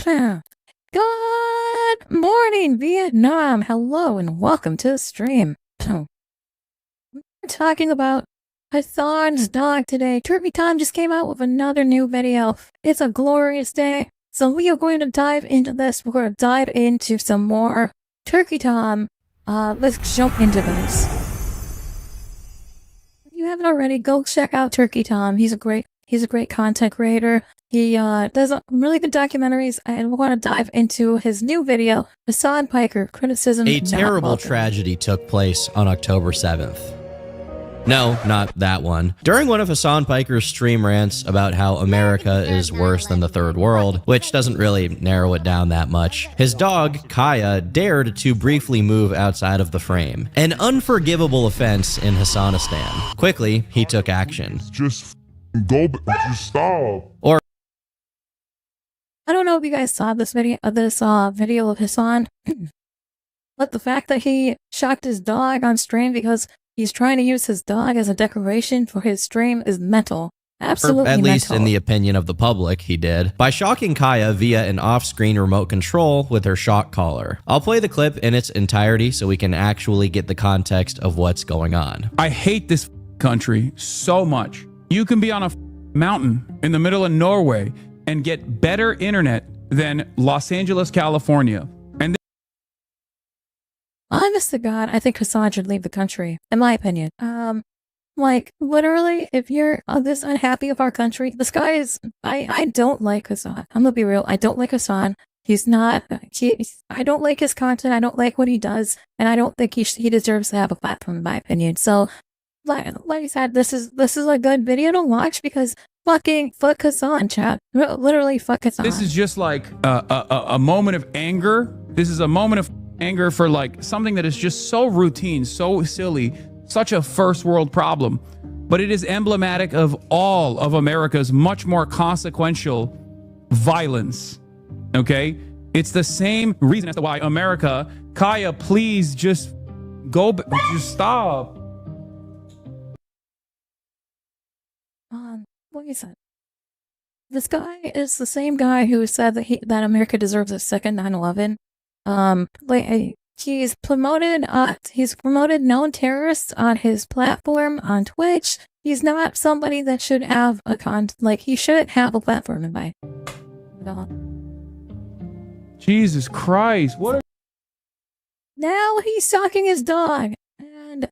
Good morning, Vietnam. Hello and welcome to the stream. We're talking about Hassan's dog today. Turkey Tom just came out with another new video. It's a glorious day. So we are going to dive into this. We're going to dive into some more Turkey Tom. Let's jump into this. If you haven't already, go check out Turkey Tom. He's a great content creator. He does really good documentaries, and we want to dive into his new video, Hassan Piker, Criticism. A terrible tragedy took place on October 7th. No, not that one. During one of Hassan Piker's stream rants about how America is worse than the third world, which doesn't really narrow it down that much, his dog, Kaya, dared to briefly move outside of the frame. An unforgivable offense in Hassanistan. Quickly, he took action. Just stop. Or I don't know if you guys saw this video of Hassan, but the fact that he shocked his dog on stream because he's trying to use his dog as a decoration for his stream is mental. Absolutely mental. At least in the opinion of the public, he did. By shocking Kaya via an off-screen remote control with her shock collar. I'll play the clip in its entirety so we can actually get the context of what's going on. I hate this country so much. You can be on a mountain in the middle of Norway and get better internet than Los Angeles, California. And honest to God, I think Hassan should leave the country, in my opinion. Like, literally, if you're this unhappy of our country, this guy is, I don't like Hassan. I'm gonna be real, I don't like Hassan. He's not, I don't like his content, I don't like what he does, and I don't think he deserves to have a platform, in my opinion. So, like I said, this is a good video to watch because fuck Hassan, chat. Literally, fuck Hassan. this is just like a moment of anger. This is a moment of anger for like something that is just so routine, so silly, such a first world problem. But it is emblematic of all of America's much more consequential violence. Okay? It's the same reason as to why America, Kaya, please just just stop. What he said. This guy is the same guy who said that America deserves a second 9/11. He's promoted known terrorists on his platform on Twitch. He's not somebody that should have he shouldn't have a platform in my. No. Jesus Christ! What? Now he's stalking his dog, and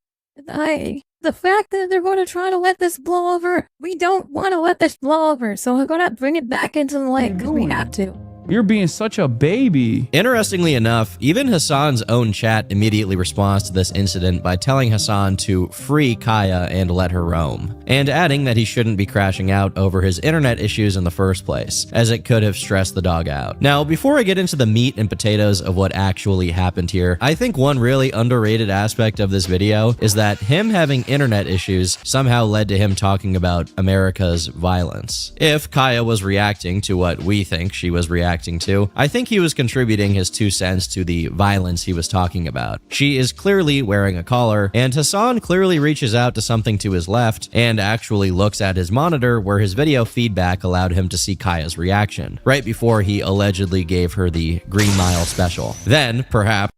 the fact that they're going to try to let this blow over, we don't want to let this blow over, so we're going to bring it back into the light because we have to. You're being such a baby. Interestingly enough, even Hassan's own chat immediately responds to this incident by telling Hassan to free Kaya and let her roam, and adding that he shouldn't be crashing out over his internet issues in the first place, as it could have stressed the dog out. Now, before I get into the meat and potatoes of what actually happened here, I think one really underrated aspect of this video is that him having internet issues somehow led to him talking about America's violence. If Kaya was reacting to what we think she was reacting to, I think he was contributing his 2 cents to the violence he was talking about. She is clearly wearing a collar, and Hassan clearly reaches out to something to his left and actually looks at his monitor where his video feedback allowed him to see Kaya's reaction, right before he allegedly gave her the Green Mile special. Then, perhaps.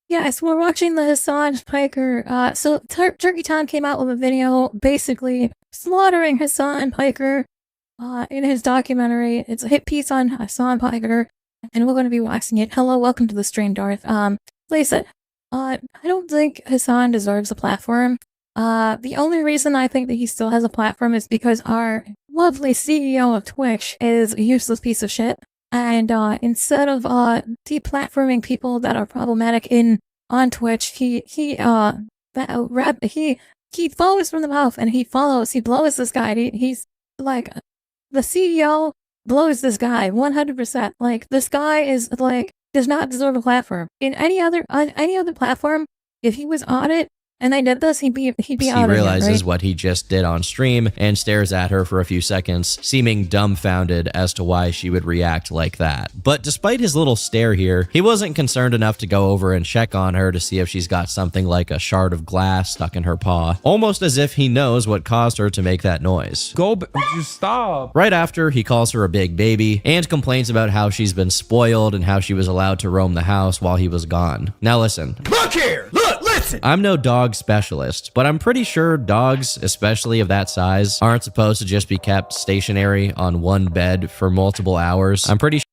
Yes, we're watching the Hassan Piker. So Turkey Tom came out with a video basically slaughtering Hassan Piker. In his documentary. It's a hit piece on Hassan Piker, and we're going to be watching it. Hello, welcome to the stream, Darth. Lisa, I don't think Hassan deserves a platform. The only reason I think that he still has a platform is because our lovely CEO of Twitch is a useless piece of shit, and instead of deplatforming people that are problematic on Twitch, he follows from the mouth, and he blows this guy. He's like, the CEO blows this guy 100%. Like, this guy is like, does not deserve a platform. In any other platform, if he was on it, and they did this, he'd be He out of here, realizes right? what he just did on stream and stares at her for a few seconds, seeming dumbfounded as to why she would react like that. But despite his little stare here, he wasn't concerned enough to go over and check on her to see if she's got something like a shard of glass stuck in her paw, almost as if he knows what caused her to make that noise. Just stop. Right after, he calls her a big baby and complains about how she's been spoiled and how she was allowed to roam the house while he was gone. Now listen. Look here! Look, listen! I'm no dog specialist, but I'm pretty sure dogs, especially of that size, aren't supposed to just be kept stationary on one bed for multiple hours. I'm pretty sure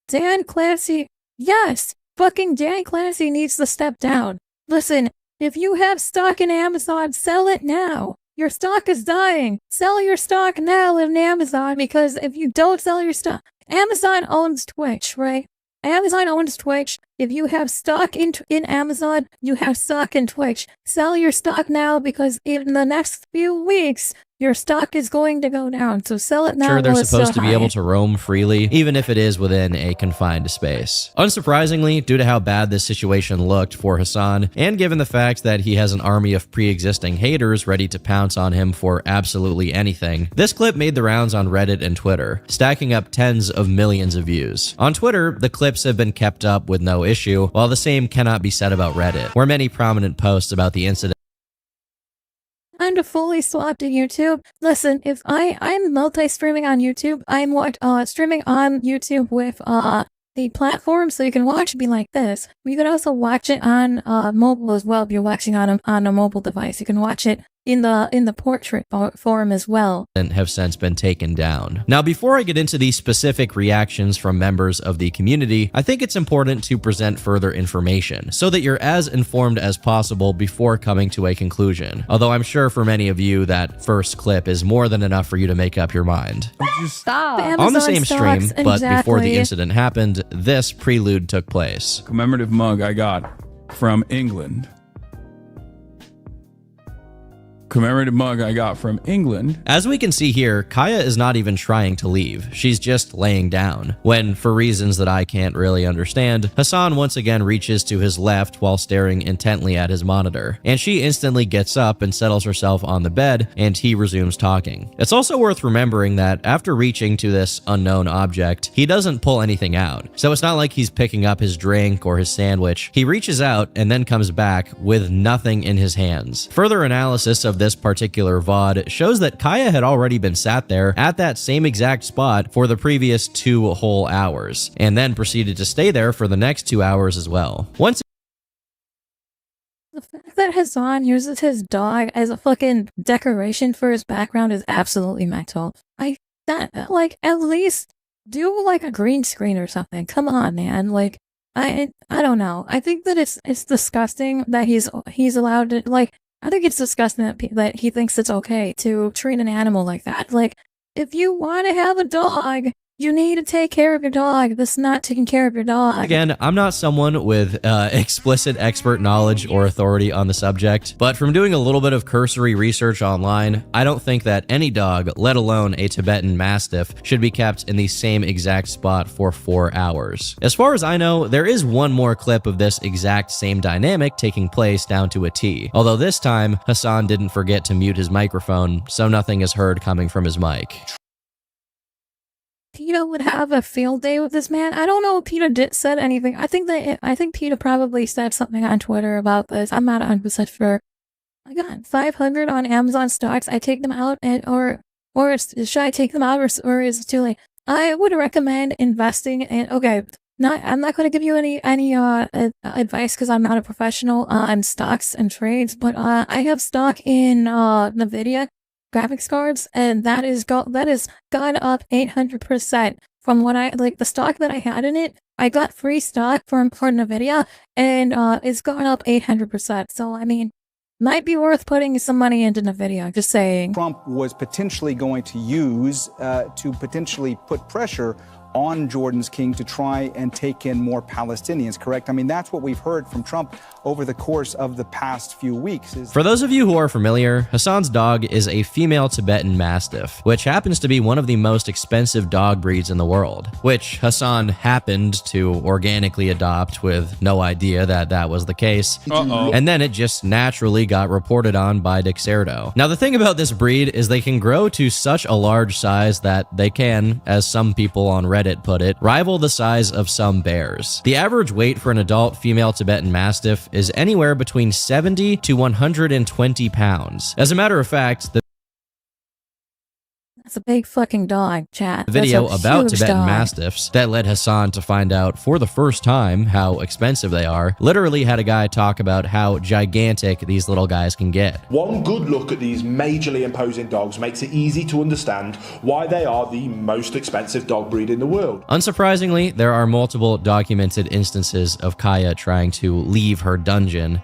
Dan Clancy, yes, fucking Dan Clancy needs to step down. Listen, if you have stock in Amazon, sell it now. Your stock is dying. Sell your stock now in Amazon, because if you don't sell your stock, Amazon owns Twitch, right? Amazon owns Twitch. If you have stock in Amazon, you have stock in Twitch. Sell your stock now, because in the next few weeks, your stock is going to go down. So sell it now. sure they're while it's supposed still to be high. able to roam freely, even if it is within a confined space. Unsurprisingly, due to how bad this situation looked for Hassan, and given the fact that he has an army of pre-existing haters ready to pounce on him for absolutely anything, this clip made the rounds on Reddit and Twitter, stacking up tens of millions of views. On Twitter, the clips have been kept up with no issue, while the same cannot be said about Reddit, where many prominent posts about the incident I'm fully swapped to YouTube. Listen, if I'm multi-streaming on YouTube, I'm streaming on YouTube with the platform, so you can watch me like this. You can also watch it on mobile as well. If you're watching on a mobile device, you can watch it in the portrait form as well. have since been taken down. Now, before I get into the specific reactions from members of the community, I think it's important to present further information so that you're as informed as possible before coming to a conclusion. Although I'm sure for many of you that first clip is more than enough for you to make up your mind. Just stop. On the same stream, stocks, but before the exactly. incident happened, this prelude took place. Commemorative mug I got from England. Commemorative mug I got from England. As we can see here, Kaya is not even trying to leave. She's just laying down. When, for reasons that I can't really understand, Hassan once again reaches to his left while staring intently at his monitor, and she instantly gets up and settles herself on the bed, and he resumes talking. It's also worth remembering that after reaching to this unknown object, he doesn't pull anything out. So it's not like he's picking up his drink or his sandwich. He reaches out and then comes back with nothing in his hands. Further analysis of this particular VOD shows that Kaya had already been sat there at that same exact spot for the previous 2 whole hours, and then proceeded to stay there for the next 2 hours as well. Once The fact that Hassan uses his dog as a fucking decoration for his background is absolutely mental. At least do like a green screen or something. Come on, man. Like, I don't know. I think that it's disgusting that he's allowed to, I think it's disgusting that he thinks it's okay to treat an animal like that. Like, if you want to have a dog, you need to take care of your dog. This is not taking care of your dog. again, I'm not someone with explicit expert knowledge or authority on the subject, but from doing a little bit of cursory research online, I don't think that any dog, let alone a Tibetan Mastiff, should be kept in the same exact spot for 4 hours. As far as I know, there is one more clip of this exact same dynamic taking place down to a T, although this time, Hassan didn't forget to mute his microphone, so nothing is heard coming from his mic. PETA would have a field day with this man. I don't know if PETA said anything. I think PETA probably said something on Twitter about this. I'm not 100% sure. I got 500 on Amazon stocks. I take them out, or should I take them out, or is it too late? I would recommend investing in. Okay, I'm not going to give you any advice because I'm not a professional on stocks and trades, but I have stock in Nvidia graphics cards, and that has gone up 800% from what the stock that I had in it. I got free stock for Nvidia, and it's gone up 800%. So I mean, might be worth putting some money into Nvidia. Just saying. Trump was potentially going to use to potentially put pressure on Jordan's king to try and take in more Palestinians, correct? I mean, that's what we've heard from Trump over the course of the past few weeks. For those of you who are familiar, Hassan's dog is a female Tibetan Mastiff, which happens to be one of the most expensive dog breeds in the world, which Hassan happened to organically adopt with no idea that that was the case. And then it just naturally got reported on by Dixerdo. Now, the thing about this breed is they can grow to such a large size that they can, as some people on Reddit put it, rival the size of some bears. The average weight for an adult female Tibetan Mastiff is anywhere between 70 to 120 pounds. As a matter of fact, the That's a big fucking dog, chat. video That's a about huge Tibetan dog. Mastiffs that led Hassan to find out for the first time how expensive they are literally had a guy talk about how gigantic these little guys can get. One good look at these majorly imposing dogs makes it easy to understand why they are the most expensive dog breed in the world. Unsurprisingly, there are multiple documented instances of Kaya trying to leave her dungeon.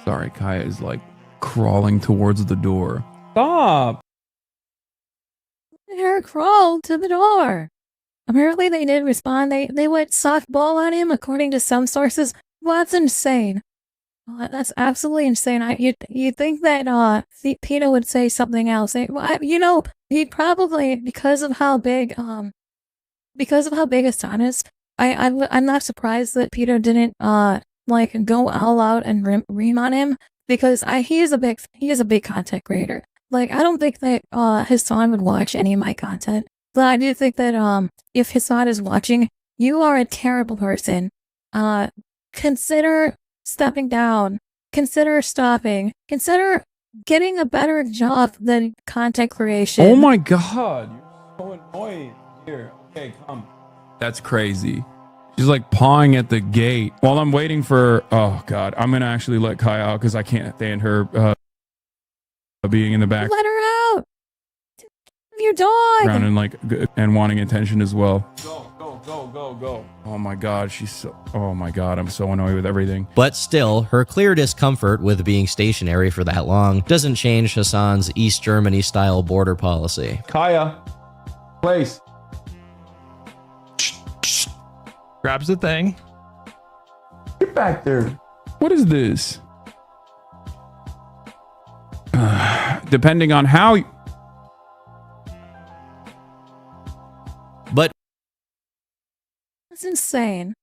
Sorry, Kaya is like crawling towards the door. Stop. Her crawled to the door. Apparently they did respond. They went softball on him, according to some sources. Well, that's insane. That's absolutely insane. You'd think that PETA would say something else. He'd probably, because of how big Hassan is, I'm not surprised that PETA didn't go all out and ream on him, because he is a big content creator. Like, I don't think that Hassan would watch any of my content, but I do think that if Hassan is watching, you are a terrible person. Consider stepping down. Consider stopping. Consider getting a better job than content creation. Oh my god, you're so annoying. Here, okay, come. That's crazy. She's like pawing at the gate while I'm waiting for. Oh god, I'm gonna actually let Kaya out because I can't stand her being in the back. Let her out. Your dog. And wanting attention as well. Go. Oh my god, oh my god, I'm so annoyed with everything. But still, her clear discomfort with being stationary for that long doesn't change Hassan's East Germany style border policy. Kaya, place. Grabs the thing. Get back there. What is this? Depending on how. But It's insane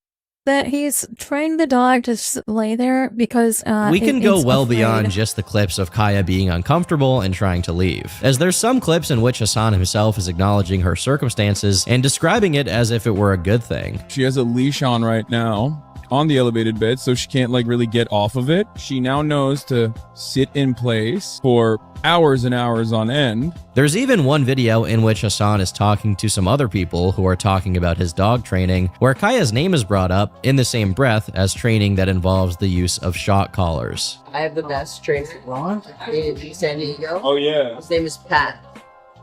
that he's trained the dog to lay there because we can go it's well afraid. beyond just the clips of Kaya being uncomfortable and trying to leave, as there's some clips in which Hassan himself is acknowledging her circumstances and describing it as if it were a good thing. She has a leash on right now on the elevated bed, so she can't really get off of it. She now knows to sit in place for hours and hours on end. There's even one video in which Hassan is talking to some other people who are talking about his dog training, where Kaya's name is brought up in the same breath as training that involves the use of shock collars. I have the best trainer in San Diego. Oh yeah. His name is Pat.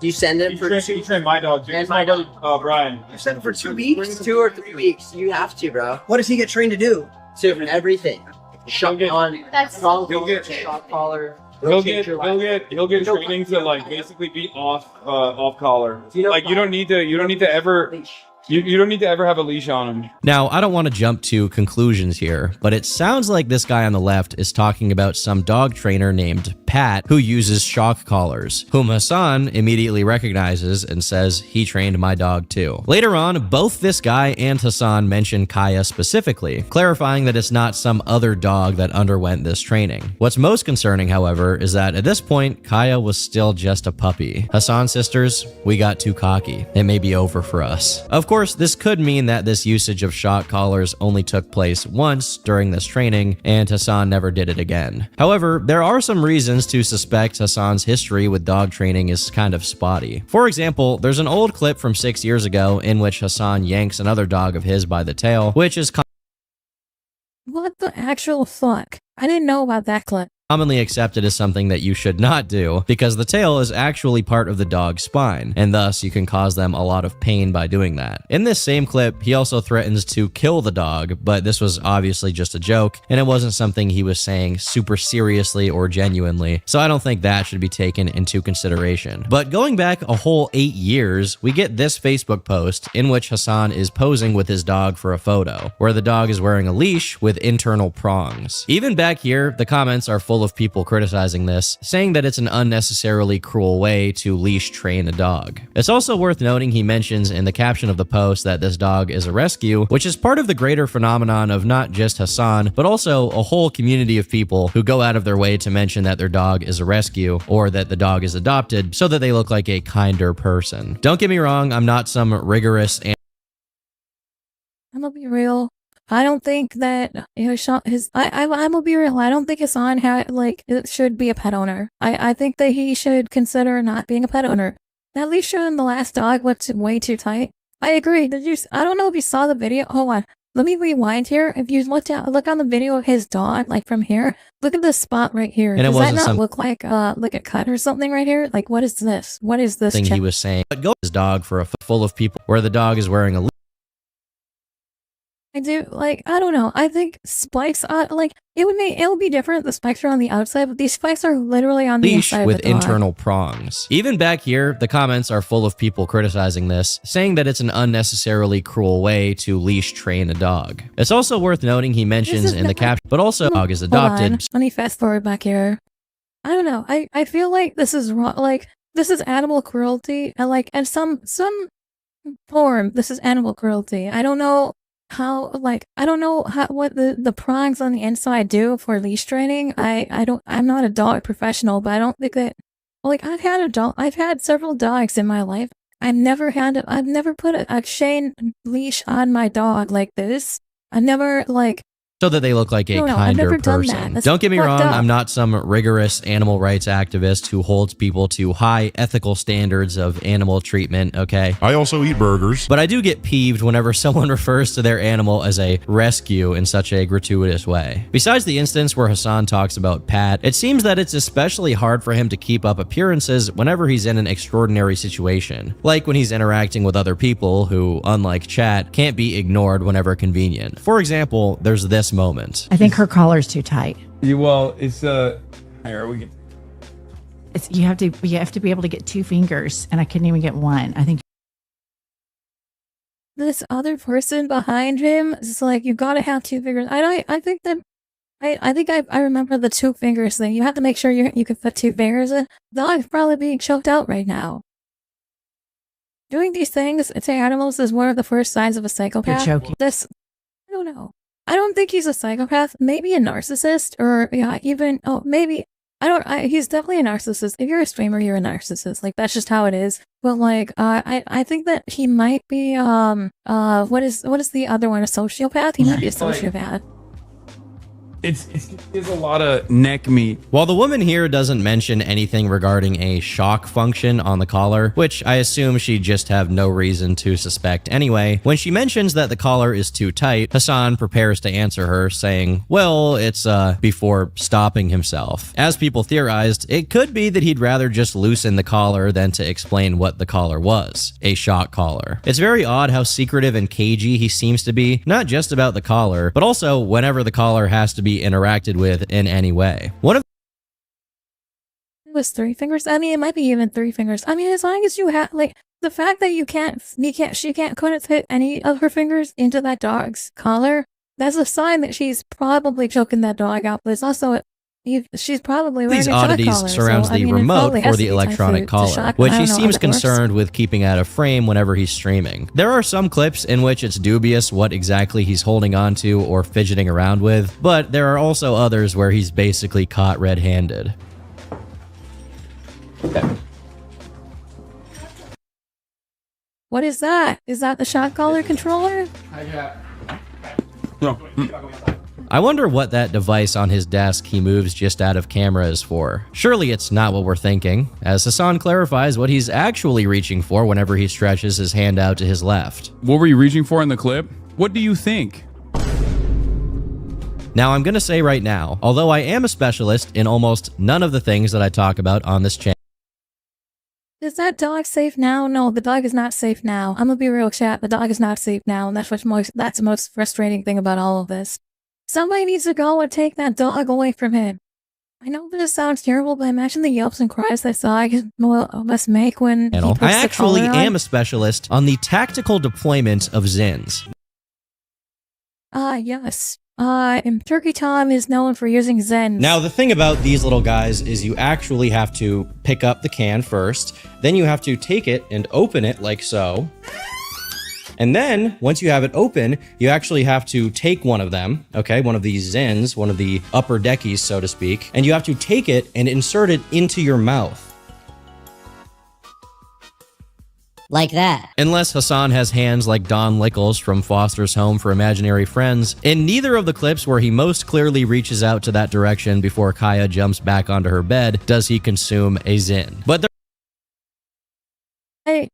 Do you send him for He trained my dog too. And my dog. Brian. You send him for 2 weeks? 2 or 3 weeks. You have to, bro. What does he get trained to do? To everything. Shock on. That's He'll get shock collar. He'll get training to basically be off collar. You don't need to ever You don't need to ever have a leash on him. Now, I don't want to jump to conclusions here, but it sounds like this guy on the left is talking about some dog trainer named Pat who uses shock collars, whom Hassan immediately recognizes and says he trained my dog too. Later on, both this guy and Hassan mention Kaya specifically, clarifying that it's not some other dog that underwent this training. What's most concerning, however, is that at this point, Kaya was still just a puppy. Hassan sisters, we got too cocky. It may be over for us. Of course, this could mean that this usage of shock collars only took place once during this training, and Hassan never did it again. However, there are some reasons to suspect Hassan's history with dog training is kind of spotty. For example, there's an old clip from 6 years ago in which Hassan yanks another dog of his by the tail, which is What the actual fuck? I didn't know about that clip. commonly accepted as something that you should not do because the tail is actually part of the dog's spine, and thus you can cause them a lot of pain by doing that. In this same clip, he also threatens to kill the dog, but this was obviously just a joke, and it wasn't something he was saying super seriously or genuinely, so I don't think that should be taken into consideration. But going back a whole 8 years, we get this Facebook post in which Hassan is posing with his dog for a photo, where the dog is wearing a leash with internal prongs. Even back here, the comments are full of people criticizing this, saying that it's an unnecessarily cruel way to leash train a dog. It's also worth noting he mentions in the caption of the post that this dog is a rescue, which is part of the greater phenomenon of not just Hassan, but also a whole community of people who go out of their way to mention that their dog is a rescue or that the dog is adopted so that they look like a kinder person. Don't get me wrong, I'm not some rigorous and I'm gonna be real. I don't think that I'm gonna be real. I don't think Hassan it should be a pet owner. I think that he should consider not being a pet owner. That leash on the last dog was way too tight. I agree. I don't know if you saw the video. Hold on. Let me rewind here. If you look on the video of his dog, like from here, look at this spot right here. And does that not look like a cut or something right here? Like, what is this? What is this? Thing he was saying. But go his dog for a full of people where the dog is wearing a I don't know. I think spikes are it would be different. The spikes are on the outside, but these spikes are literally on the leash inside with of the dog. internal prongs. Even back here, the comments are full of people criticizing this, saying that it's an unnecessarily cruel way to leash train a dog. It's also worth noting he mentions in the caption, but also dog is adopted. Let me fast forward back here. I don't know. I feel like this is wrong. Like, this is animal cruelty, and in some form, this is animal cruelty. I don't know how what the prongs on the inside do for leash training. I'm not a dog professional, but I don't think that I've had several dogs in my life. I've never put a chain leash on my dog like this. I've never so that they look like a kinder person. Don't get me wrong, I'm not some rigorous animal rights activist who holds people to high ethical standards of animal treatment, okay? I also eat burgers. But I do get peeved whenever someone refers to their animal as a rescue in such a gratuitous way. Besides the instance where Hassan talks about Pat, it seems that it's especially hard for him to keep up appearances whenever he's in an extraordinary situation, like when he's interacting with other people who, unlike Chat, can't be ignored whenever convenient. For example, there's this moment. I think her collar's too tight. It's here we can. You have to be able to get 2 fingers, and I couldn't even get 1. I think this other person behind him is you gotta have 2 fingers. I think I remember the 2 fingers thing. You have to make sure you can fit 2 fingers in. The dog's probably being choked out right now. Doing these things to animals is one of the first signs of a psychopath. You're choking. I don't know. I don't think he's a psychopath. Maybe a narcissist, or maybe he's definitely a narcissist. If you're a streamer, you're a narcissist. That's just how it is. But I think that he might be what is the other one? A sociopath? He might be a sociopath. It's a lot of neck meat. While the woman here doesn't mention anything regarding a shock function on the collar, which I assume she'd just have no reason to suspect anyway, when she mentions that the collar is too tight, Hassan prepares to answer her, saying, well, it's before stopping himself. As people theorized, it could be that he'd rather just loosen the collar than to explain what the collar was, a shock collar. It's very odd how secretive and cagey he seems to be, not just about the collar, but also whenever the collar has to be interacted with in any way. One of it was 3 fingers. I mean, it might be even 3 fingers. I mean, as long as you have the fact that she couldn't fit any of her fingers into that dog's collar, that's a sign that she's probably choking that dog out. But it's also she's probably wearing these a shock oddities collar, surrounds the remote for the electronic collar, which he seems concerned with keeping out of frame whenever he's streaming. There are some clips in which it's dubious what exactly he's holding onto or fidgeting around with, but there are also others where he's basically caught red-handed. What is that? Is that the shock collar controller? No. I wonder what that device on his desk he moves just out of camera is for. Surely it's not what we're thinking, as Hassan clarifies what he's actually reaching for whenever he stretches his hand out to his left. What were you reaching for in the clip? What do you think? Now, I'm gonna say right now, although I am a specialist in almost none of the things that I talk about on this channel. Is that dog safe now? No, the dog is not safe now. I'm gonna be real, chat. The dog is not safe now, and that's the most frustrating thing about all of this. Somebody needs to go and take that dog away from him. I know this sounds terrible, but imagine the yelps and cries that dog must make when he puts I the actually collar on. am a specialist on the tactical deployment of Zins. Yes. And Turkey Tom is known for using Zens. Now, the thing about these little guys is you actually have to pick up the can first, then you have to take it and open it like so. And then, once you have it open, you actually have to take one of them, okay, one of these Zens, one of the upper deckies, so to speak, and you have to take it and insert it into your mouth. Like that. Unless Hassan has hands like Don Lickles from Foster's Home for Imaginary Friends. In neither of the clips where he most clearly reaches out to that direction before Kaya jumps back onto her bed does he consume a Zin. But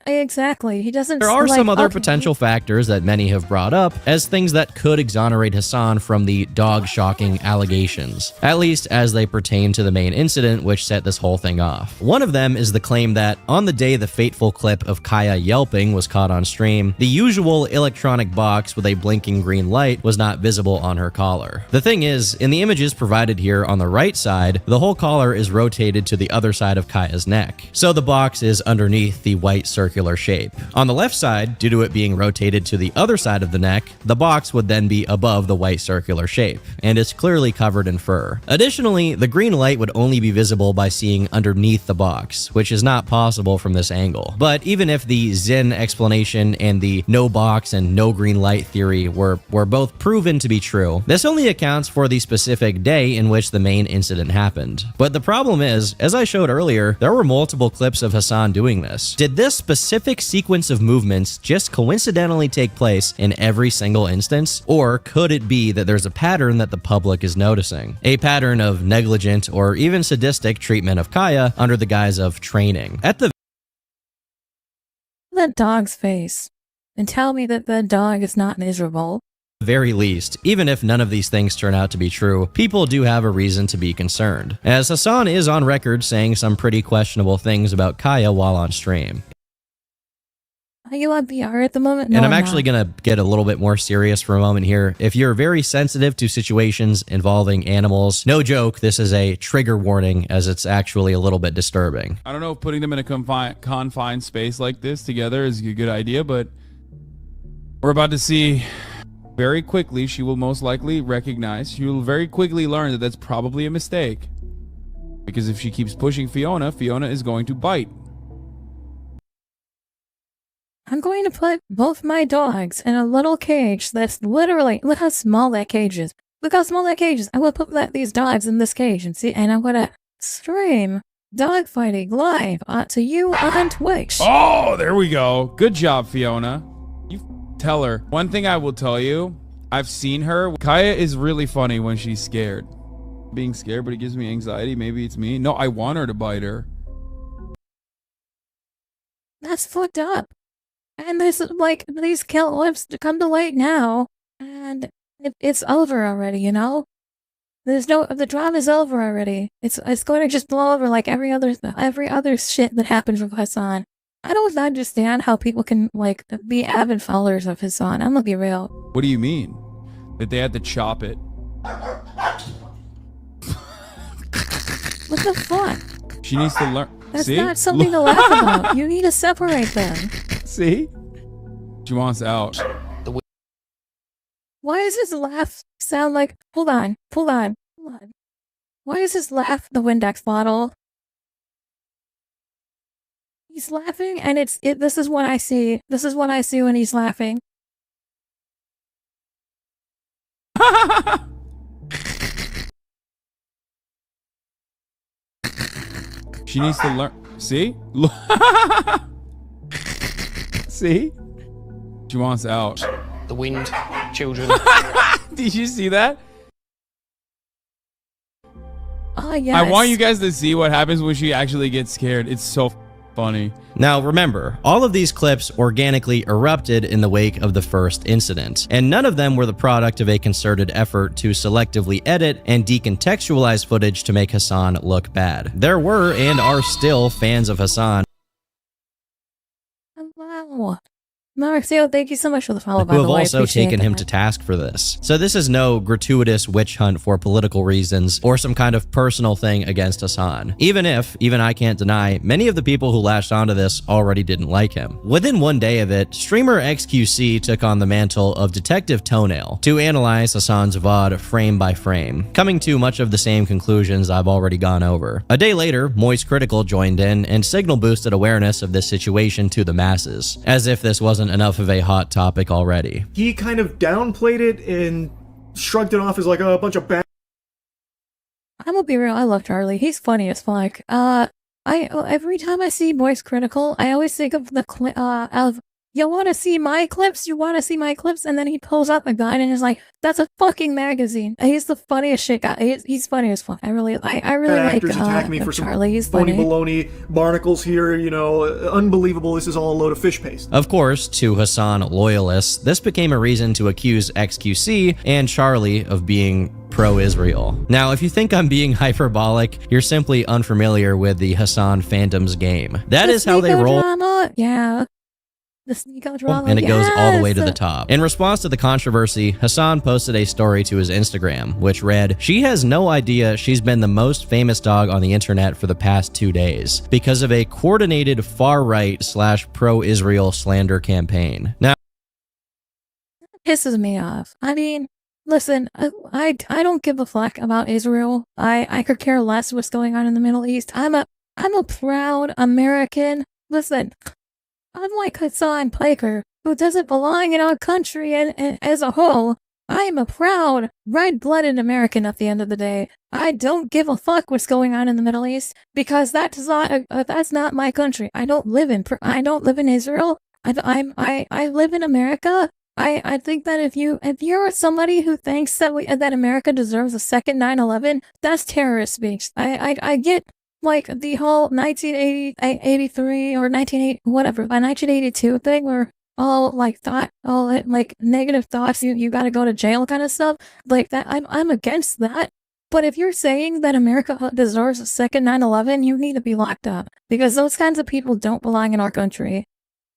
exactly. He doesn't. there are some other potential factors that many have brought up as things that could exonerate Hassan from the dog-shocking allegations, at least as they pertain to the main incident which set this whole thing off. One of them is the claim that on the day the fateful clip of Kaya yelping was caught on stream, the usual electronic box with a blinking green light was not visible on her collar. The thing is, in the images provided here on the right side, the whole collar is rotated to the other side of Kaya's neck, so the box is underneath the white circular shape. On the left side, due to it being rotated to the other side of the neck, the box would then be above the white circular shape, and is clearly covered in fur. Additionally, the green light would only be visible by seeing underneath the box, which is not possible from this angle. But even if the Zin explanation and the no box and no green light theory were both proven to be true, this only accounts for the specific day in which the main incident happened. But the problem is, as I showed earlier, there were multiple clips of Hassan doing this. Did this specific sequence of movements just coincidentally take place in every single instance? Or could it be that there's a pattern that the public is noticing? A pattern of negligent or even sadistic treatment of Kaya under the guise of training. At the that dog's face and tell me that the dog is not miserable. very least, even if none of these things turn out to be true, people do have a reason to be concerned, as Hassan is on record saying some pretty questionable things about Kaya while on stream. Are you on VR at the moment? No, And I'm actually going to get a little bit more serious for a moment here. If you're very sensitive to situations involving animals, no joke, this is a trigger warning as it's actually a little bit disturbing. I don't know if putting them in a confined space like this together is a good idea, but we're about to see very quickly. She will most likely recognize, she will very quickly learn that that's probably a mistake. Because if she keeps pushing Fiona, Fiona is going to bite. I'm going to put both my dogs in a little cage that's literally, look how small that cage is. Look how small that cage is. I will put these dogs in this cage and see, and I'm gonna stream dog fighting live to you on Twitch. Oh, there we go. Good job, Fiona. You tell her. One thing I will tell you, I've seen her. Kaya is really funny when she's scared. Being scared, but it gives me anxiety. Maybe it's me. No, I want her to bite her. That's fucked up. And this, like, these clips come to light now, and it's over already, you know? The drama's over already. It's going to just blow over like every other shit that happens with Hassan. I don't understand how people can, like, be avid followers of Hassan. I'm gonna be real. What do you mean? That they had to chop it? What the fuck? She needs to learn. That's See? not something to laugh about. You need to separate them. See? She wants out. Why does his laugh sound like... Hold on. Why is his laugh the Windex bottle? He's laughing, and this is what I see. This is what I see when he's laughing. She needs to learn. See? See? She wants out. The wind, children. Did you see that? Oh, yes. I want you guys to see what happens when she actually gets scared. It's so funny. Now remember, all of these clips organically erupted in the wake of the first incident, and none of them were the product of a concerted effort to selectively edit and decontextualize footage to make Hassan look bad. There were and are still fans of Hassan Wow. Marcio, thank you so much for the follow, by who the have way. also taken him to task for this. So this is no gratuitous witch hunt for political reasons or some kind of personal thing against Hassan. Even I can't deny, many of the people who latched onto this already didn't like him. Within one day of it, streamer XQC took on the mantle of Detective Toenail to analyze Hassan's VOD frame by frame, coming to much of the same conclusions I've already gone over. A day later, Moist Critical joined in and signal boosted awareness of this situation to the masses, as if this wasn't enough of a hot topic already. He kind of downplayed it and shrugged it off as like a bunch of bad. I'm gonna be real, I love Charlie. He's funny as fuck. Every time I see Voice Critical, I always think of the you wanna see my clips? You wanna see my clips? And then he pulls up a guide and is like, that's a fucking magazine. He's the funniest shit guy. He's funny as fuck. I really like Actors attack me for Charlie. He's some phony funny. baloney barnacles here, you know, unbelievable. This is all a load of fish paste. Of course, to Hassan loyalists, this became a reason to accuse XQC and Charlie of being pro-Israel. Now, if you think I'm being hyperbolic, you're simply unfamiliar with the Hassan fandom's game. That is how they roll. Drama? Yeah. The Sneeko drama. And it goes all the way to yes! the top. In response to the controversy, Hassan posted a story to his Instagram, which read, "She has no idea she's been the most famous dog on the internet for the past 2 days because of a coordinated far-right / pro-Israel slander campaign." Now, Pisses me off. I mean, listen, I don't give a fuck about Israel. I could care less what's going on in the Middle East. I'm a proud American. Listen, unlike Hassan Piker, who doesn't belong in our country and as a whole, I am a proud, red-blooded American at the end of the day. I don't give a fuck what's going on in the Middle East because that's not my country. I don't live in Israel. I live in America. I think that if you're somebody who thinks that America deserves a second 9/11, that's terrorist speech. I get like the whole 1983 or 1980 whatever, by 1982 thing where all like negative thoughts, you gotta go to jail kind of stuff like that. I'm against that. But if you're saying that America deserves a second 9/11, you need to be locked up because those kinds of people don't belong in our country.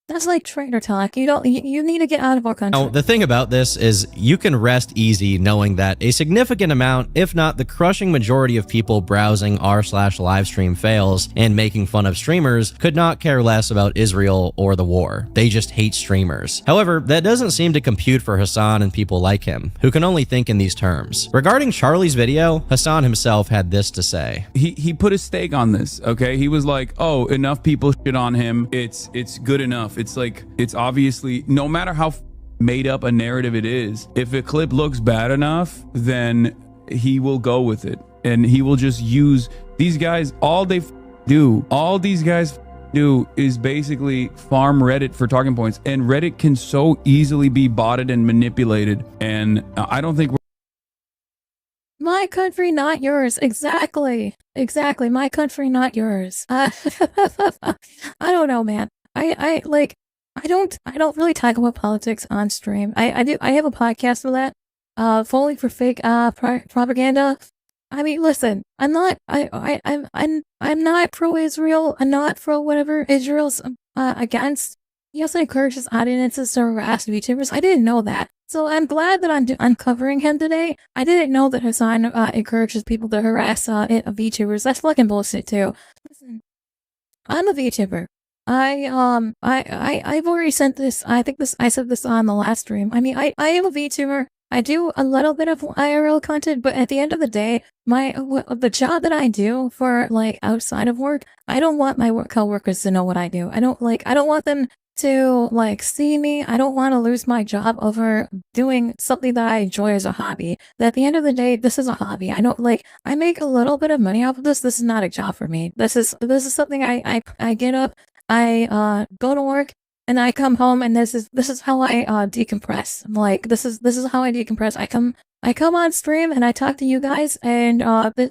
That's like traitor talk. You need to get out of our country. now, the thing about this is you can rest easy knowing that a significant amount, if not the crushing majority of people browsing r/livestream fails and making fun of streamers could not care less about Israel or the war. They just hate streamers. However, that doesn't seem to compute for Hassan and people like him, who can only think in these terms. Regarding Charlie's video, Hassan himself had this to say. He put a stake on this, okay? He was like, oh, enough people shit on him. It's good enough. It's like, it's obviously, no matter how made up a narrative it is, if a clip looks bad enough, then he will go with it. And he will just use these guys. All these guys do is basically farm Reddit for talking points. And Reddit can so easily be botted and manipulated. And I don't think My country, not yours. Exactly. My country, not yours. I don't know, man. I don't really talk about politics on stream. I have a podcast for that. Fully for fake propaganda. I mean, listen, I'm not pro-Israel. I'm not pro whatever Israel's against. He also encourages audiences to harass VTubers. I didn't know that. So I'm glad that I'm covering him today. I didn't know that Hassan encourages people to harass VTubers. That's fucking bullshit too. Listen, I'm a VTuber. I've already sent this. I said this on the last stream. I mean, I am a VTuber. I do a little bit of IRL content, but at the end of the day, the job that I do for like outside of work, I don't want my coworkers to know what I do. I don't want them to like see me. I don't want to lose my job over doing something that I enjoy as a hobby. That at the end of the day, this is a hobby. I make a little bit of money off of this. This is not a job for me. This is something I get up, I go to work, and I come home, and this is how I decompress. I'm like, this is how I decompress. I come on stream and I talk to you guys, and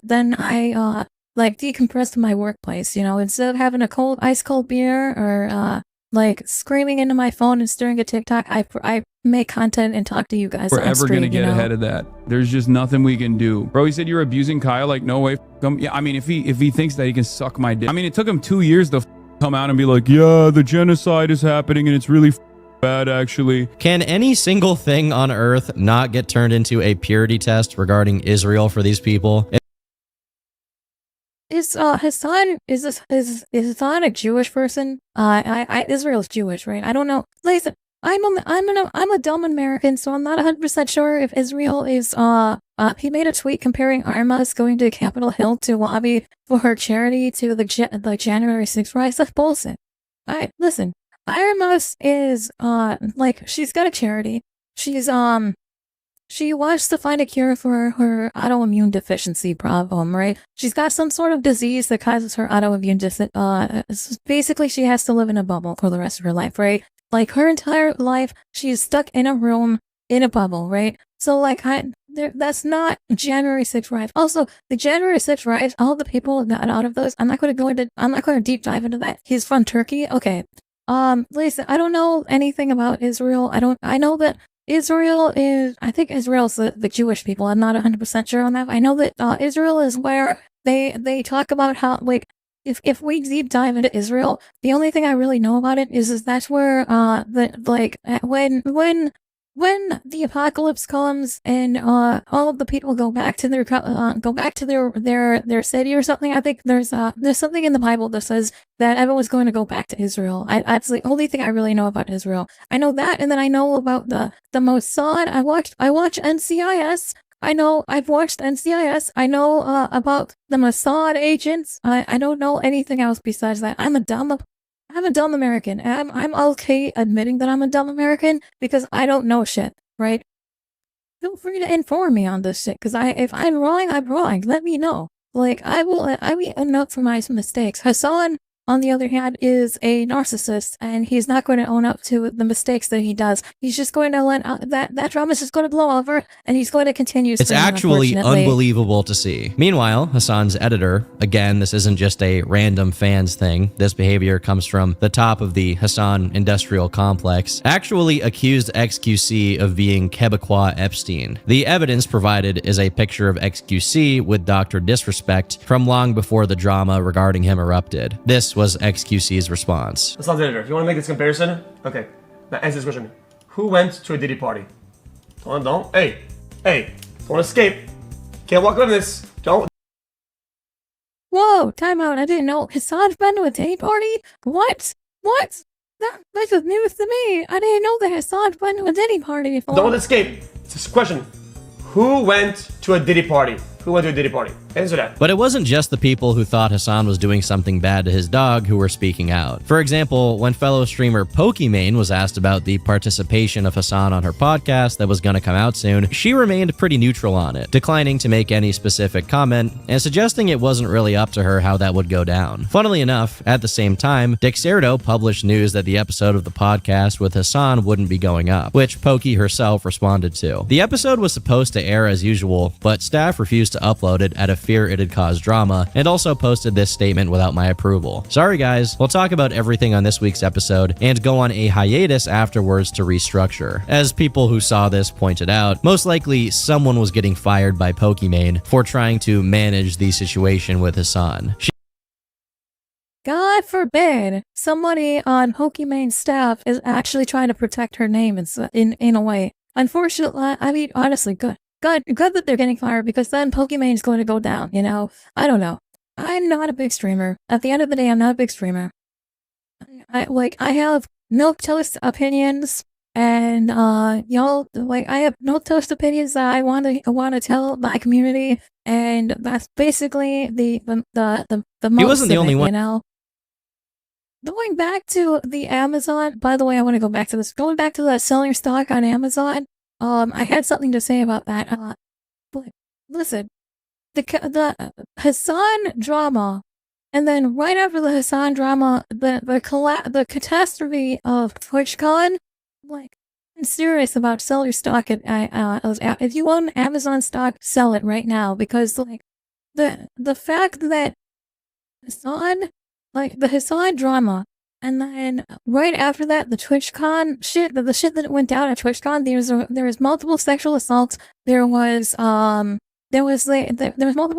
then I like decompress in my workplace, you know, instead of having a ice cold beer or like screaming into my phone and staring at TikTok, I make content and talk to you guys. We're on ever stream, gonna get ahead of that. There's just nothing we can do. Bro, he said you're abusing Kyle. Like, no way. Yeah, I mean, if he thinks that he can suck my dick. I mean, it took him 2 years to come out and be like, yeah, the genocide is happening and it's really bad, actually. Can any single thing on Earth not get turned into a purity test regarding Israel for these people? Is Hassan Hassan a Jewish person? Israel's Jewish, right? I don't know. Listen, I'm a dumb American, so I'm not 100% sure if Israel is he made a tweet comparing Armas going to Capitol Hill to lobby for her charity to the January 6th rise. That's bullshit. Listen, Armas is like, she's got a charity. She wants to find a cure for her autoimmune deficiency problem, right? She's got some sort of disease that causes her autoimmune basically she has to live in a bubble for the rest of her life, right? Like, her entire life, she's stuck in a room, in a bubble, right? So, like, that's not January 6th riots. Also, the January 6th riots, all the people that got out of those, I'm not going to deep dive into that. He's from Turkey? Okay. Listen, I don't know anything about Israel. I know that Israel is, I think Israel's the Jewish people. I'm not 100% sure on that. I know that, Israel is where they talk about how, like, if we deep dive into Israel, the only thing I really know about it is that's where when the apocalypse comes and all of the people go back to their city or something. I think there's something in the Bible that says that everyone's going to go back to Israel. That's the only thing I really know about Israel. I know that, and then I know about the Mossad. I watch NCIS. I've watched NCIS. I know about the Mossad agents. I don't know anything else besides that. I'm a dumb American. I'm okay admitting that I'm a dumb American because I don't know shit, right? Feel free to inform me on this shit, because if I'm wrong, I'm wrong. Let me know. Like, I will own up for my mistakes. Hassan, on the other hand, is a narcissist, and he's not going to own up to the mistakes that he does. He's just going to let that drama is just going to blow over, and he's going to continue. It's actually unbelievable to see. Meanwhile, Hassan's editor, again, this isn't just a random fans thing. This behavior comes from the top of the Hassan industrial complex, actually accused XQC of being Quebecois Epstein. The evidence provided is a picture of XQC with Dr. Disrespect from long before the drama regarding him erupted. This was XQC's response. Hassan's editor, if you want to make this comparison, okay, now answer this question. Who went to a Diddy party? Don't. Hey, don't escape. Can't walk on this. Don't. Whoa, time out. I didn't know Hassan's been to a Diddy party? What? That's news to me. I didn't know that Hassan's been to a Diddy party before. Don't escape. It's this question. Who went to a Diddy party? Who went to a Diddy party? Answer that. But it wasn't just the people who thought Hassan was doing something bad to his dog who were speaking out. For example, when fellow streamer Pokimane was asked about the participation of Hassan on her podcast that was going to come out soon, she remained pretty neutral on it, declining to make any specific comment and suggesting it wasn't really up to her how that would go down. Funnily enough, at the same time, Dexerto published news that the episode of the podcast with Hassan wouldn't be going up, which Poki herself responded to. The episode was supposed to air as usual, but staff refused to upload it out of fear it'd cause drama, and also posted this statement without my approval. Sorry guys, we'll talk about everything on this week's episode and go on a hiatus afterwards to restructure. As people who saw this pointed out, most likely someone was getting fired by Pokimane for trying to manage the situation with Hassan. God forbid somebody on Pokimane's staff is actually trying to protect her name in a way. Unfortunately, I mean, honestly, good that they're getting fired, because then Pokimane's going to go down, you know? I don't know. I'm not a big streamer. At the end of the day, I'm not a big streamer. I have milquetoast opinions, and y'all, like, I have milquetoast opinions that I want to tell my community, and that's basically the most. He wasn't the only one, you know. Going back to the Amazon, by the way, I want to go back to this. Going back to the selling stock on Amazon, I had something to say about that. But listen, the Hassan drama, and then right after the Hassan drama, the catastrophe of TwitchCon, like, I'm serious about sell your stock at if you own Amazon stock, sell it right now, because like the fact that Hassan, like the Hassan drama, and then right after that, the TwitchCon shit, the shit that went down at TwitchCon. There was multiple sexual assaults. There was multiple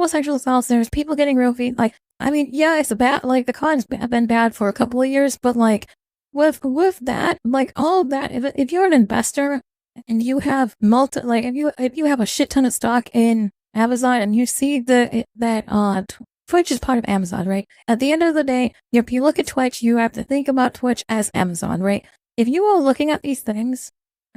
sexual assaults. There was people getting roofied. Like, I mean, yeah, it's like the con's been bad for a couple of years, but like with that, like all of that, if you're an investor and you have if you have a shit ton of stock in Amazon and you see that Twitch is part of Amazon, right? At the end of the day, if you look at Twitch, you have to think about Twitch as Amazon, right? If you are looking at these things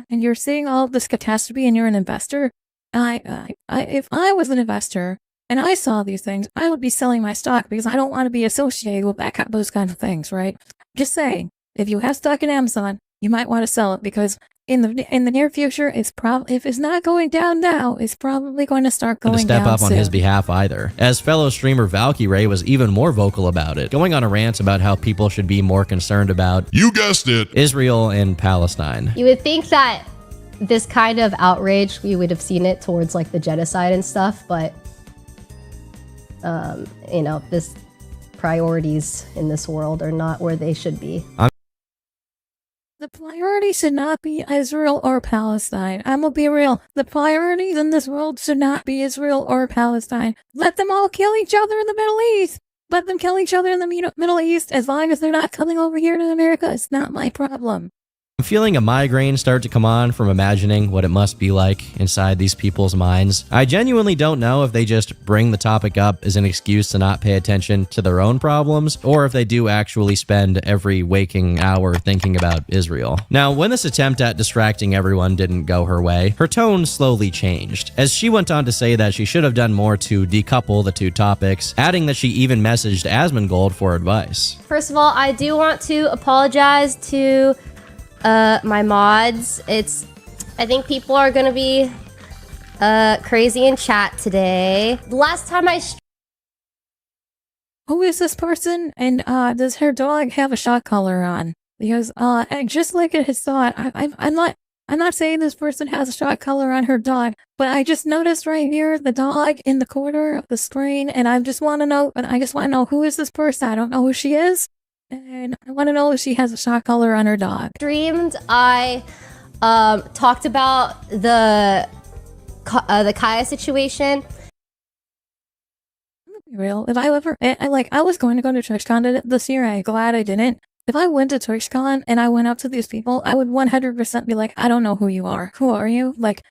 and you're seeing all of this catastrophe and you're an investor, if I was an investor and I saw these things, I would be selling my stock because I don't want to be associated with those kind of things, right? Just saying, if you have stock in Amazon, you might want to sell it because in the near future, if it's not going down now, it's probably going to start going down. To step up soon. on his behalf either, as fellow streamer Valkyrae was even more vocal about it, going on a rant about how people should be more concerned about, you guessed it, Israel and Palestine. You would think that this kind of outrage, we would have seen it towards like the genocide and stuff, but you know, this priorities in this world are not where they should be. The priority should not be Israel or Palestine. I'm gonna be real. The priorities in this world should not be Israel or Palestine. Let them all kill each other in the Middle East. Let them kill each other in the Middle East. As long as they're not coming over here to America, it's not my problem. I'm feeling a migraine start to come on from imagining what it must be like inside these people's minds. I genuinely don't know if they just bring the topic up as an excuse to not pay attention to their own problems, or if they do actually spend every waking hour thinking about Israel. Now, when this attempt at distracting everyone didn't go her way, her tone slowly changed, as she went on to say that she should have done more to decouple the two topics, adding that she even messaged Asmongold for advice. First of all, I do want to apologize to my mods. I think people are gonna be crazy in chat today. The last time who is this person? And does her dog have a shot collar on? Because and just like it has thought, I'm not saying this person has a shot collar on her dog, but I just noticed right here the dog in the corner of the screen, and I just want to know who is this person. I don't know who she is. And I want to know if she has a shot collar on her dog. Streamed, I talked about the Kaya situation. I'm gonna be real. If I ever, I was going to go to TwitchCon this year. I'm glad I didn't. If I went to TwitchCon and I went up to these people, I would 100% be like, I don't know who you are. Who are you? Like,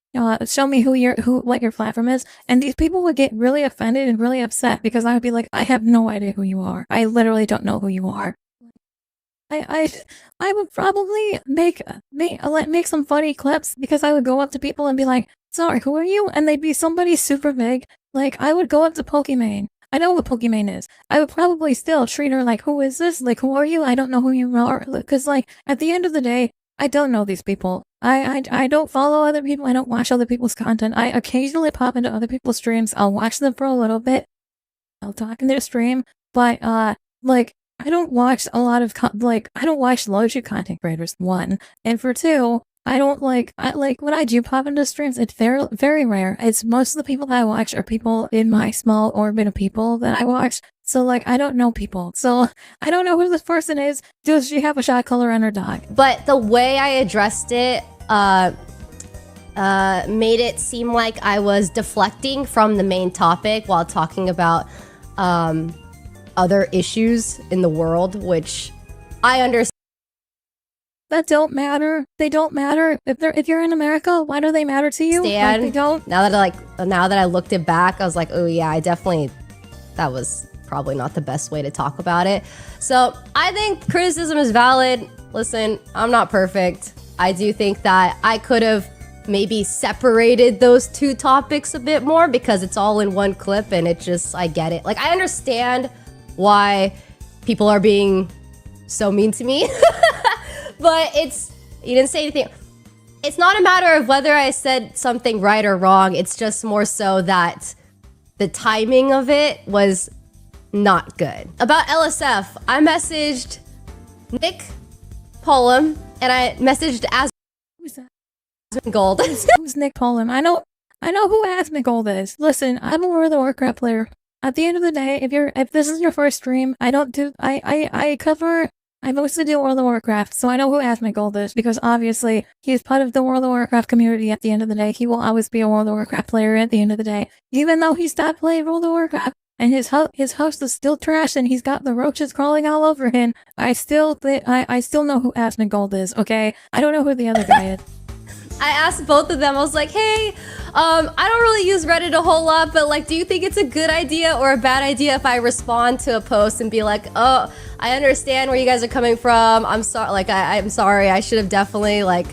show me what your platform is. And these people would get really offended and really upset because I would be like, I have no idea who you are. I literally don't know who you are. I would probably make some funny clips because I would go up to people and be like, sorry, who are you? And they'd be somebody super big. Like, I would go up to Pokimane. I know what Pokimane is. I would probably still treat her like, who is this? Like, who are you? I don't know who you are. Because, like, at the end of the day, I don't know these people. I don't follow other people. I don't watch other people's content. I occasionally pop into other people's streams. I'll watch them for a little bit. I'll talk in their stream. But, like, I don't watch a lot of, I don't watch loads of content creators, one. And for two, I don't when I do pop into streams, it's very, very rare. It's most of the people that I watch are people in my small orbit of people that I watch. So, like, I don't know people. So, I don't know who this person is. Does she have a shot collar on her dog? But the way I addressed it, made it seem like I was deflecting from the main topic while talking about, other issues in the world, which I understand. That don't matter. They don't matter. If you're in America, why do they matter to you? Like, they don't. Now that I looked it back, I was like, oh yeah, that was probably not the best way to talk about it. So I think criticism is valid. Listen, I'm not perfect. I do think that I could have maybe separated those two topics a bit more because it's all in one clip and I get it. Like, I understand why people are being so mean to me. But you didn't say anything. It's not a matter of whether I said something right or wrong. It's just more so that the timing of it was not good. About LSF, I messaged Nick Pollum and I messaged Asmongold. Who's Nick Pollum? I know who Asmongold is. Listen, I'm a World of Warcraft player. at the end of the day, if this is your first stream, I mostly do World of Warcraft, so I know who Asmongold is, because obviously he's part of the World of Warcraft community at the end of the day. He will always be a World of Warcraft player at the end of the day. Even though he stopped playing World of Warcraft, and his house is still trash, and he's got the roaches crawling all over him, I still know who Asmongold is, okay? I don't know who the other guy is. I asked both of them, I was like, hey, I don't really use Reddit a whole lot, but like, do you think it's a good idea or a bad idea if I respond to a post and be like, oh, I understand where you guys are coming from. I'm sorry, like, I'm sorry, I should have definitely like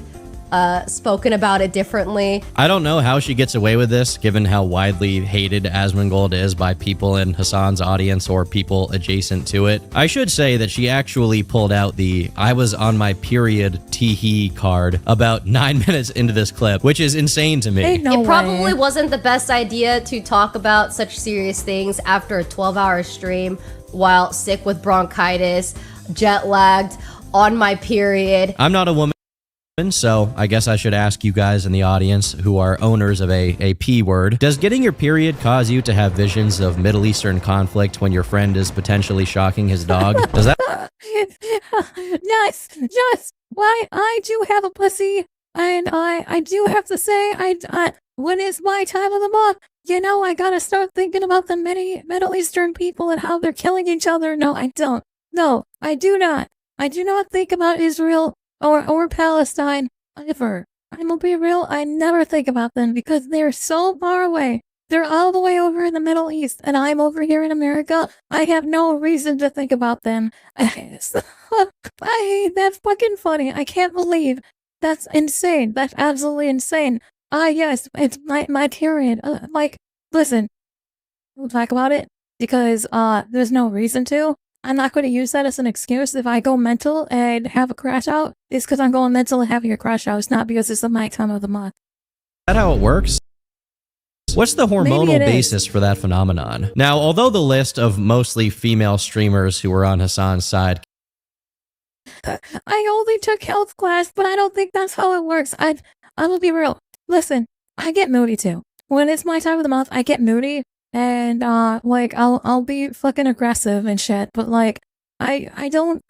spoken about it differently. I don't know how she gets away with this, given how widely hated Asmongold is by people in Hassan's audience or people adjacent to it. I should say that she actually pulled out the "I was on my period teehee" card about 9 minutes into this clip, which is insane to me. It probably wasn't the best idea to talk about such serious things after a 12-hour stream while sick with bronchitis, jet lagged, on my period. I'm not a woman, so I guess I should ask you guys in the audience who are owners of a P word. Does getting your period cause you to have visions of Middle Eastern conflict when your friend is potentially shocking his dog? Does that... Yes, why, I do have a pussy, and I do have to say, when it's my time of the month, you know, I gotta start thinking about the many Middle Eastern people and how they're killing each other. No, I don't. No, I do not. I do not think about Israel or Palestine ever. I'm gonna be real, I never think about them because they're so far away. They're all the way over in the Middle East, and I'm over here in America. I have no reason to think about them. That's fucking funny. I can't believe. That's insane. That's absolutely insane. Yes, it's my period. Like, listen, we'll talk about it because there's no reason to. I'm not going to use that as an excuse. If I go mental and have a crash out, it's because I'm going mental and having a crash out. It's not because it's my time of the month. Is that how it works? What's the hormonal basis for that phenomenon? Now, although the list of mostly female streamers who were on Hassan's side... I only took health class, but I don't think that's how it works. I'm gonna be real. Listen, I get moody too. When it's my time of the month, I get moody. And, like, I'll be fucking aggressive and shit, but, like, I don't,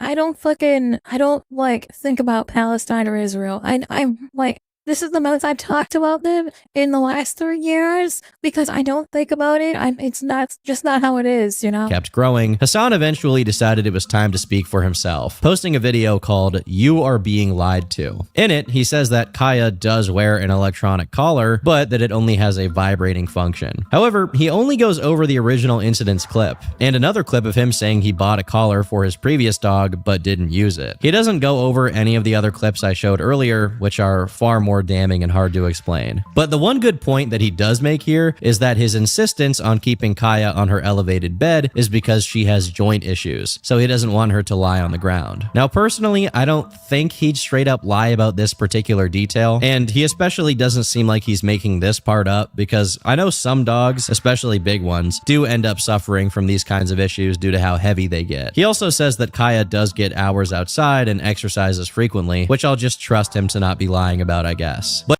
like, think about Palestine or Israel. I'm, like, this is the most I've talked about them in the last 3 years, because I don't think about it. It's just not how it is, you know? Kept growing, Hassan eventually decided it was time to speak for himself, posting a video called "You Are Being Lied To." In it, he says that Kaya does wear an electronic collar, but that it only has a vibrating function. However, he only goes over the original incident's clip, and another clip of him saying he bought a collar for his previous dog, but didn't use it. He doesn't go over any of the other clips I showed earlier, which are far more damning and hard to explain. But the one good point that he does make here is that his insistence on keeping Kaya on her elevated bed is because she has joint issues, so he doesn't want her to lie on the ground. Now, personally, I don't think he'd straight up lie about this particular detail, and he especially doesn't seem like he's making this part up, because I know some dogs, especially big ones, do end up suffering from these kinds of issues due to how heavy they get. He also says that Kaya does get hours outside and exercises frequently, which I'll just trust him to not be lying about, I guess. But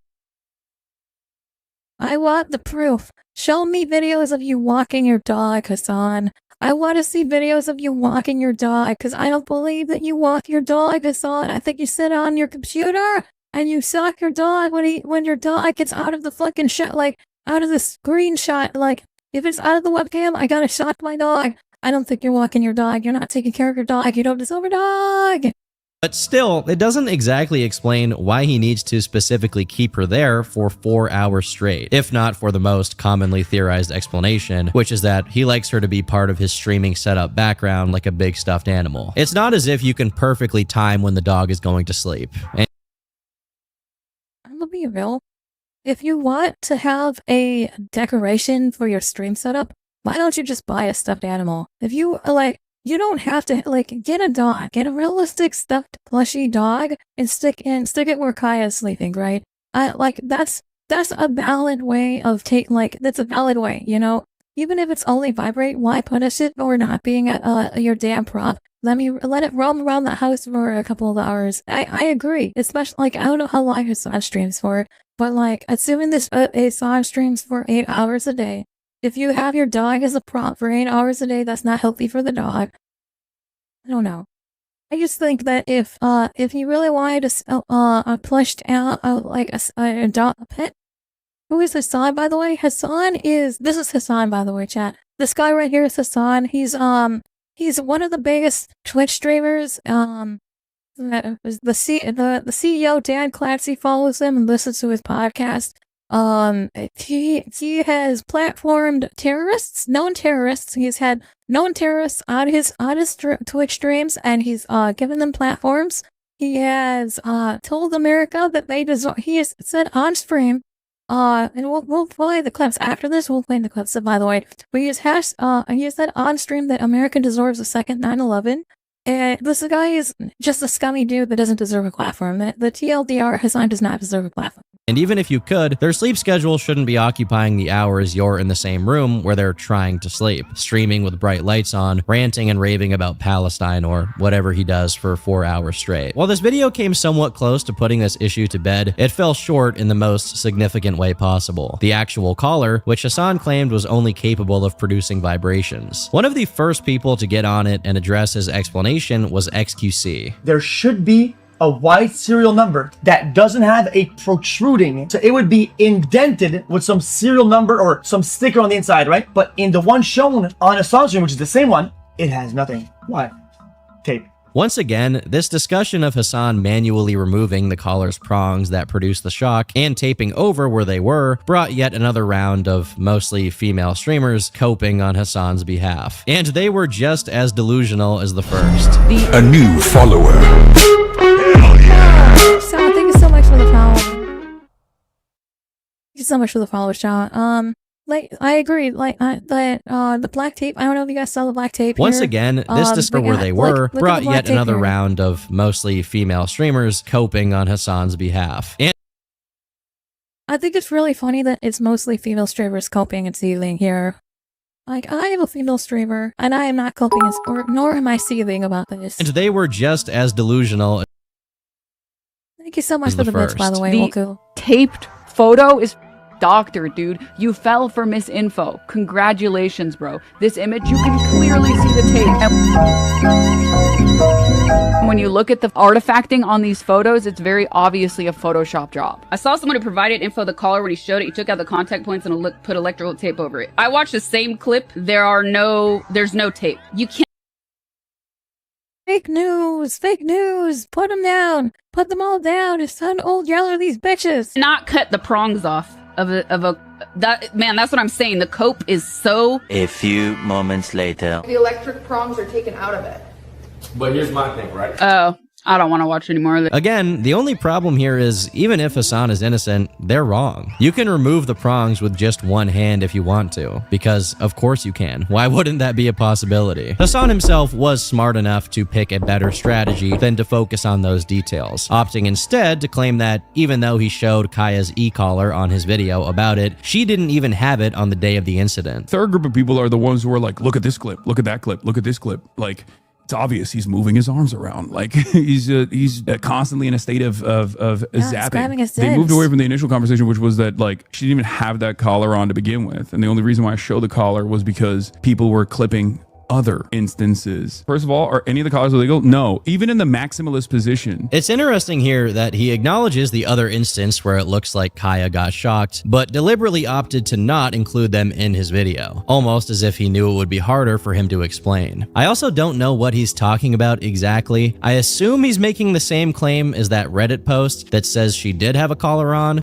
I want the proof. Show me videos of you walking your dog, Hassan. I want to see videos of you walking your dog, because I don't believe that you walk your dog, Hassan. I think you sit on your computer and you suck your dog when your dog gets out of the fucking shot, like, out of the screenshot. Like, if it's out of the webcam, I gotta shock my dog. I don't think you're walking your dog. You're not taking care of your dog. You don't deserve a dog. But still, it doesn't exactly explain why he needs to specifically keep her there for 4 hours straight, if not for the most commonly theorized explanation, which is that he likes her to be part of his streaming setup background like a big stuffed animal. It's not as if you can perfectly time when the dog is going to sleep. I'm gonna be real. If you want to have a decoration for your stream setup, why don't you just buy a stuffed animal? If you, like, you don't have to, like, get a dog, get a realistic stuffed plushy dog and stick it where Kaya's sleeping, right? Like, that's a valid way of that's a valid way, you know? Even if it's only vibrate, why punish it for not being your damn prop? Let it roam around the house for a couple of hours. I agree, especially, like, I don't know how long Hassan streams for, but, like, assuming this Hassan streams for 8 hours a day, if you have your dog as a prop for 8 hours a day, that's not healthy for the dog. I don't know. I just think that if you really wanted to sell a plushed out like a dog, a pet. Who is Hassan, by the way? This is Hassan, by the way, chat. This guy right here is Hassan. He's one of the biggest Twitch streamers. The CEO Dan Clancy follows him and listens to his podcast. He has platformed terrorists, known terrorists. He's had known terrorists on his Twitch streams, and he's given them platforms. He has told America that they deserve. He has said on stream. And we'll play the clips after this. We'll play the clips. By the way, he has said on stream that America deserves a second 9/11. And this guy is just a scummy dude that doesn't deserve a platform. The TLDR, Hassan does not deserve a platform. And even if you could, their sleep schedule shouldn't be occupying the hours you're in the same room where they're trying to sleep, streaming with bright lights on, ranting and raving about Palestine or whatever he does for 4 hours straight. While this video came somewhat close to putting this issue to bed, it fell short in the most significant way possible. The actual collar, which Hassan claimed was only capable of producing vibrations. One of the first people to get on it and address his explanation was XQC. There should be a white serial number that doesn't have a protruding, so it would be indented with some serial number or some sticker on the inside, right? But in the one shown on a stream, which is the same one, it has nothing. Why? Tape. Once again, this discussion of Hassan manually removing the collar's prongs that produce the shock and taping over where they were brought yet another round of mostly female streamers coping on Hassan's behalf. And they were just as delusional as the first. A new follower. So thank you so much for the follow. Thank you so much for the follow, Sean. Like I agree. Like the black tape. I don't know if you guys saw the black tape. Once here. again, this discovery where they were brought yet another round of mostly female streamers coping on Hassan's behalf. And I think it's really funny that it's mostly female streamers coping and seething here. Like, I am a female streamer, and I am not coping, nor am I seething about this. And they were just as delusional. Thank you so much for the bits, by the way. The taped photo is doctor, dude. You fell for misinfo. Congratulations, bro. This image, you can clearly see the tape. And when you look at the artifacting on these photos, it's very obviously a Photoshop job. I saw someone who provided info of the collar when he showed it. He took out the contact points and put electrical tape over it. I watched the same clip. There's no tape. You can't. Fake news! Fake news! Put them down! Put them all down! It's time to old yell at these bitches! Not cut the prongs off that's what I'm saying. The cope is so. A few moments later. The electric prongs are taken out of it. But here's my thing, right? Oh, I don't want to watch anymore of it. Again, the only problem here is, even if Hassan is innocent, they're wrong. You can remove the prongs with just one hand if you want to, because of course you can. Why wouldn't that be a possibility? Hassan himself was smart enough to pick a better strategy than to focus on those details, opting instead to claim that even though he showed Kaya's e-collar on his video about it, she didn't even have it on the day of the incident. Third group of people are the ones who are like, look at this clip, look at that clip, look at this clip. Like, it's obvious he's moving his arms around. Like he's constantly in a state of zapping. They moved away from the initial conversation, which was that like she didn't even have that collar on to begin with. And the only reason why I showed the collar was because people were clipping other instances. First of all, are any of the collars illegal? No, even in the maximalist position. It's interesting here that he acknowledges the other instance where it looks like Kaya got shocked, but deliberately opted to not include them in his video, almost as if he knew it would be harder for him to explain. I also don't know what he's talking about exactly. I assume he's making the same claim as that Reddit post that says she did have a collar on.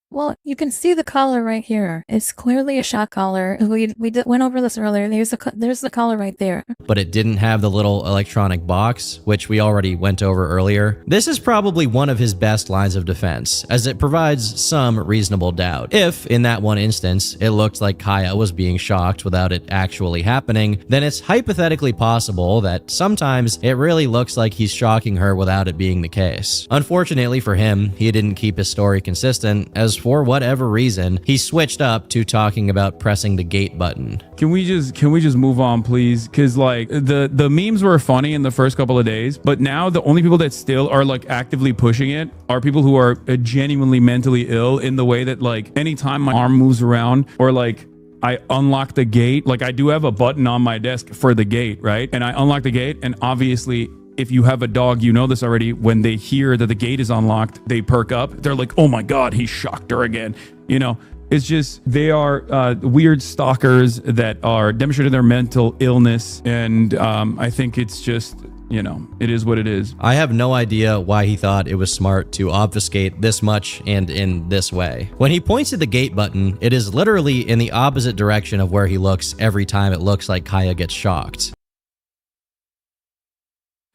Well, you can see the collar right here. It's clearly a shock collar. We went over this earlier. There's the collar right there. But it didn't have the little electronic box, which we already went over earlier. This is probably one of his best lines of defense, as it provides some reasonable doubt. If, in that one instance, it looked like Kaya was being shocked without it actually happening, then it's hypothetically possible that sometimes it really looks like he's shocking her without it being the case. Unfortunately for him, he didn't keep his story consistent, as videos, for whatever reason, he switched up to talking about pressing the gate button. Can we just move on, please? Because like the memes were funny in the first couple of days, but now the only people that still are like actively pushing it are people who are genuinely mentally ill, in the way that like anytime my arm moves around or like I unlock the gate, like I do have a button on my desk for the gate, right? And I unlock the gate, and obviously if you have a dog, you know this already, when they hear that the gate is unlocked, they perk up. They're like, oh my God, he shocked her again. You know, it's just, they are weird stalkers that are demonstrating their mental illness. And I think it's just, you know, it is what it is. I have no idea why he thought it was smart to obfuscate this much and in this way. When he points at the gate button, it is literally in the opposite direction of where he looks every time it looks like Kaya gets shocked.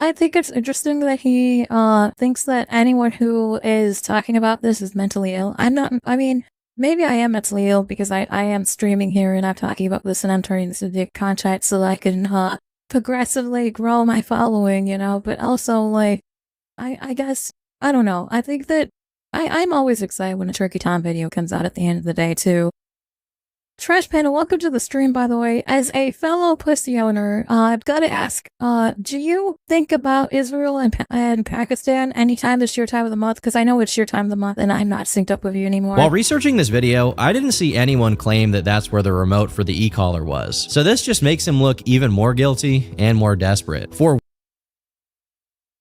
I think it's interesting that he thinks that anyone who is talking about this is mentally ill. I'm not, I mean, maybe I am mentally ill because I am streaming here and I'm talking about this and I'm turning this into content so I can progressively grow my following, you know, but also like, I guess, I don't know. I think that I'm always excited when a Turkey Tom video comes out at the end of the day too. Trash Panda, welcome to the stream, by the way. As a fellow pussy owner, I've got to ask, do you think about Israel and Pakistan anytime this your time of the month? Because I know it's your time of the month and I'm not synced up with you anymore. While researching this video, I didn't see anyone claim that that's where the remote for the e-collar was. So this just makes him look even more guilty and more desperate.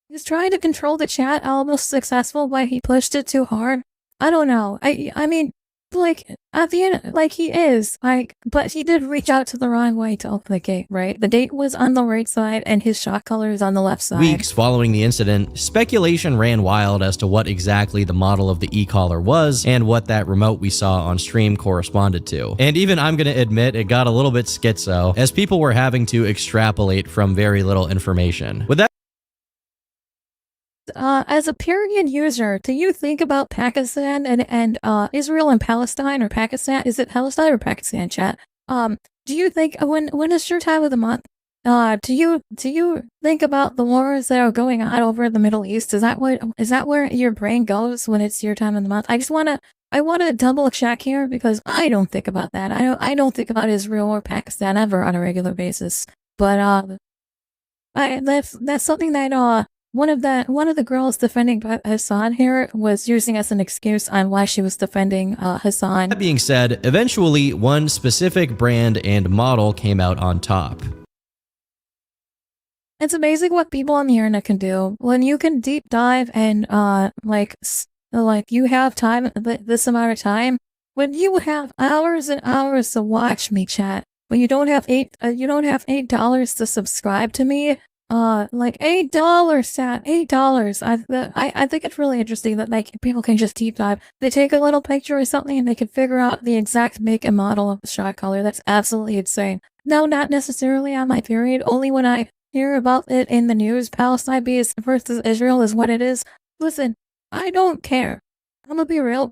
He's trying to control the chat, almost successful, but he pushed it too hard. I don't know. I mean, like, at the end, like, he is, like, but he did reach out to the wrong way to open the gate, right? The gate was on the right side, and his shot color is on the left side. Weeks following the incident, speculation ran wild as to what exactly the model of the e-collar was, and what that remote we saw on stream corresponded to. And even I'm gonna admit, it got a little bit schizo, as people were having to extrapolate from very little information. With that, as a period user, do you think about Pakistan and Israel and Palestine, or Pakistan? Is it Palestine or Pakistan, chat? Do you think when it's your time of the month, do you think about the wars that are going on over the Middle East? Is that where your brain goes when it's your time of the month? I want to double check here because I don't think about that. I don't think about Israel or Pakistan ever on a regular basis. But that's something that one of the girls defending Hassan here was using as an excuse on why she was defending Hassan. That being said, eventually one specific brand and model came out on top. It's amazing what people on the internet can do when you can deep dive and like you have time, this amount of time. When you have hours and hours to watch me, chat. When you don't have $8 to subscribe to me. Like $8, chat, $8. I think it's really interesting that like people can just deep dive. They take a little picture or something and they can figure out the exact make and model of the shot color. That's absolutely insane. No, not necessarily on my period. Only when I hear about it in the news. Palestine versus Israel is what it is. Listen, I don't care. I'm gonna be real.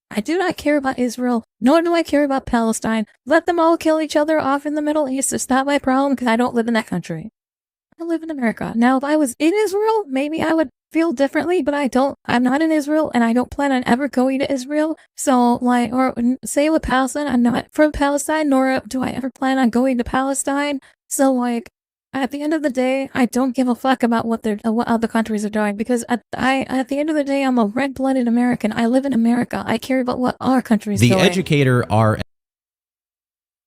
I do not care about Israel, nor do I care about Palestine. Let them all kill each other off in the Middle East. It's not my problem because I don't live in that country. I live in America. Now, if I was in Israel, maybe I would feel differently, but I don't. I'm not in Israel, and I don't plan on ever going to Israel. So, like, or say with Palestine, I'm not from Palestine, nor do I ever plan on going to Palestine. So, like, at the end of the day, I don't give a fuck about what other countries are doing, because at the end of the day, I'm a red-blooded American. I live in America. I care about what our country's doing. The educator R.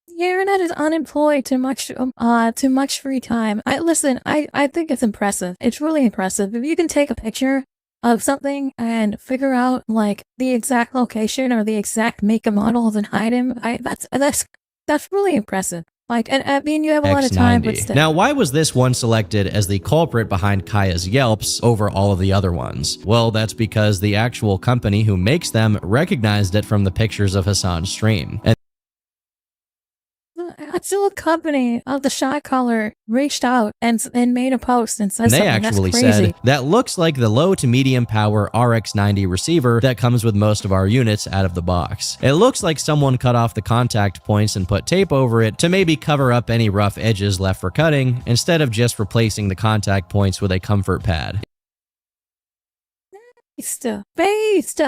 The internet is unemployed, too much free time. I think it's impressive. It's really impressive. If you can take a picture of something and figure out like the exact location or the exact make and model of an item, that's really impressive. Like, and I mean, you have a lot of time, but still. Now, why was this one selected as the culprit behind Kaya's Yelps over all of the other ones? Well, that's because the actual company who makes them recognized it from the pictures of Hassan's stream. Still a company of the shot color reached out and made a post and said something. They actually That's crazy. said, that looks like the low to medium power RX90 receiver that comes with most of our units out of the box. It looks like someone cut off the contact points and put tape over it to maybe cover up any rough edges left for cutting, instead of just replacing the contact points with a comfort pad. Based.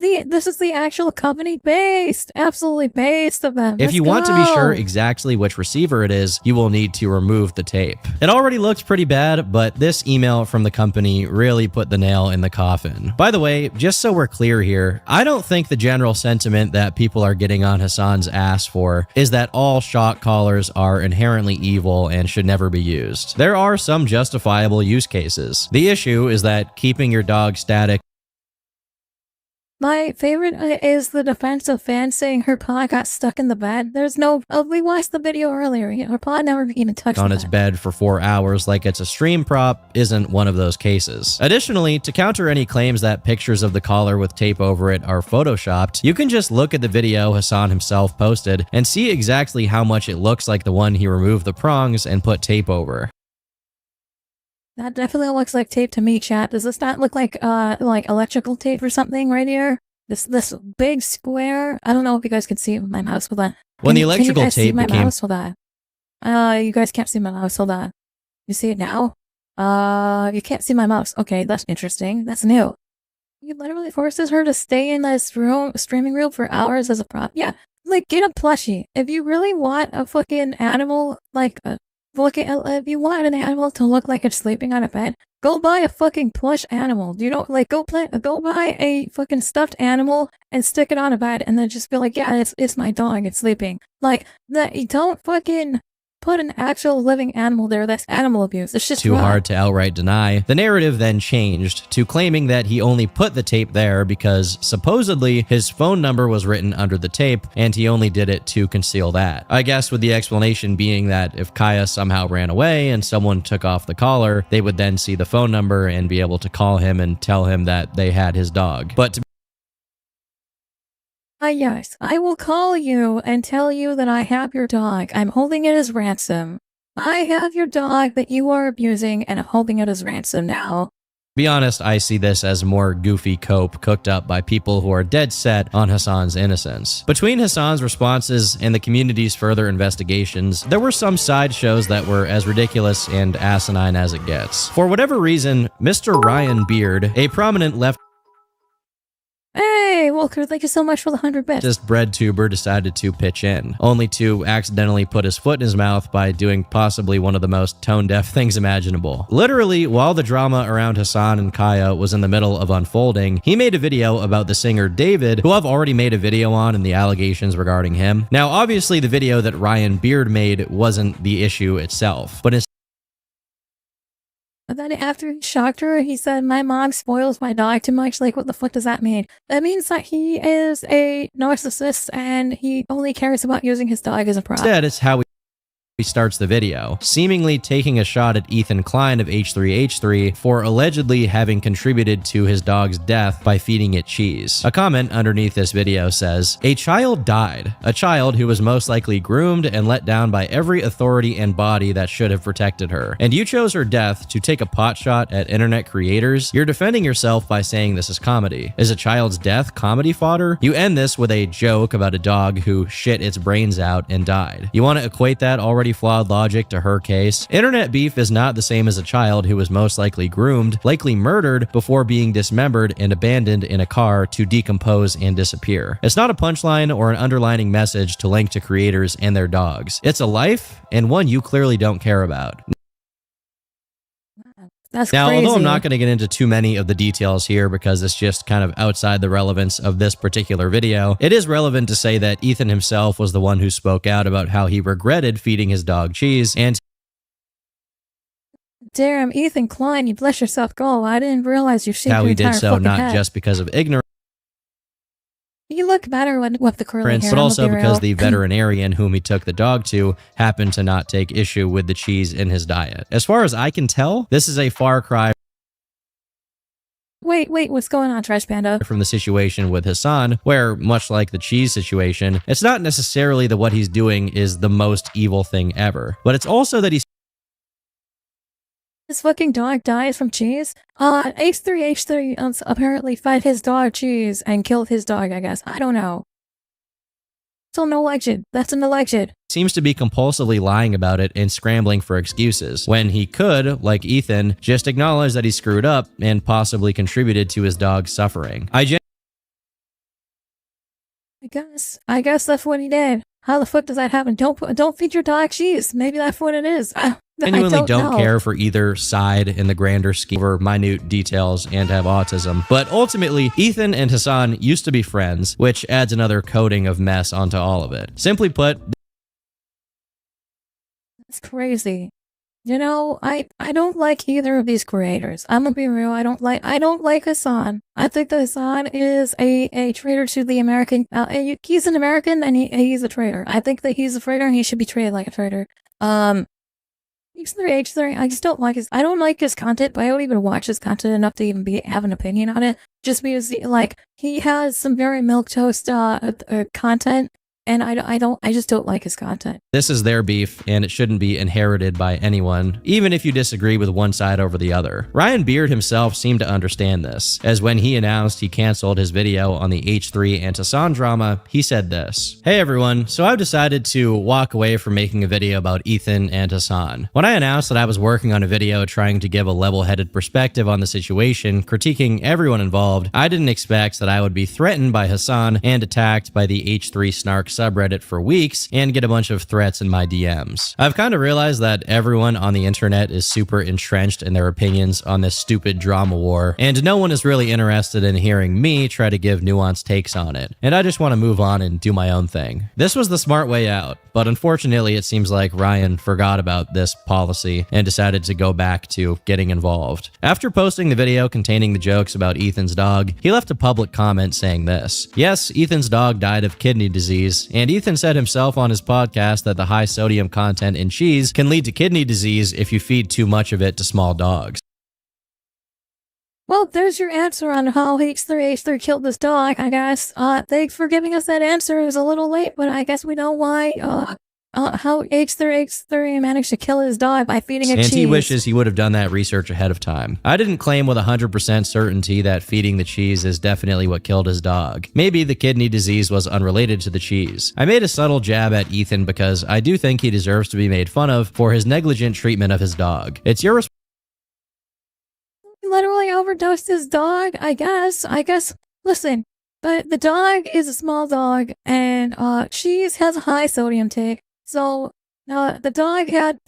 This is the actual company based, absolutely based of them. If you want to be sure exactly which receiver it is, you will need to remove the tape. It already looks pretty bad, but this email from the company really put the nail in the coffin. By the way, just so we're clear here, I don't think the general sentiment that people are getting on Hassan's ass for is that all shock collars are inherently evil and should never be used. There are some justifiable use cases. The issue is that keeping your dog static. My favorite is the defense of fans saying her paw got stuck in the bed. There's no... we watched the video earlier. Her paw never even touched on the its bed for 4 hours like it's a stream prop isn't one of those cases. Additionally, to counter any claims that pictures of the collar with tape over it are photoshopped, you can just look at the video Hassan himself posted and see exactly how much it looks like the one he removed the prongs and put tape over. That definitely looks like tape to me, chat. Does this not look like electrical tape or something right here? This big square? I don't know if you guys can see my mouse with that. When the electrical can you guys tape see my became... mouse with that? You guys can't see my mouse. Hold on. You see it now? You can't see my mouse. Okay, that's interesting. That's new. He literally forces her to stay in this room, streaming room for hours as a prop. Yeah, like get a plushie. If you really want a fucking animal, if you want an animal to look like it's sleeping on a bed, go buy a fucking plush animal. You know, like go buy a fucking stuffed animal and stick it on a bed, and then just be like, yeah, it's my dog, it's sleeping. Like that. You don't fucking put an actual living animal there. That's animal abuse. It's just too wrong. hard to outright deny. The narrative then changed to claiming that he only put the tape there because supposedly his phone number was written under the tape and he only did it to conceal that. I guess with the explanation being that if Kaya somehow ran away and someone took off the collar, they would then see the phone number and be able to call him and tell him that they had his dog. But to yes, I will call you and tell you that I have your dog. I'm holding it as ransom. I have your dog that you are abusing, and I'm holding it as ransom now. be honest, I see this as more goofy cope cooked up by people who are dead set on Hassan's innocence. Between Hassan's responses and the community's further investigations, there were some sideshows that were as ridiculous and asinine as it gets. For whatever reason, Mr. Ryan Beard, a prominent left Hey, Walker, thank you so much for the 100 bits. Just bread tuber decided to pitch in, only to accidentally put his foot in his mouth by doing possibly one of the most tone-deaf things imaginable. Literally, while the drama around Hassan and Kaya was in the middle of unfolding, he made a video about the singer David, who I've already made a video on and the allegations regarding him. Now, obviously, the video that Ryan Beard made wasn't the issue itself, but And then after he shocked her, he said, "My mom spoils my dog too much." Like, what the fuck does that mean? That means that he is a narcissist and he only cares about using his dog as a prop. instead, it's how he starts the video, seemingly taking a shot at Ethan Klein of H3H3 for allegedly having contributed to his dog's death by feeding it cheese. A comment underneath this video says, "A child died, a child who was most likely groomed and let down by every authority and body that should have protected her. And you chose her death to take a pot shot at internet creators? You're defending yourself by saying this is comedy. Is a child's death comedy fodder? You end this with a joke about a dog who shit its brains out and died. You want to equate that already flawed logic to her case? Internet beef is not the same as a child who was most likely groomed, likely murdered before being dismembered and abandoned in a car to decompose and disappear. It's not a punchline or an underlining message to link to creators and their dogs. It's a life, and one you clearly don't care about." That's now, crazy. although I'm not going to get into too many of the details here because it's just kind of outside the relevance of this particular video, it is relevant to say that Ethan himself was the one who spoke out about how he regretted feeding his dog cheese and Damn, Ethan Klein, you bless yourself go. I didn't realize you shaved how your he did entire so fucking not head. just because of ignorance, You look better with the curly hair. but I'm also gonna be because real. the veterinarian whom he took the dog to happened to not take issue with the cheese in his diet. As far as I can tell, this is a far cry Wait, what's going on, Trash Panda? from the situation with Hassan, where, much like the cheese situation, it's not necessarily that what he's doing is the most evil thing ever, but it's also that he's This fucking dog dies from cheese? H3H3 apparently fed his dog cheese and killed his dog, I guess. I don't know. So no legend. That's an alleged. seems to be compulsively lying about it and scrambling for excuses, when he could, like Ethan, just acknowledge that he screwed up and possibly contributed to his dog's suffering. I guess that's what he did. How the fuck does that happen? Don't feed your dog cheese. Maybe that's what it is. I Genuinely don't know. care for either side in the grander scheme over minute details and have autism. But ultimately, Ethan and Hassan used to be friends, which adds another coating of mess onto all of it. Simply put, It's crazy. You know, I don't like either of these creators. I'm gonna be real. I don't like Hassan. I think that Hassan is a traitor to the American. He's an American and he's a traitor. I think that he's a traitor and he should be treated like a traitor. H3, I just don't like I don't like his content, but I don't even watch his content enough to even have an opinion on it. Just because, he has some very milquetoast content, and I just don't like his content. this is their beef, and it shouldn't be inherited by anyone, even if you disagree with one side over the other. Ryan Beard himself seemed to understand this, as when he announced he canceled his video on the H3 and Hassan drama, he said this: "Hey everyone, so I've decided to walk away from making a video about Ethan and Hassan. When I announced that I was working on a video trying to give a level-headed perspective on the situation, critiquing everyone involved, I didn't expect that I would be threatened by Hassan and attacked by the H3 Snark subreddit for weeks and get a bunch of threats in my DMs. I've kind of realized that everyone on the internet is super entrenched in their opinions on this stupid drama war, and no one is really interested in hearing me try to give nuanced takes on it, and I just want to move on and do my own thing." This was the smart way out, but unfortunately it seems like Ryan forgot about this policy and decided to go back to getting involved. After posting the video containing the jokes about Ethan's dog, he left a public comment saying this: "Yes, Ethan's dog died of kidney disease, and Ethan said himself on his podcast that the high sodium content in cheese can lead to kidney disease if you feed too much of it to small dogs." Well, there's your answer on how H3 killed this dog, I guess. Thanks for giving us that answer. It was a little late, but I guess we know why, how H3 managed to kill his dog by feeding it and cheese. he wishes he would have done that research ahead of time. I didn't claim with 100% certainty that feeding the cheese is definitely what killed his dog. Maybe the kidney disease was unrelated to the cheese. I made a subtle jab at Ethan because I do think he deserves to be made fun of for his negligent treatment of his dog. It's your He literally overdosed his dog, I guess. Listen, but the dog is a small dog, and cheese has a high sodium take. So, the dog had,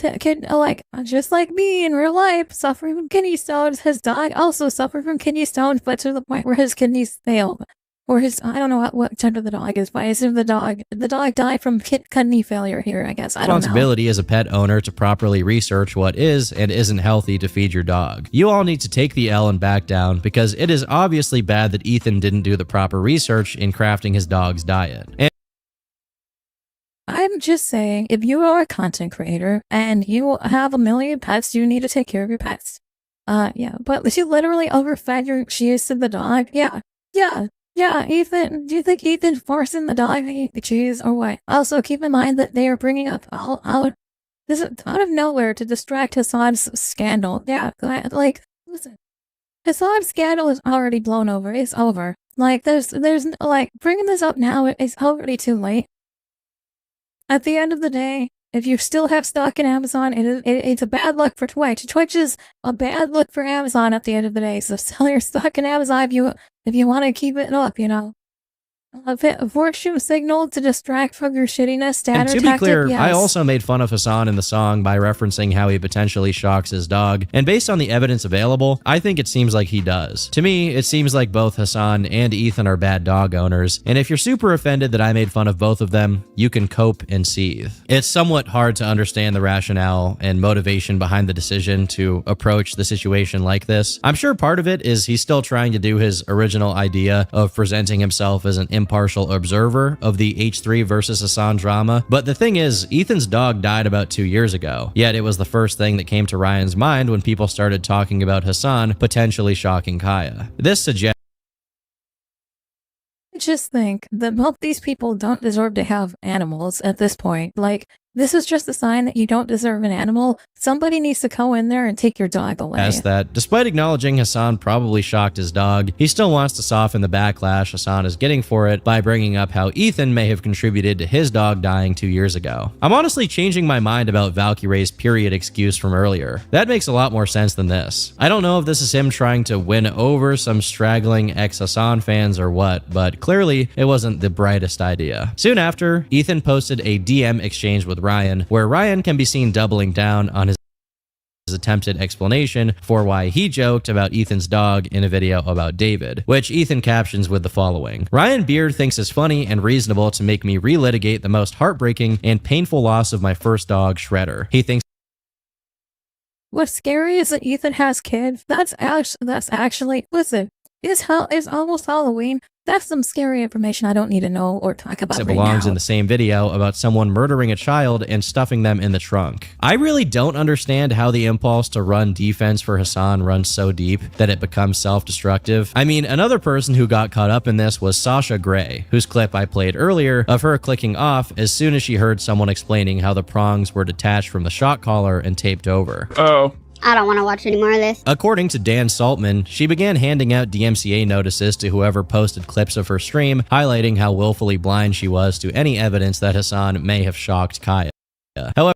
just like me in real life, suffering from kidney stones. His dog also suffered from kidney stones, but to the point where his kidneys failed. Or I don't know what gender the dog is, but I assume the dog died from kidney failure here, I guess. I don't know. Responsibility as a pet owner to properly research what is and isn't healthy to feed your dog. You all need to take the L and back down, because it is obviously bad that Ethan didn't do the proper research in crafting his dog's diet. I'm just saying, if you are a content creator and you have 1 million pets, you need to take care of your pets. Yeah, but she literally overfed your cheese to the dog. Yeah, Ethan, do you think Ethan forcing the dog to eat the cheese or what? Also, keep in mind that they are bringing up this is out of nowhere to distract Hassan's scandal. Yeah, listen, Hassan's scandal is already blown over. It's over. There's bringing this up now is already too late. At the end of the day, if you still have stock in Amazon, it's a bad look for Twitch. Twitch is a bad look for Amazon at the end of the day. So sell your stock in Amazon if you want to keep it up, A virtue signal to distract from your shittiness, standard And to be tactic, clear, yes. I also made fun of Hassan in the song by referencing how he potentially shocks his dog, and based on the evidence available, I think it seems like he does. To me, it seems like both Hassan and Ethan are bad dog owners, and if you're super offended that I made fun of both of them, you can cope and seethe. It's somewhat hard to understand the rationale and motivation behind the decision to approach the situation like this. I'm sure part of it is he's still trying to do his original idea of presenting himself as an impartial observer of the H3 versus Hassan drama, but the thing is, Ethan's dog died about 2 years ago, yet it was the first thing that came to Ryan's mind when people started talking about Hassan potentially shocking Kaya. This suggests I just think that both these people don't deserve to have animals at this point. This is just a sign that you don't deserve an animal. Somebody needs to go in there and take your dog away. That despite acknowledging Hassan probably shocked his dog, he still wants to soften the backlash Hassan is getting for it by bringing up how Ethan may have contributed to his dog dying 2 years ago. I'm honestly changing my mind about Valkyrie's period excuse from earlier. That makes a lot more sense than this. I don't know if this is him trying to win over some straggling ex-Hassan fans or what, but clearly it wasn't the brightest idea. Soon after, Ethan posted a DM exchange with Ryan, where Ryan can be seen doubling down on his attempted explanation for why he joked about Ethan's dog in a video about David, which Ethan captions with the following: Ryan Beard thinks it's funny and reasonable to make me relitigate the most heartbreaking and painful loss of my first dog, Shredder. He thinks What's scary is that Ethan has kids. That's actually, listen, it's almost Halloween. That's some scary information I don't need to know or talk about it right belongs now. in the same video about someone murdering a child and stuffing them in the trunk. I really don't understand how the impulse to run defense for Hassan runs so deep that it becomes self-destructive. I mean, another person who got caught up in this was Sasha Grey, whose clip I played earlier of her clicking off as soon as she heard someone explaining how the prongs were detached from the shock collar and taped over. Oh. I don't want to watch any more of this. According to Dan Saltman, she began handing out DMCA notices to whoever posted clips of her stream, highlighting how willfully blind she was to any evidence that Hassan may have shocked Kaya. However,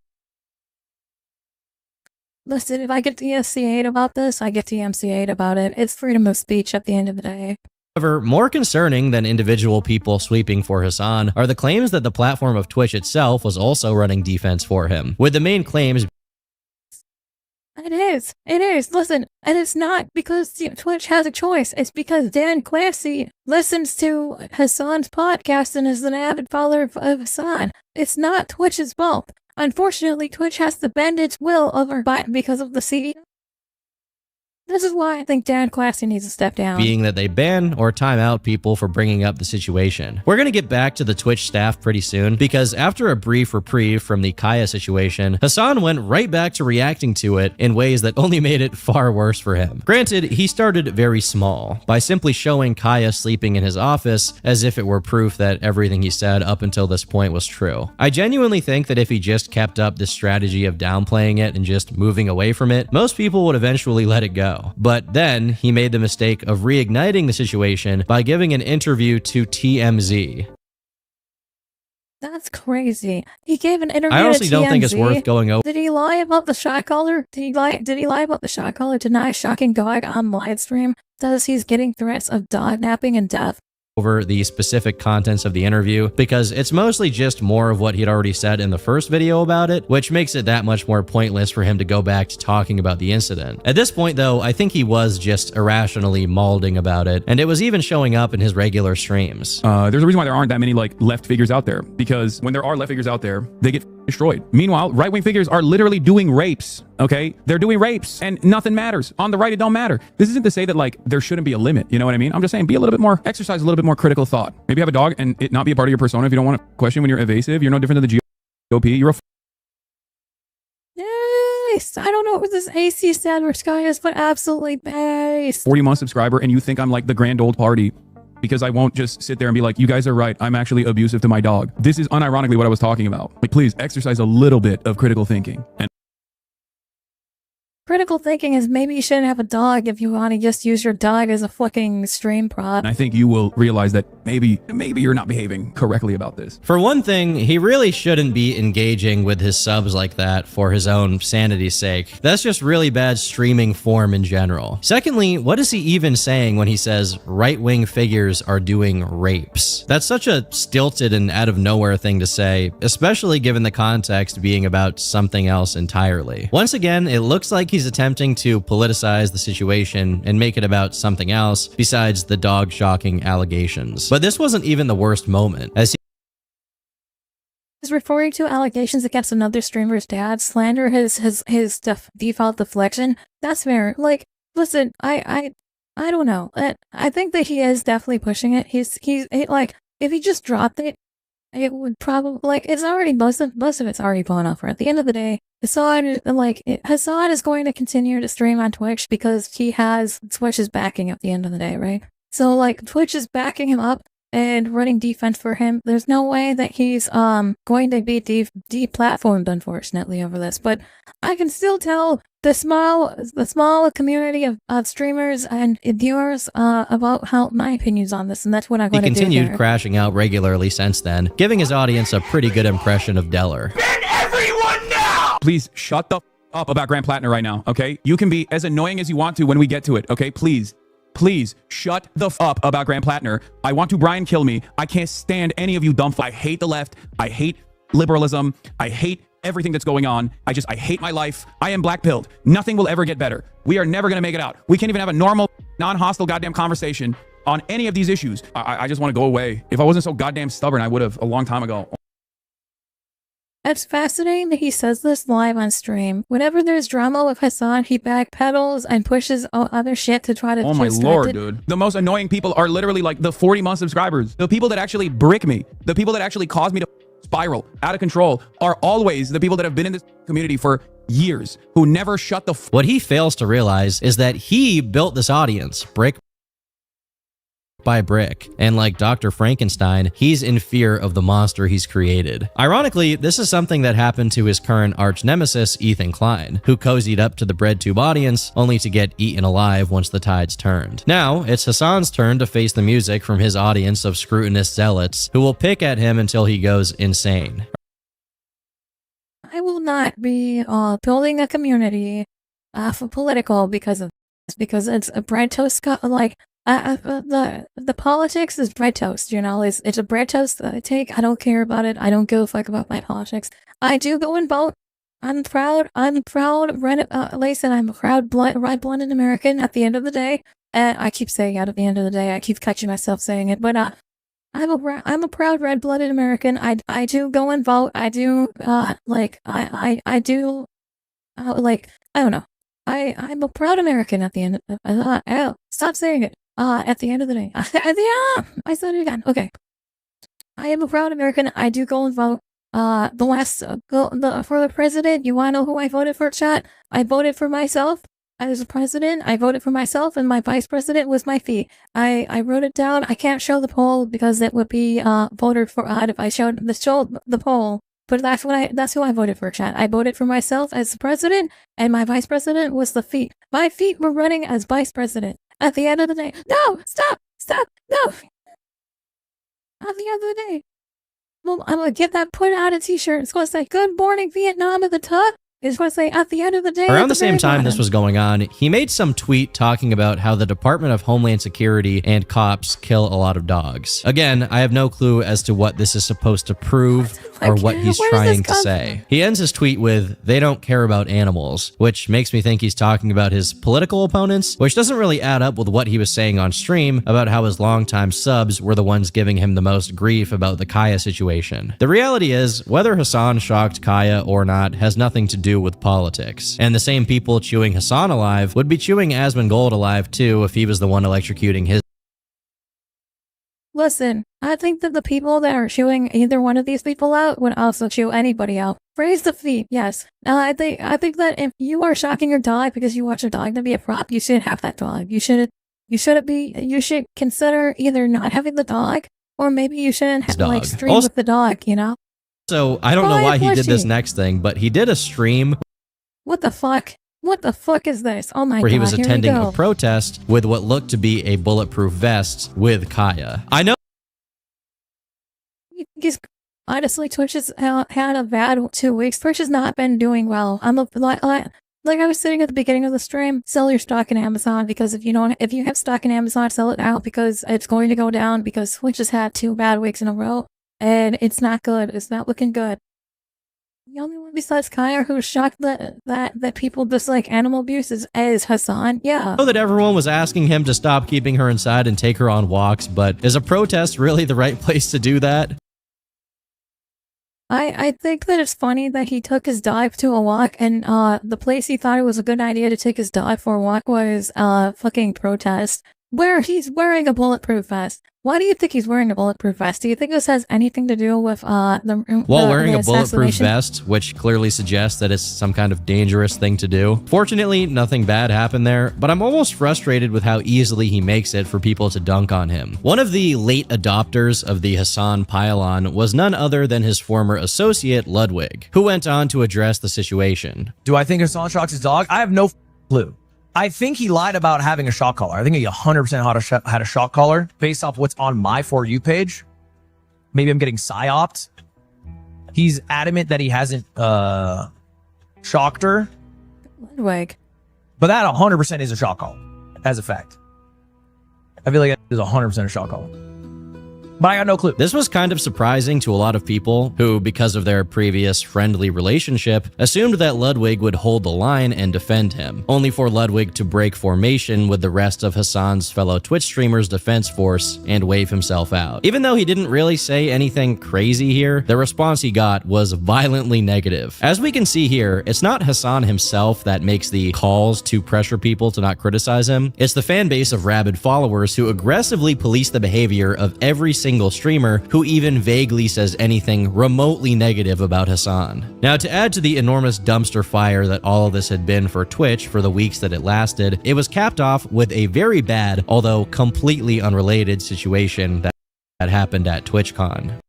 Listen, if I get DMCA'd about this, I get DMCA'd about it. It's freedom of speech at the end of the day. more concerning than individual people sweeping for Hassan are the claims that the platform of Twitch itself was also running defense for him, with the main claims It is. Listen, and it's not because Twitch has a choice. It's because Dan Clancy listens to Hassan's podcast and is an avid follower of Hassan. It's not Twitch's fault. Unfortunately, Twitch has to bend its will over because of the CEO. This is why I think Dan Clancy needs to step down. being that they ban or time out people for bringing up the situation. We're going to get back to the Twitch staff pretty soon, because after a brief reprieve from the Kaya situation, Hassan went right back to reacting to it in ways that only made it far worse for him. Granted, he started very small, by simply showing Kaya sleeping in his office as if it were proof that everything he said up until this point was true. I genuinely think that if he just kept up this strategy of downplaying it and just moving away from it, most people would eventually let it go. But then he made the mistake of reigniting the situation by giving an interview to TMZ. That's crazy. He gave an interview I honestly to don't think TMZ. it's worth going over. Did he lie about the shot caller? Did he lie about the shot caller? Deny shocking dog on live stream? Says he's getting threats of dog napping and death. Over the specific contents of the interview, because it's mostly just more of what he'd already said in the first video about it, which makes it that much more pointless for him to go back to talking about the incident. At this point though, I think he was just irrationally mauling about it, and it was even showing up in his regular streams. There's a reason why there aren't that many like left figures out there, because when there are left figures out there, they get destroyed. Meanwhile, right-wing figures are literally doing rapes, okay? They're doing rapes and nothing matters. On the right, it don't matter. This isn't to say that like there shouldn't be a limit, you know what I mean? I'm just saying be a little bit more, exercise a little bit more critical thought. Maybe have a dog and it not be a part of your persona if you don't want to question when you're evasive. You're no different than the GOP. You're a Yes, I don't know what this AC sandwich guy is, but absolutely based. 40-month subscriber and you think I'm like the grand old party because I won't just sit there and be like, you guys are right, I'm actually abusive to my dog. This is unironically what I was talking about. Like, please exercise a little bit of critical thinking. And Critical thinking is maybe you shouldn't have a dog if you want to just use your dog as a fucking stream prop. I think you will realize that maybe you're not behaving correctly about this. For one thing, he really shouldn't be engaging with his subs like that for his own sanity's sake. That's just really bad streaming form in general. Secondly, what is he even saying when he says right-wing figures are doing rapes? That's such a stilted and out of nowhere thing to say, especially given the context being about something else entirely. Once again, it looks like he's attempting to politicize the situation and make it about something else besides the dog shocking allegations. But this wasn't even the worst moment, as He's referring to allegations against another streamer's dad, slander his default deflection. That's fair. Like, listen, I don't know. I think that he is definitely pushing it. He's like, if he just dropped it, it would probably, like, it's already, most of it's already blown up for. At the end of the day, Hassan is going to continue to stream on Twitch because he has Twitch's backing at the end of the day, right? So, like, Twitch is backing him up. and running defense for him. There's no way that he's going to be deplatformed, unfortunately, over this. But I can still tell the small community of streamers and viewers about how my opinions on this, and that's what I'm going to do. He continued crashing out regularly since then, giving his audience a pretty good impression of Deller. Please shut the up about Grand Platinum right now, okay? You can be as annoying as you want to when we get to it, okay? Please shut the up about Grand Platinum. I want to Brian kill me. I can't stand any of you dumb. I hate the left. I hate liberalism. I hate everything that's going on. I hate my life. I am black-pilled. Nothing will ever get better. We are never going to make it out. We can't even have a normal, non-hostile goddamn conversation on any of these issues. I just want to go away. If I wasn't so goddamn stubborn, I would have a long time ago. It's fascinating that he says this live on stream. Whenever there's drama with Hassan, he backpedals and pushes other shit to try to Oh my lord, dude. The most annoying people are literally like the 40-month subscribers. The people that actually brick me, the people that actually cause me to spiral out of control are always the people that have been in this community for years, who never shut the What he fails to realize is that he built this audience, brick by brick, and like Dr. Frankenstein, he's in fear of the monster he's created. Ironically, this is something that happened to his current arch nemesis, Ethan Klein, who cozied up to the BreadTube audience only to get eaten alive once the tides turned. Now, it's Hassan's turn to face the music from his audience of scrutinous zealots who will pick at him until he goes insane. I will not be building a community for political because it's a bread toast, like the politics is bread toast, you know, it's a bread toast that I take. I don't care about it. I don't give a fuck about my politics. I do go and vote. I'm proud, Layson, I'm a proud red-blooded American at the end of the day. And I keep saying at the end of the day, I keep catching myself saying it, but I'm a proud red-blooded American. I do go and vote. I do, I do, I don't know. I'm a proud American at the end of, stop saying it. At the end of the day, I said it again. Okay. I am a proud American. I do go and vote. For the president, you want to know who I voted for, chat? I voted for myself. As a president, I voted for myself, and my vice president was my fee. I wrote it down. I can't show the poll because it would be, voted for odd if I showed the poll. But that's who I voted for, chat. I voted for myself as the president, and my vice president was the fee. My feet were running as vice president. At the end of the day, no, stop, no. At the end of the day, well, I'm gonna get that put out a t-shirt. It's gonna say, "Good morning, Vietnam" at the top. It's gonna say, "At the end of the day." Around the same time this was going on, he made some tweet talking about how the Department of Homeland Security and cops kill a lot of dogs. Again, I have no clue as to what this is supposed to prove or what he's trying to say. He ends his tweet with, "They don't care about animals," which makes me think he's talking about his political opponents, which doesn't really add up with what he was saying on stream about how his longtime subs were the ones giving him the most grief about the Kaya situation. The reality is, whether Hassan shocked Kaya or not has nothing to do with politics. And the same people chewing Hassan alive would be chewing Asmongold alive too if he was the one electrocuting his. Listen, I think that the people that are chewing either one of these people out would also chew anybody out. Raise the feet, yes. I think that if you are shocking your dog because you want your dog to be a prop, you shouldn't have that dog. You should consider either not having the dog, or maybe you shouldn't have stream with the dog, you know? So, I don't know why he did this next thing, but he did a stream. What the fuck? What the fuck is this? Oh my god, where he was attending a protest with what looked to be a bulletproof vest with Kaya. I know. Honestly, Twitch has had a bad 2 weeks. Twitch has not been doing well. Like I was saying at the beginning of the stream, sell your stock in Amazon, because if you have stock in Amazon, sell it out because it's going to go down, because Twitch has had 2 bad weeks in a row. And it's not good. It's not looking good. The only one besides Kaya who's shocked that people dislike animal abuse is Hassan. Yeah. I know that everyone was asking him to stop keeping her inside and take her on walks, but is a protest really the right place to do that? I think that it's funny that he took his dog to a walk, and the place he thought it was a good idea to take his dog for a walk was fucking protest. where he's wearing a bulletproof vest. Why do you think he's wearing a bulletproof vest? Do you think this has anything to do with While wearing a bulletproof vest, which clearly suggests that it's some kind of dangerous thing to do. Fortunately, nothing bad happened there, but I'm almost frustrated with how easily he makes it for people to dunk on him. One of the late adopters of the Hassan pylon was none other than his former associate, Ludwig, who went on to address the situation. Do I think Hassan shocks his dog? I have no clue. I think he lied about having a shock collar. I think he 100% had a shock collar based off what's on my For You page. Maybe I'm getting psyoped. He's adamant that he hasn't shocked her. Ludwig. But that 100% is a shock collar, as a fact. I feel like it is 100% a shock collar. But I got no clue. This was kind of surprising to a lot of people who, because of their previous friendly relationship, assumed that Ludwig would hold the line and defend him, only for Ludwig to break formation with the rest of Hassan's fellow Twitch streamers' defense force and wave himself out. Even though he didn't really say anything crazy here, the response he got was violently negative. As we can see here, it's not Hassan himself that makes the calls to pressure people to not criticize him. It's the fan base of rabid followers who aggressively police the behavior of every single streamer who even vaguely says anything remotely negative about Hassan. Now, to add to the enormous dumpster fire that all of this had been for Twitch for the weeks that it lasted, it was capped off with a very bad, although completely unrelated situation that happened at TwitchCon.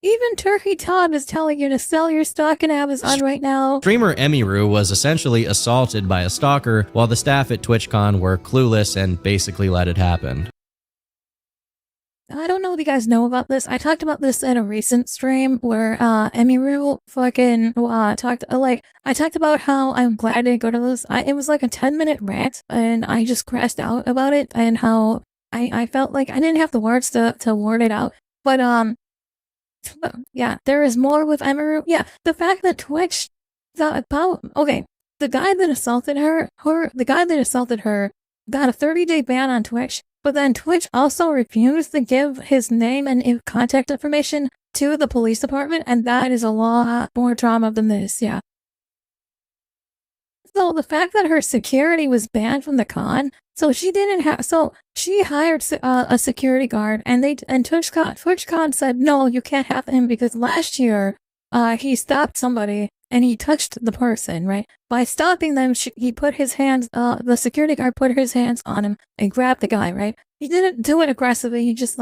Even Turkey Todd is telling you to sell your stock in Amazon right now. Streamer Emiru was essentially assaulted by a stalker while the staff at TwitchCon were clueless and basically let it happen. I don't know if you guys know about this. I talked about this in a recent stream where Emiru fucking I talked about how I'm glad I didn't go to this. It was like a 10-minute rant and I just crashed out about it and how I felt like I didn't have the words to word it out. But yeah, there is more with Emiru. Yeah, the fact that Twitch thought about the guy that assaulted her got a 30-day ban on Twitch. But then Twitch also refused to give his name and contact information to the police department, and that is a lot more drama than this, yeah. So the fact that her security was banned from the con, so she hired a security guard, and TwitchCon said, no, you can't have him because last year, he stopped somebody and he touched the person, right? By stopping them, he put his hands, the security guard put his hands on him and grabbed the guy, right? He didn't do it aggressively, he just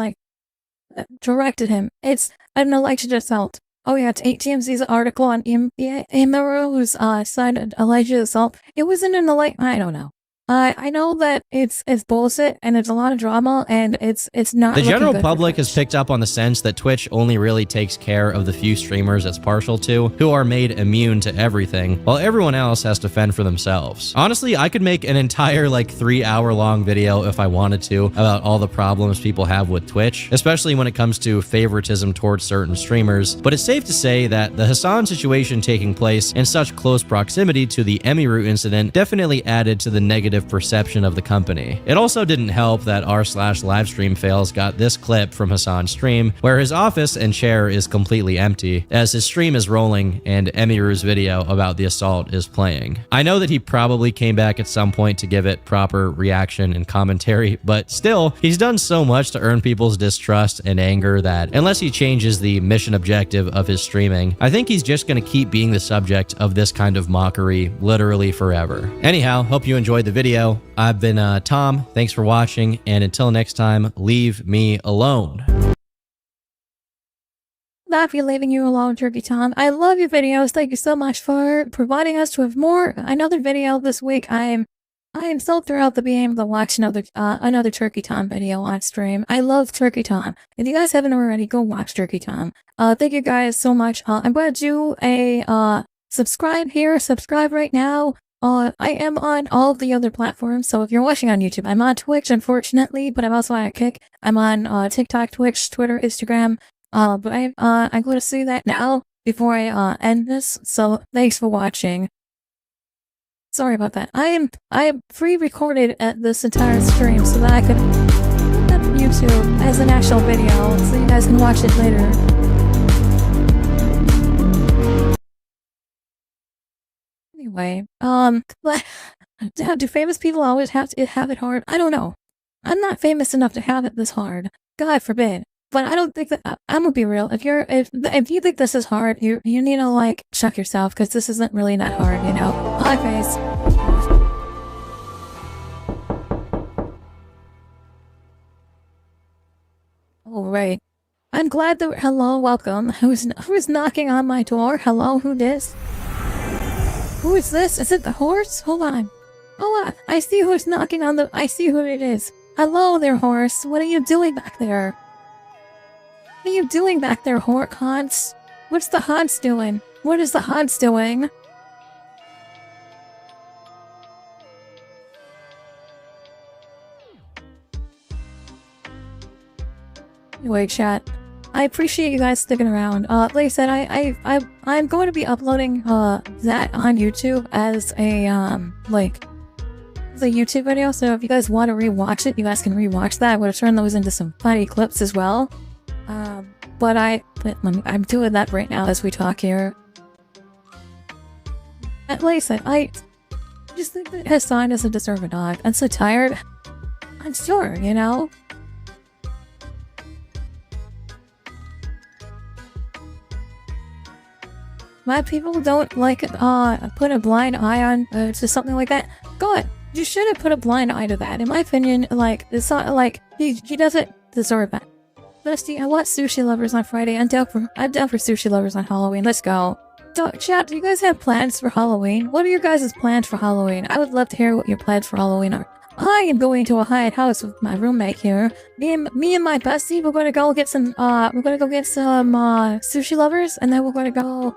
directed him. It's an alleged assault. Oh yeah, it's TMZ's article on Emiru's side alleged assault. It wasn't an I don't know. I know that it's bullshit and it's a lot of drama and it's not. The general public has picked up on the sense that Twitch only really takes care of the few streamers it's partial to, who are made immune to everything, while everyone else has to fend for themselves. Honestly, I could make an entire 3-hour-long video if I wanted to about all the problems people have with Twitch, especially when it comes to favoritism towards certain streamers, but it's safe to say that the Hassan situation taking place in such close proximity to the Emiru incident definitely added to the negative perception of the company. It also didn't help that r/livestream fails got this clip from Hassan's stream, where his office and chair is completely empty, as his stream is rolling and Emiru's video about the assault is playing. I know that he probably came back at some point to give it proper reaction and commentary, but still, he's done so much to earn people's distrust and anger that, unless he changes the mission objective of his streaming, I think he's just gonna keep being the subject of this kind of mockery literally forever. Anyhow, hope you enjoyed the video. I've been Tom, thanks for watching, and until next time, leave me alone. Not be leaving you alone, Turkey Tom. I love your videos. Thank you so much for providing us with another video this week. I am so thrilled to be able to watch another Turkey Tom video on stream. I love Turkey Tom. If you guys haven't already, go watch Turkey Tom. Thank you guys so much. I'm going to do a subscribe here, subscribe right now. I am on all of the other platforms, so if you're watching on YouTube, I'm on Twitch, unfortunately, but I'm also on Kick. I'm on TikTok, Twitch, Twitter, Instagram, but I'm going to see that now before I end this, so thanks for watching. Sorry about that. I am pre-recorded at this entire stream so that I could put that on YouTube as an actual video, so you guys can watch it later. Anyway, Do famous people always have to have it hard? I don't know. I'm not famous enough to have it this hard. God forbid. But I don't think that I'm gonna be real. If you think this is hard, you need to like check yourself because this isn't really that hard, you know. Hi, face. All right. I'm glad that. Hello, welcome. Who's knocking on my door? Hello, who this? Who is this? Is it the horse? Hold on. I see who's knocking on the. I see who it is. Hello there, horse. What are you doing back there? What are you doing back there, Hans? What's the Hans doing? What is the Hans doing? Anyway, chat. I appreciate you guys sticking around. Like I said, I'm going to be uploading that on YouTube as a YouTube video. So if you guys want to rewatch it, you guys can rewatch that. I'm going to turn those into some funny clips as well. But I'm doing that right now as we talk here. Like I said, I just think that Hassan doesn't deserve a dog. I'm so tired. I'm sure, you know? My people don't like put a blind eye on to something like that. God, you should have put a blind eye to that. In my opinion, like it's not like he doesn't deserve that. Bestie, I want sushi lovers on Friday. I'm down for sushi lovers on Halloween. Let's go. Chat, do you guys have plans for Halloween? What are your guys' plans for Halloween? I would love to hear what your plans for Halloween are. I am going to a hideout house with my roommate here. Me and my bestie, we're gonna go get some sushi lovers, and then we're gonna go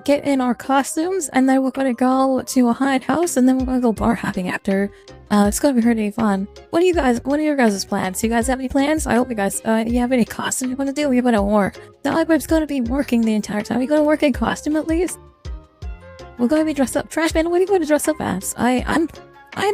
get in our costumes, and then we're gonna go to a haunted house, and then we're gonna go bar hopping after. It's gonna be pretty fun. What are your guys' plans? Do you guys have any plans? I hope you guys, you have any costumes you want to do? You're gonna work. The Igbib's gonna be working the entire time. Are you gonna work in costume at least? We're gonna be dressed up. Trash Man, what are you going to dress up as? I'm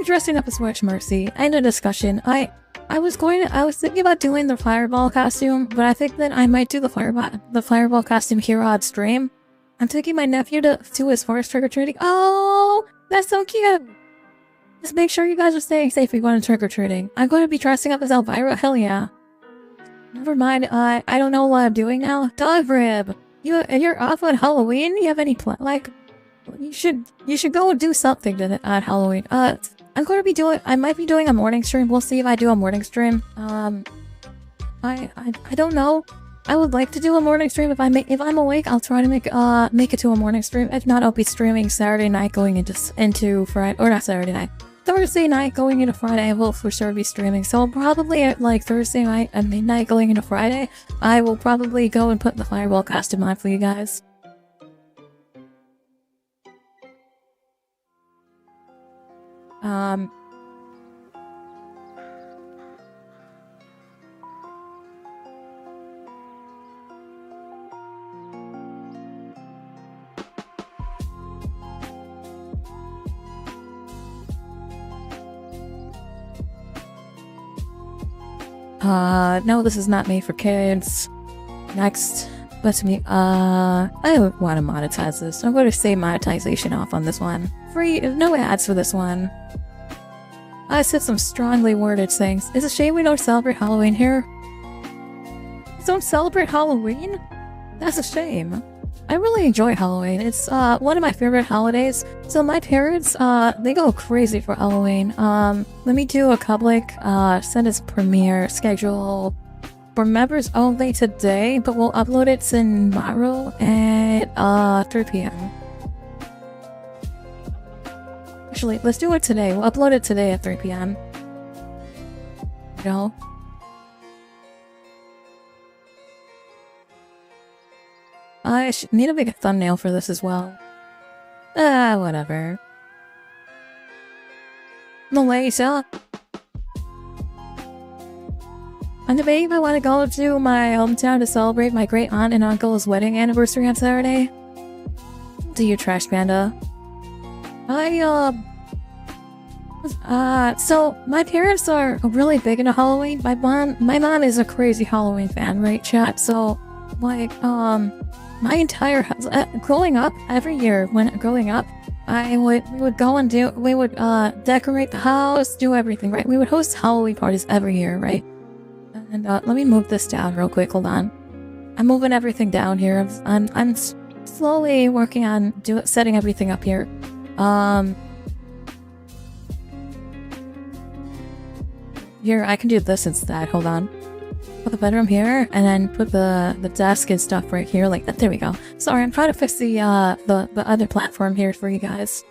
dressing up as Witch Mercy. End of discussion. I was thinking about doing the fireball costume, but I think that I might do the fireball costume here on stream. I'm taking my nephew to his forest trick-or-treating. Oh, that's so cute. Just make sure you guys are staying safe if you're going trick-or-treating. I'm going to be dressing up as Elvira. Hell yeah. Never mind. I don't know what I'm doing now. Dog Rib, you're off on Halloween? You have any plan? Like, you should go and do something on Halloween. I might be doing a morning stream. We'll see if I do a morning stream. I don't know. I would like to do a morning stream. If I'm awake, I'll try to make it to a morning stream. If not, I'll be streaming Saturday night going into Friday, or not Saturday night, Thursday night going into Friday. I will for sure be streaming. So I'll probably at like Thursday night at midnight going into Friday, I will probably go and put the fireball costume on for you guys. No, this is not made for kids. Next, but me, I don't want to monetize this. I'm going to say monetization off on this one. Free, no ads for this one. I said some strongly worded things. It's a shame we don't celebrate Halloween here. We don't celebrate Halloween? That's a shame. I really enjoy Halloween. It's one of my favorite holidays. So my parents, they go crazy for Halloween. Let me do a public sentence premiere schedule for members only today, but we'll upload it tomorrow at 3 p.m. Actually, let's do it today. We'll upload it today at 3 p.m. You know? I need to make a thumbnail for this as well. Whatever. Malaysia. I'm debating if I want to go to my hometown to celebrate my great aunt and uncle's wedding anniversary on Saturday. Do you, Trash Panda? So my parents are really big into Halloween. My mom is a crazy Halloween fan, right, chat? So, like, my entire house, growing up, every year when growing up, we would go and we would decorate the house, do everything, right? We would host Halloween parties every year, right? And let me move this down real quick. Hold on. I'm moving everything down here. I'm slowly working on setting everything up here. Here, I can do this instead. Hold on. Put the bedroom here, and then put the desk and stuff right here, like that. There we go. Sorry, I'm trying to fix the other platform here for you guys.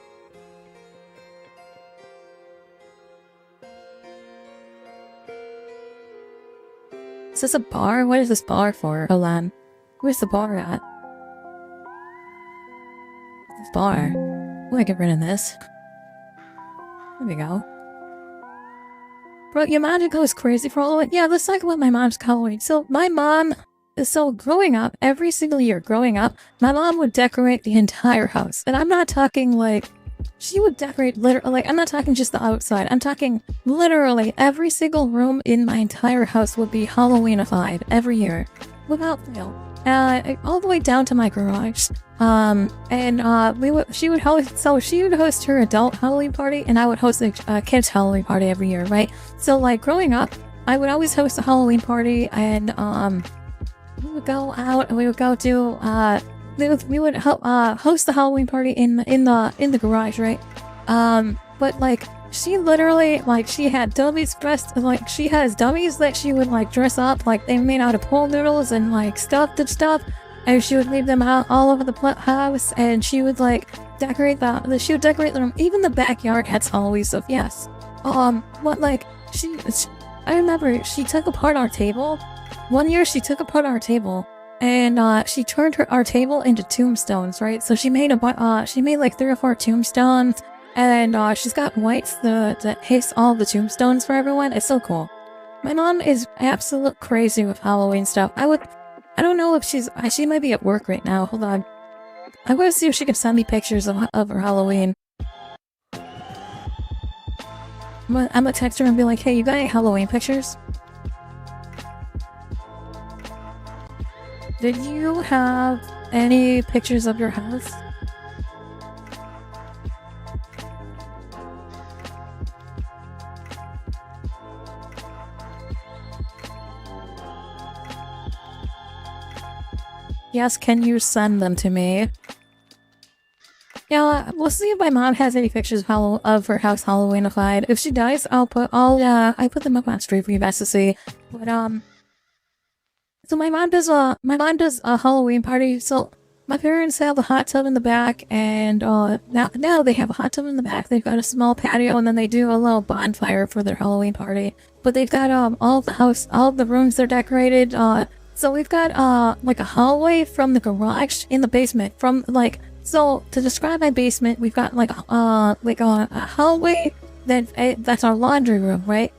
Is this a bar? What is this bar for? Hold on. Where's the bar at? This bar. Oh, I get rid of this. There we go. Bro, your magic goes crazy for Halloween. Yeah, let's talk about my mom's Halloween. So my mom, growing up, every single year growing up, my mom would decorate the entire house. And I'm not talking like, she would decorate literally, like, I'm not talking just the outside. I'm talking literally every single room in my entire house would be Halloweenified every year, without fail. All the way down to my garage. She would host her adult Halloween party, and I would host a kid's Halloween party every year, right? So, like, growing up, I would always host a Halloween party, and we would go out and we would go do we would host the Halloween party in the garage, right? But like, she literally, like, she had dummies dressed, like, she has dummies that she would like dress up, like they made out of pool noodles and like stuffed and stuff, and she would leave them out all over the house, and she would like decorate she would decorate them. Even the backyard had always of yes. But like I remember she took apart our table. One year she took apart our table, and she turned our table into tombstones, right? So she made like 3 or 4 tombstones, and she's got whites that hiss all the tombstones for everyone. It's so cool. My mom is absolute crazy with Halloween stuff. I don't know if she might be at work right now. Hold on. I want to see if she can send me pictures of her Halloween. I'm gonna text her and be like, hey, you got any Halloween pictures? Did you have any pictures of your house? Yes, can you send them to me? Yeah, we'll see if my mom has any pictures of her house Halloweenified. If she does, I put them up on stream for you guys to see. But so my mom does a Halloween party. So my parents have a hot tub in the back, and now they have a hot tub in the back. They've got a small patio, and then they do a little bonfire for their Halloween party. But they've got all the rooms they're decorated. So we've got like a hallway from the garage in the basement. So to describe my basement, we've got like a hallway that's our laundry room, right?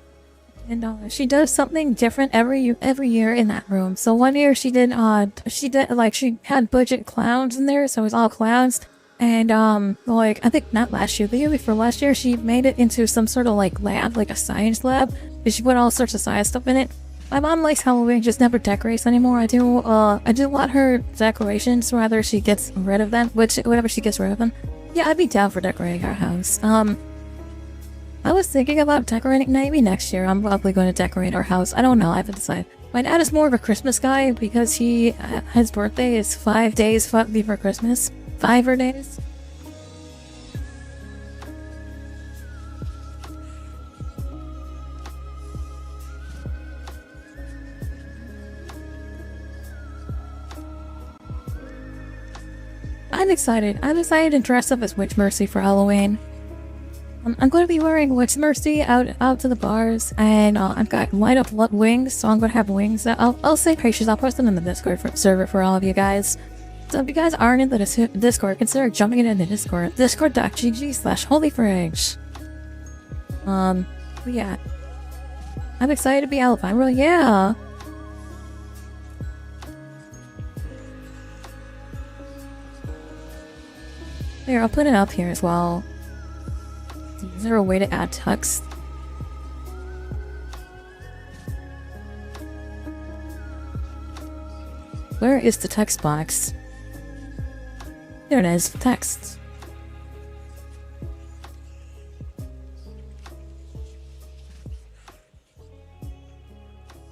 And she does something different every year in that room. So one year she had budget clowns in there, so it was all clowns. And like, I think not last year, the year before last year, she made it into some sort of like lab, like a science lab. And she put all sorts of science stuff in it. My mom likes Halloween, just never decorates anymore. I do want her decorations, rather she gets rid of them, whenever she gets rid of them. Yeah, I'd be down for decorating our house. I was thinking about decorating, maybe next year. I'm probably going to decorate our house. I don't know, I haven't decided. My dad is more of a Christmas guy because his birthday is 5 days before Christmas. 5 days. I'm excited. I'm excited to dress up as Witch Mercy for Halloween. I'm going to be wearing Witch Mercy out to the bars, and I've got light up wings, so I'm going to have wings. I'll say pictures. I'll post them in the Discord server for all of you guys. So if you guys aren't in the Discord, consider jumping into Discord. Discord.gg/HolyFridge. But yeah. I'm excited to be Alpine. Yeah. Here, I'll put it up here as well. Is there a way to add text? Where is the text box? There it is, text.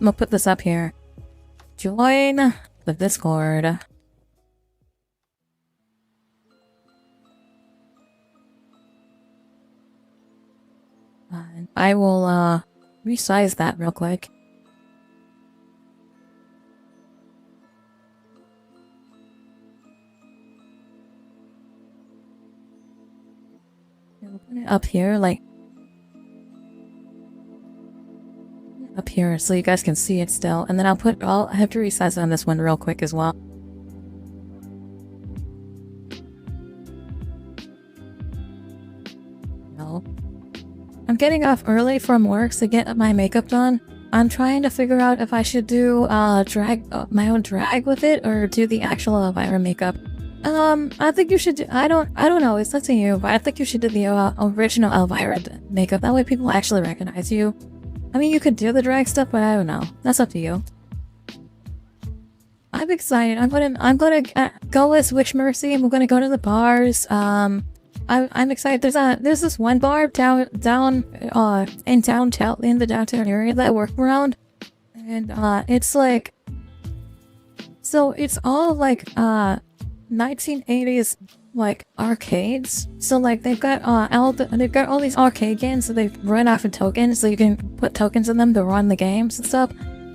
gonna put this up here. Join the Discord. I will resize that real quick. I'll put it up here, like up here, so you guys can see it still. And then I have to resize on this one real quick as well. No. I'm getting off early from work to get my makeup done. I'm trying to figure out if I should do my own drag with it or do the actual Elvira makeup. I think you should do, I don't know, it's up to you, but I think you should do the original Elvira makeup. That way people actually recognize you. I mean, you could do the drag stuff, but I don't know. That's up to you. I'm excited. I'm gonna go as Witch Mercy, and we're gonna go to the bars. I'm excited. There's this one bar down in the downtown area that I work around, and it's like, so it's all like 1980s like arcades. So like they've got all these arcade games that they've run off of tokens, so you can put tokens in them to run the games and stuff.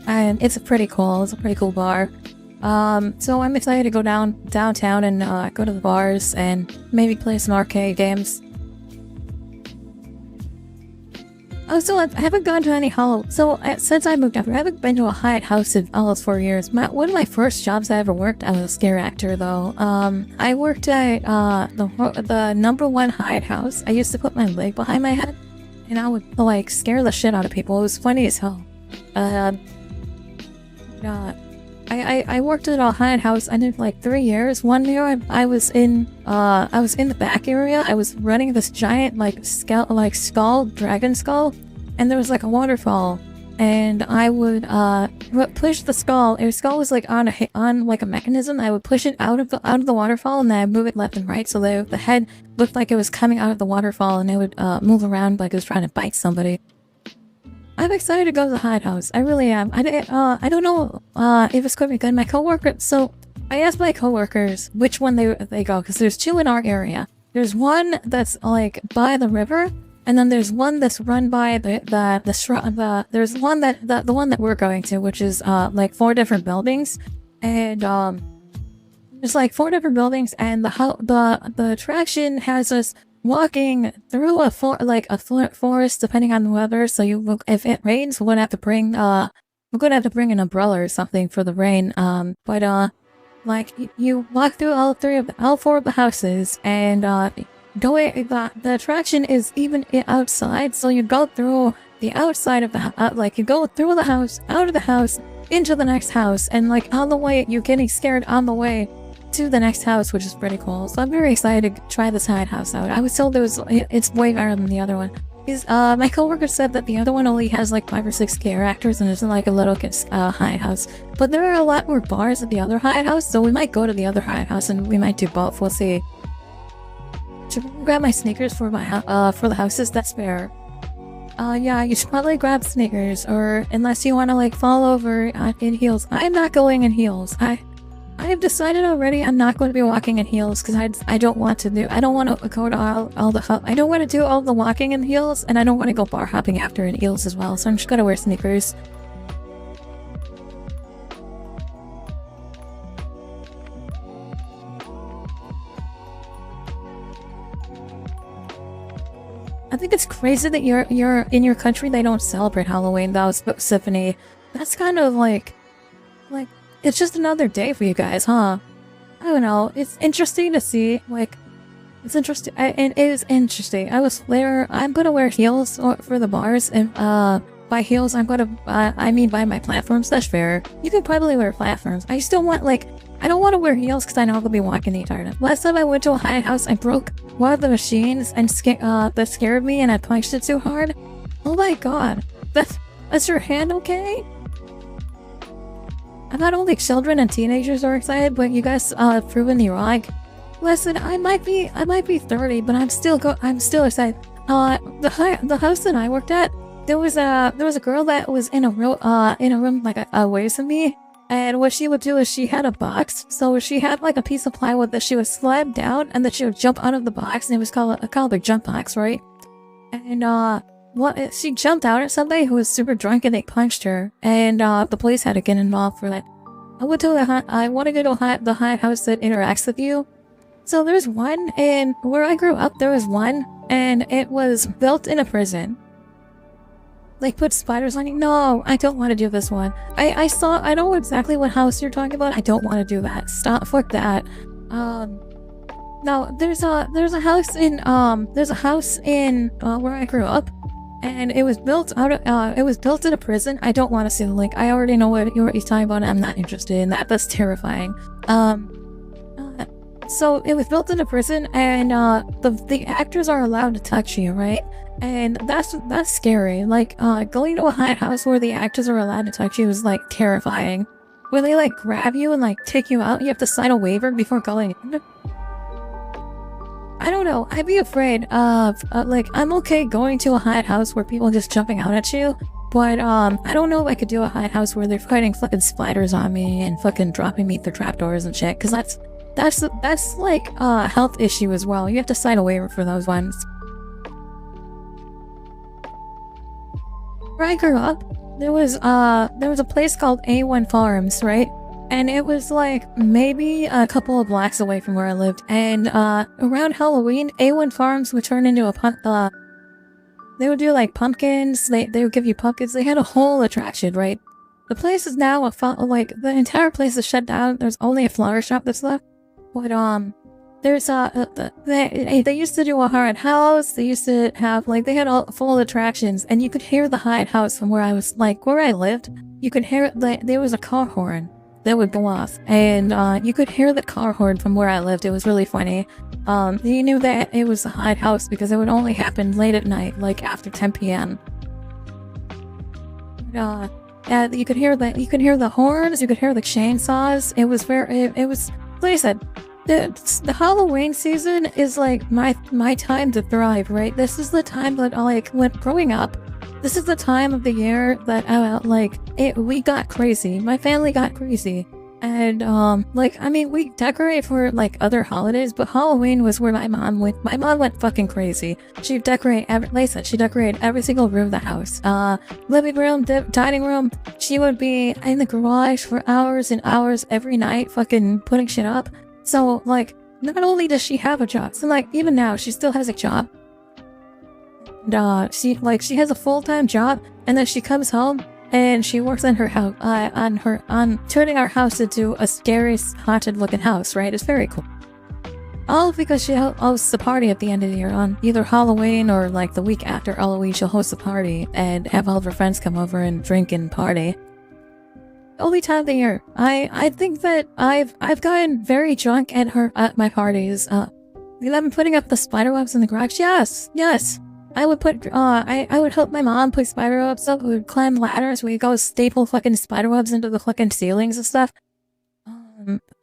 And it's pretty cool. It's a pretty cool bar. So I'm excited to go downtown and go to the bars and maybe play some arcade games. Oh, so I haven't gone to any since I moved up here, I haven't been to a hideout house in almost 4 years. One of my first jobs I ever worked, I was a scare actor though. I worked at the #1 hideout house. I used to put my leg behind my head and I would like scare the shit out of people. It was funny as hell. I worked at a haunted house. I did like 3 years. 1 year I was in the back area. I was running this giant dragon skull, and there was like a waterfall, and I would push the skull. The skull was like on like a mechanism. I would push it out of the waterfall, and then I'd move it left and right, so the head looked like it was coming out of the waterfall, and it would move around like it was trying to bite somebody. I'm excited to go to the haunted house. I really am. I don't know if it's going to be good. My coworker. So I asked my coworkers which one they go, because there's 2 in our area. There's one that's like by the river, and then there's one that's run by there's one the one that we're going to, which is like 4 different buildings, and there's like 4 different buildings, and the attraction has us walking through a forest, depending on the weather. So if it rains, we're gonna have to bring an umbrella or something for the rain. Like you walk through all 4 of the houses, and the attraction is even outside. So you go through the outside of the you go through the house, out of the house, into the next house, and like on the way you're getting scared on the way to the next house, which is pretty cool. So I'm very excited to try this haunted house out. I was told it's way better than the other one. My coworker said that the other one only has like 5 or 6 scare actors, and it's like a little haunted house. But there are a lot more bars at the other haunted house, so we might go to the other haunted house, and we might do both. We'll see. Should I grab my sneakers for the houses? That's fair. Yeah, you should probably grab sneakers, or unless you want to like fall over in heels. I'm not going in heels. I have decided already I'm not going to be walking in heels, because I don't want to do all the walking in heels, and I don't want to go bar hopping after in heels as well, so I'm just gonna wear sneakers. I think it's crazy that you're in your country they don't celebrate Halloween though, Symphony. That's kind of like it's just another day for you guys, huh? I don't know. It's interesting to see. Like, it's interesting. It is interesting. I'm gonna wear heels for the bars, and by heels, I mean by my platforms. That's fair. You could probably wear platforms. I just don't want I don't want to wear heels because I know I'm gonna be walking the entire time. Last time I went to a haunted house, I broke one of the machines and that scared me, and I punched it too hard. Oh my god. That's your hand okay? Not only children and teenagers are excited, but you guys have proven me wrong. Listen, I might be 30, but I'm still excited. The house that I worked at, there was a girl that was in a room like away from me, and what she would do is she had a box, so she had like a piece of plywood that she would slide down, and then she would jump out of the box, and it was called a jump box, right? And she jumped out at somebody who was super drunk, and they punched her, and the police had to get involved for that. I want to go to the high house that interacts with you. So there's one, and where I grew up, there was one, and it was built in a prison. Like, put spiders on you? No, I don't want to do this one. I know exactly what house you're talking about. I don't want to do that. Stop, fuck that. No, there's a house in where I grew up, and it was built in a prison. I don't want to see the link. I already know what you're talking about, and I'm not interested in that. That's terrifying. So it was built in a prison, and the actors are allowed to touch you, right? And that's scary. Like, going to a high house where the actors are allowed to touch you is like terrifying. Where they like grab you and like take you out, you have to sign a waiver before going in. I don't know. I'd be afraid of like, I'm okay going to a high house where people are just jumping out at you, but I don't know if I could do a high house where they're fighting fucking spiders on me and fucking dropping me through trapdoors and shit. Because that's like a health issue as well. You have to sign a waiver for those ones. Where I grew up, there was a place called A1 Farms, right? And it was like maybe a couple of blocks away from where I lived. And around Halloween, A1 Farms would turn into they would do like pumpkins. They would give you pumpkins. They had a whole attraction, right? The place is now like the entire place is shut down. There's only a flower shop that's left. But there's they used to do a haunted house. They used to have like they had all full attractions, and you could hear the haunted house from where I was, like where I lived. You could hear it. Like, there was a car horn that would go off, and you could hear the car horn from where I lived. It was really funny. You knew that it was a haunted house because it would only happen late at night, like after 10 p.m. You could hear that. You could hear the horns. You could hear the chainsaws. It was like I said. The Halloween season is like my time to thrive, right? This is the time that when growing up, this is the time of the year that we got crazy. My family got crazy, and we decorate for like other holidays, but Halloween was where my mom went. My mom went fucking crazy. She decorated every single room of the house. Living room, dining room. She would be in the garage for hours and hours every night, fucking putting shit up. So, like, not only does she have a job, so, like, even now, she still has a job. And, she has a full-time job, and then she comes home, and she works on her house, on turning our house into a scary, haunted-looking house, right? It's very cool. All because she hosts the party at the end of the year, on either Halloween or, like, the week after Halloween, she'll host a party and have all of her friends come over and drink and party. Only time of the year. I think that I've gotten very drunk at my parties. I've been putting up the spider webs in the garage. Yes. I would help my mom put spider webs up. We would climb ladders. We'd go staple fucking spider webs into the fucking ceilings and stuff.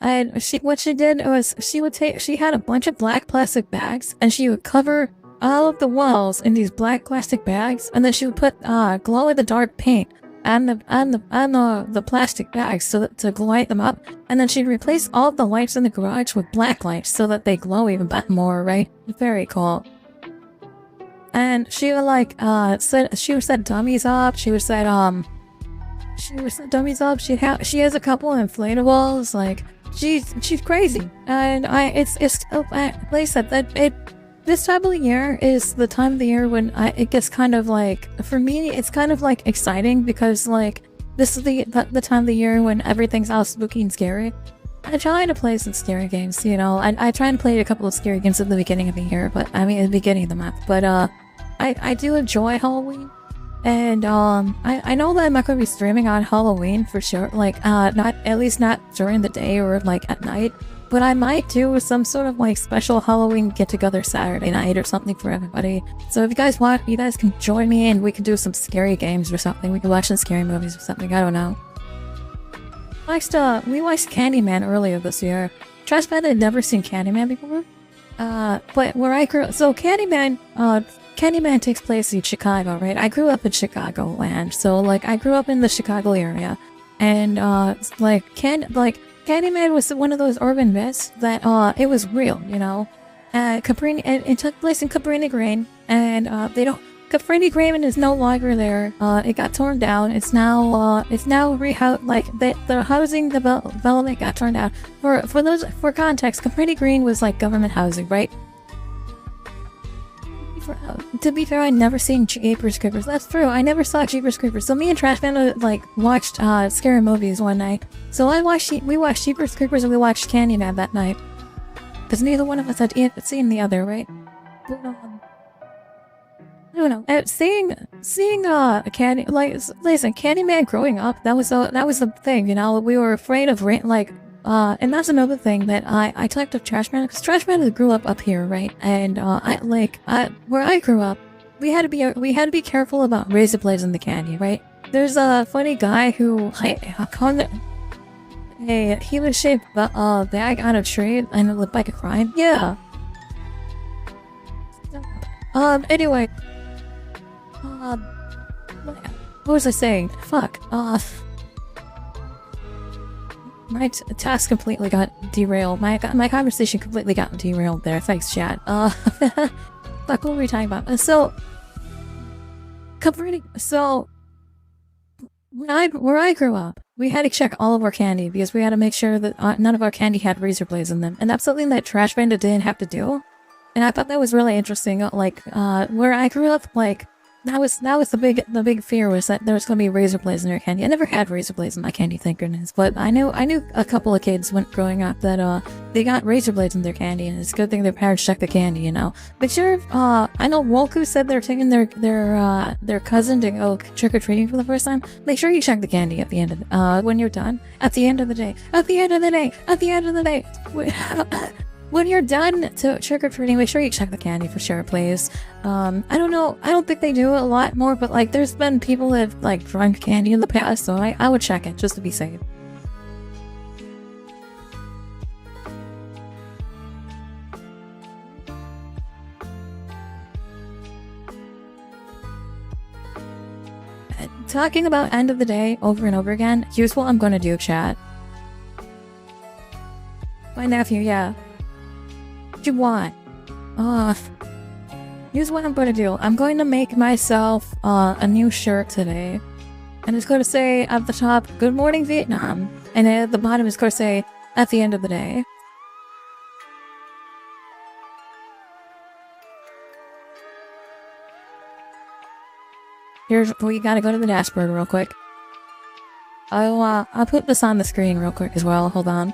And what she did was she had a bunch of black plastic bags, and she would cover all of the walls in these black plastic bags, and then she would put glow in the dark paint on the plastic bags to light them up, and then she'd replace all of the lights in the garage with black lights so that they glow even more, right? Very cool. And she would she would set dummies up. She would set dummies up. She has a couple of inflatables. Like, she's crazy, and like I said, this time of the year is the time of the year when it gets kind of like, for me, it's kind of like exciting, because like this is the time of the year when everything's all spooky and scary. I try to play some scary games, you know. I try and play a couple of scary games at the beginning of the year, at the beginning of the month. But I do enjoy Halloween, and I know that I'm not going to be streaming on Halloween for sure. Like not during the day or like at night. But I might do some sort of like special Halloween get-together Saturday night or something for everybody. So if you guys want, you guys can join me and we can do some scary games or something. We can watch some scary movies or something. I don't know. We watched Candyman earlier this year. Trust me, I'd never seen Candyman before. But where I grew, so Candyman Candyman takes place in Chicago, right? I grew up in Chicagoland, so like I grew up in the Chicago area, and Candyman was one of those urban myths that it was real, you know. Cabrini, it took place in Cabrini Green, and Cabrini Green is no longer there. It got torn down. It's now the housing development got torn down. For context, Cabrini Green was like government housing, right? To be fair, I never seen Jeepers Creepers. That's true. I never saw Jeepers Creepers. So me and Trash Panda watched scary movies one night. So we watched Jeepers Creepers and we watched Candyman that night. Because neither one of us had seen the other, right? I don't know. Seeing Candyman growing up, that was the thing, you know. We were afraid of and that's another thing that I talked to Trash Panda, because Trash Panda grew up here, right? And where I grew up, we had to be careful about razor blades in the candy, right? There's a funny guy who he was shaped bag out of tree and it looked like a crime. Yeah. Anyway. What was I saying? Fuck. My task completely got derailed. My conversation completely got derailed there. Thanks, chat. Fuck, what were we talking about? Where I grew up, we had to check all of our candy because we had to make sure that none of our candy had razor blades in them, and that's something that Trash Panda didn't have to do. And I thought that was really interesting. Where I grew up, that was the big fear was that there was gonna be razor blades in their candy. I never had razor blades in my candy, thank goodness. But I knew a couple of kids growing up that they got razor blades in their candy, and it's a good thing their parents checked the candy, you know. Make sure I know Wolku said they're taking their cousin to go trick or treating for the first time. Make sure you check the candy at the end of when you're done. At the end of the day. When you're done to trick-or-treating, make sure you check the candy for sure, please. I don't know, I don't think they do it a lot more, but there's been people that have drunk candy in the past, so I would check it just to be safe. Talking about end of the day over and over again, here's what I'm gonna do, chat. My nephew, yeah. What you want? Here's what I'm going to do. I'm going to make myself a new shirt today. And it's going to say at the top, Good Morning Vietnam. And at the bottom it's going to say, at the end of the day. Here's where you gotta go to the dashboard real quick. I'll put this on the screen real quick as well. Hold on.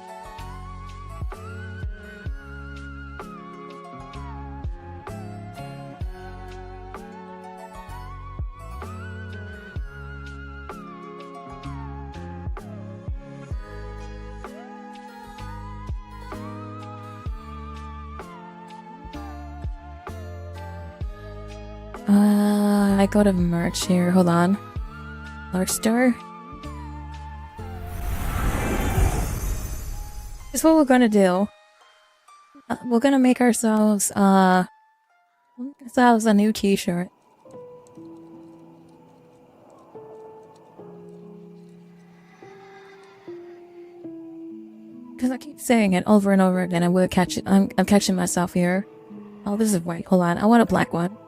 I go to merch here. Hold on. Merch store. Here's what we're gonna do. We're gonna make ourselves a new t-shirt. Because I keep saying it over and over again. I will catch it. I'm catching myself here. Oh, this is white. Hold on. I want a black one.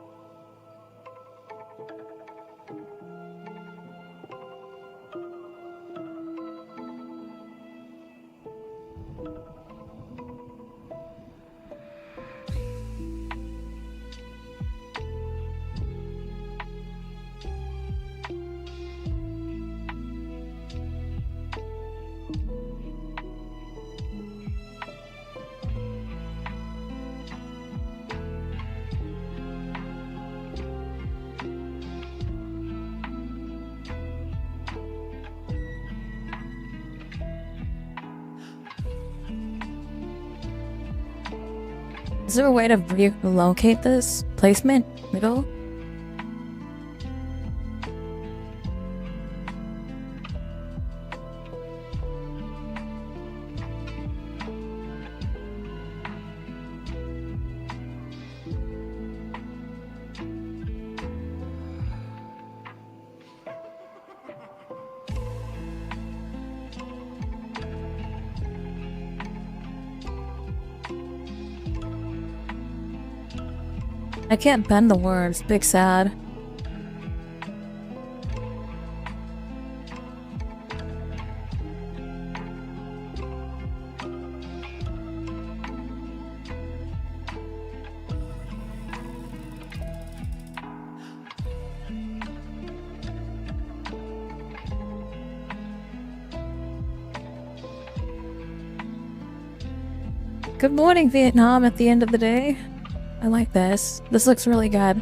Is there a way to relocate this placement? Middle? I can't bend the words. Big sad. Good morning, Vietnam, at the end of the day. I like this. This looks really good.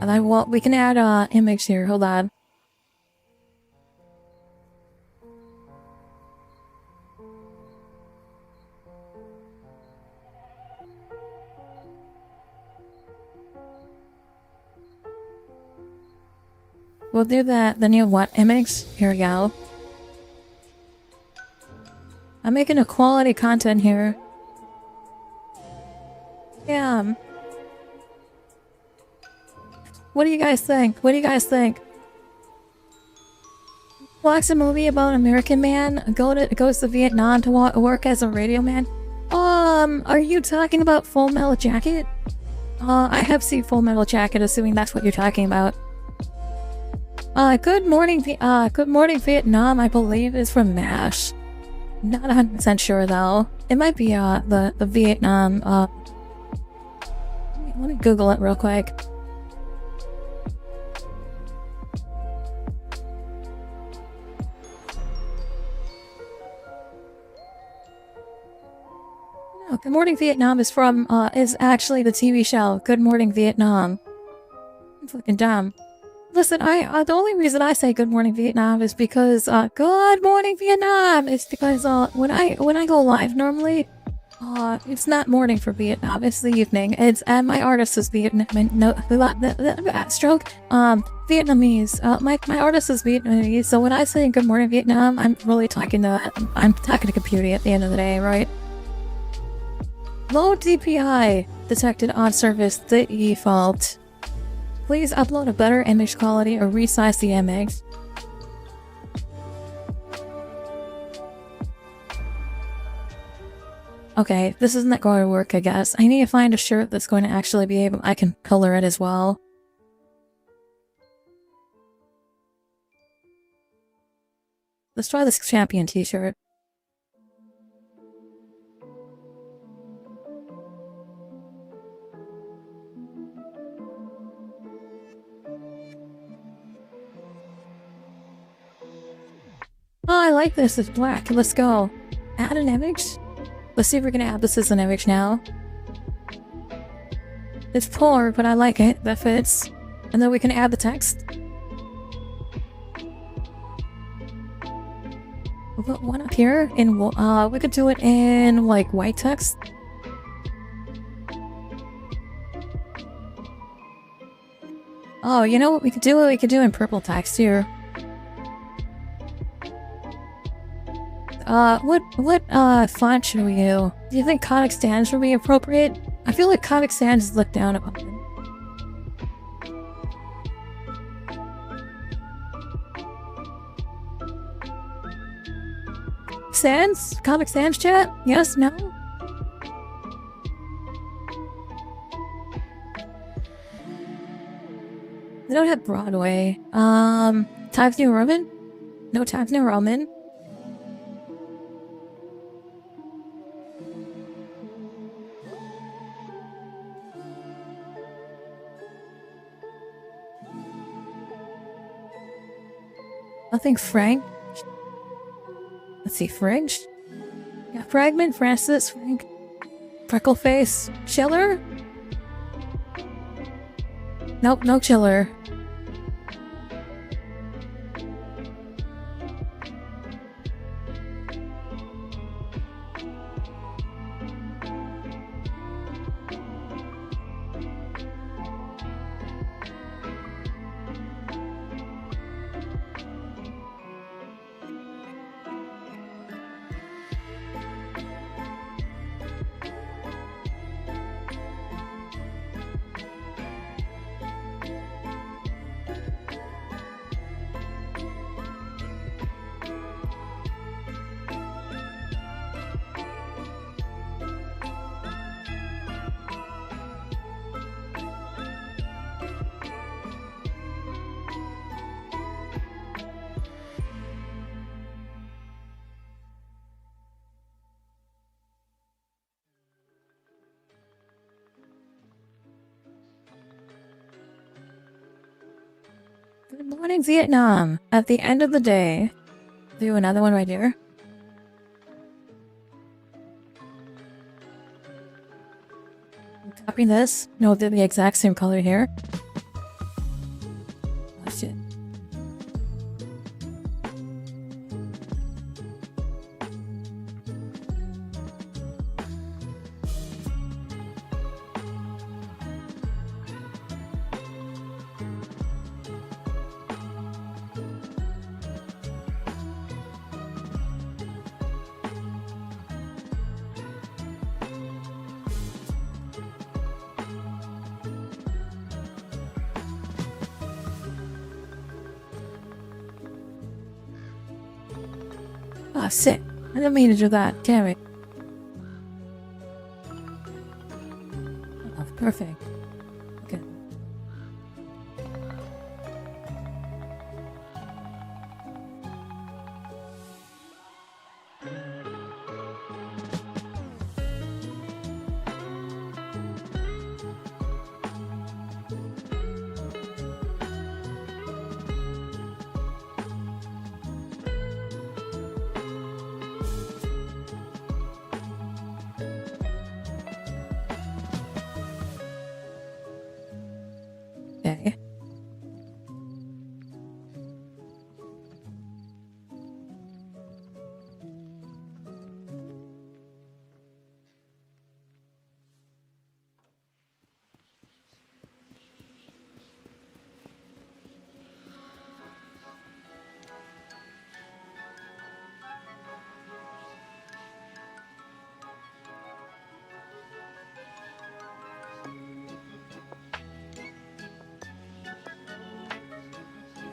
And we can add image here. Hold on. We'll do the new what image? Here we go. I'm making a quality content here. Yeah. What do you guys think? What do you guys think? Watch a movie about an American man goes to Vietnam to work as a radio man. Are you talking about Full Metal Jacket? I have seen Full Metal Jacket, assuming that's what you're talking about. Good morning Vietnam, I believe is from MASH. Not 100% sure though. It might be the Vietnam. Let me Google it real quick. No, Good Morning Vietnam is from is actually the TV show Good Morning Vietnam. I'm fucking dumb. Listen, the only reason I say Good Morning Vietnam is because Good Morning Vietnam is because when I go live normally, it's not morning for Vietnam, it's the evening. And my artist is Vietnamese. No, stroke. Vietnamese. My artist is Vietnamese. So when I say Good Morning Vietnam, I'm talking to computer at the end of the day, right? Low DPI detected on service default. Please upload a better image quality or resize the image. Okay, this isn't going to work, I guess. I need to find a shirt that's going to actually be able... I can color it as well. Let's try this champion t-shirt. Oh, I like this. It's black. Let's go. Add an image? Let's see if we're gonna add this as an image now. It's poor, but I like it. That fits. And then we can add the text. We'll put one up here. We could do it in, like, white text. Oh, you know what we could do? We could do in purple text here. What font should we do? Do you think Comic Sans would be appropriate? I feel like Comic Sans is looked down upon. Sans? Comic Sans chat? Yes? No? They don't have Broadway. Times New Roman? No Times New Roman. Nothing Frank. Let's see, Fringe? Yeah, Fragment, Francis, Frank. Freckleface, Chiller? Nope, no Chiller. Morning, Vietnam. At the end of the day, do another one right here. Copying this. No, they're the exact same color here. Oh shit. Oh, sick. I didn't mean to do that. Damn it. Oh, perfect. Okay. Okay.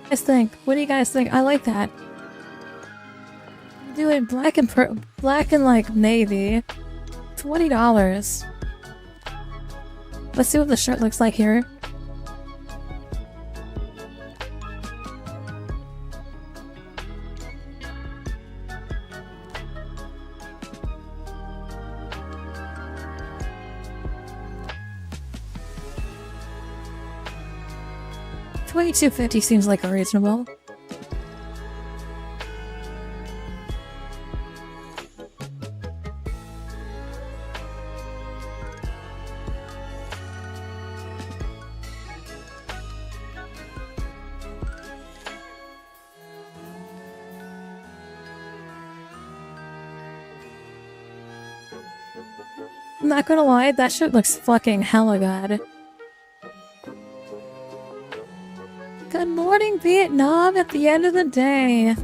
What do you guys think? What do you guys think? I like that. Do it black and like navy. $20. Let's see what the shirt looks like here. $22.50 seems like a reasonable. I'm not gonna lie, that shirt looks fucking hella good. Good morning, Vietnam. At the end of the day,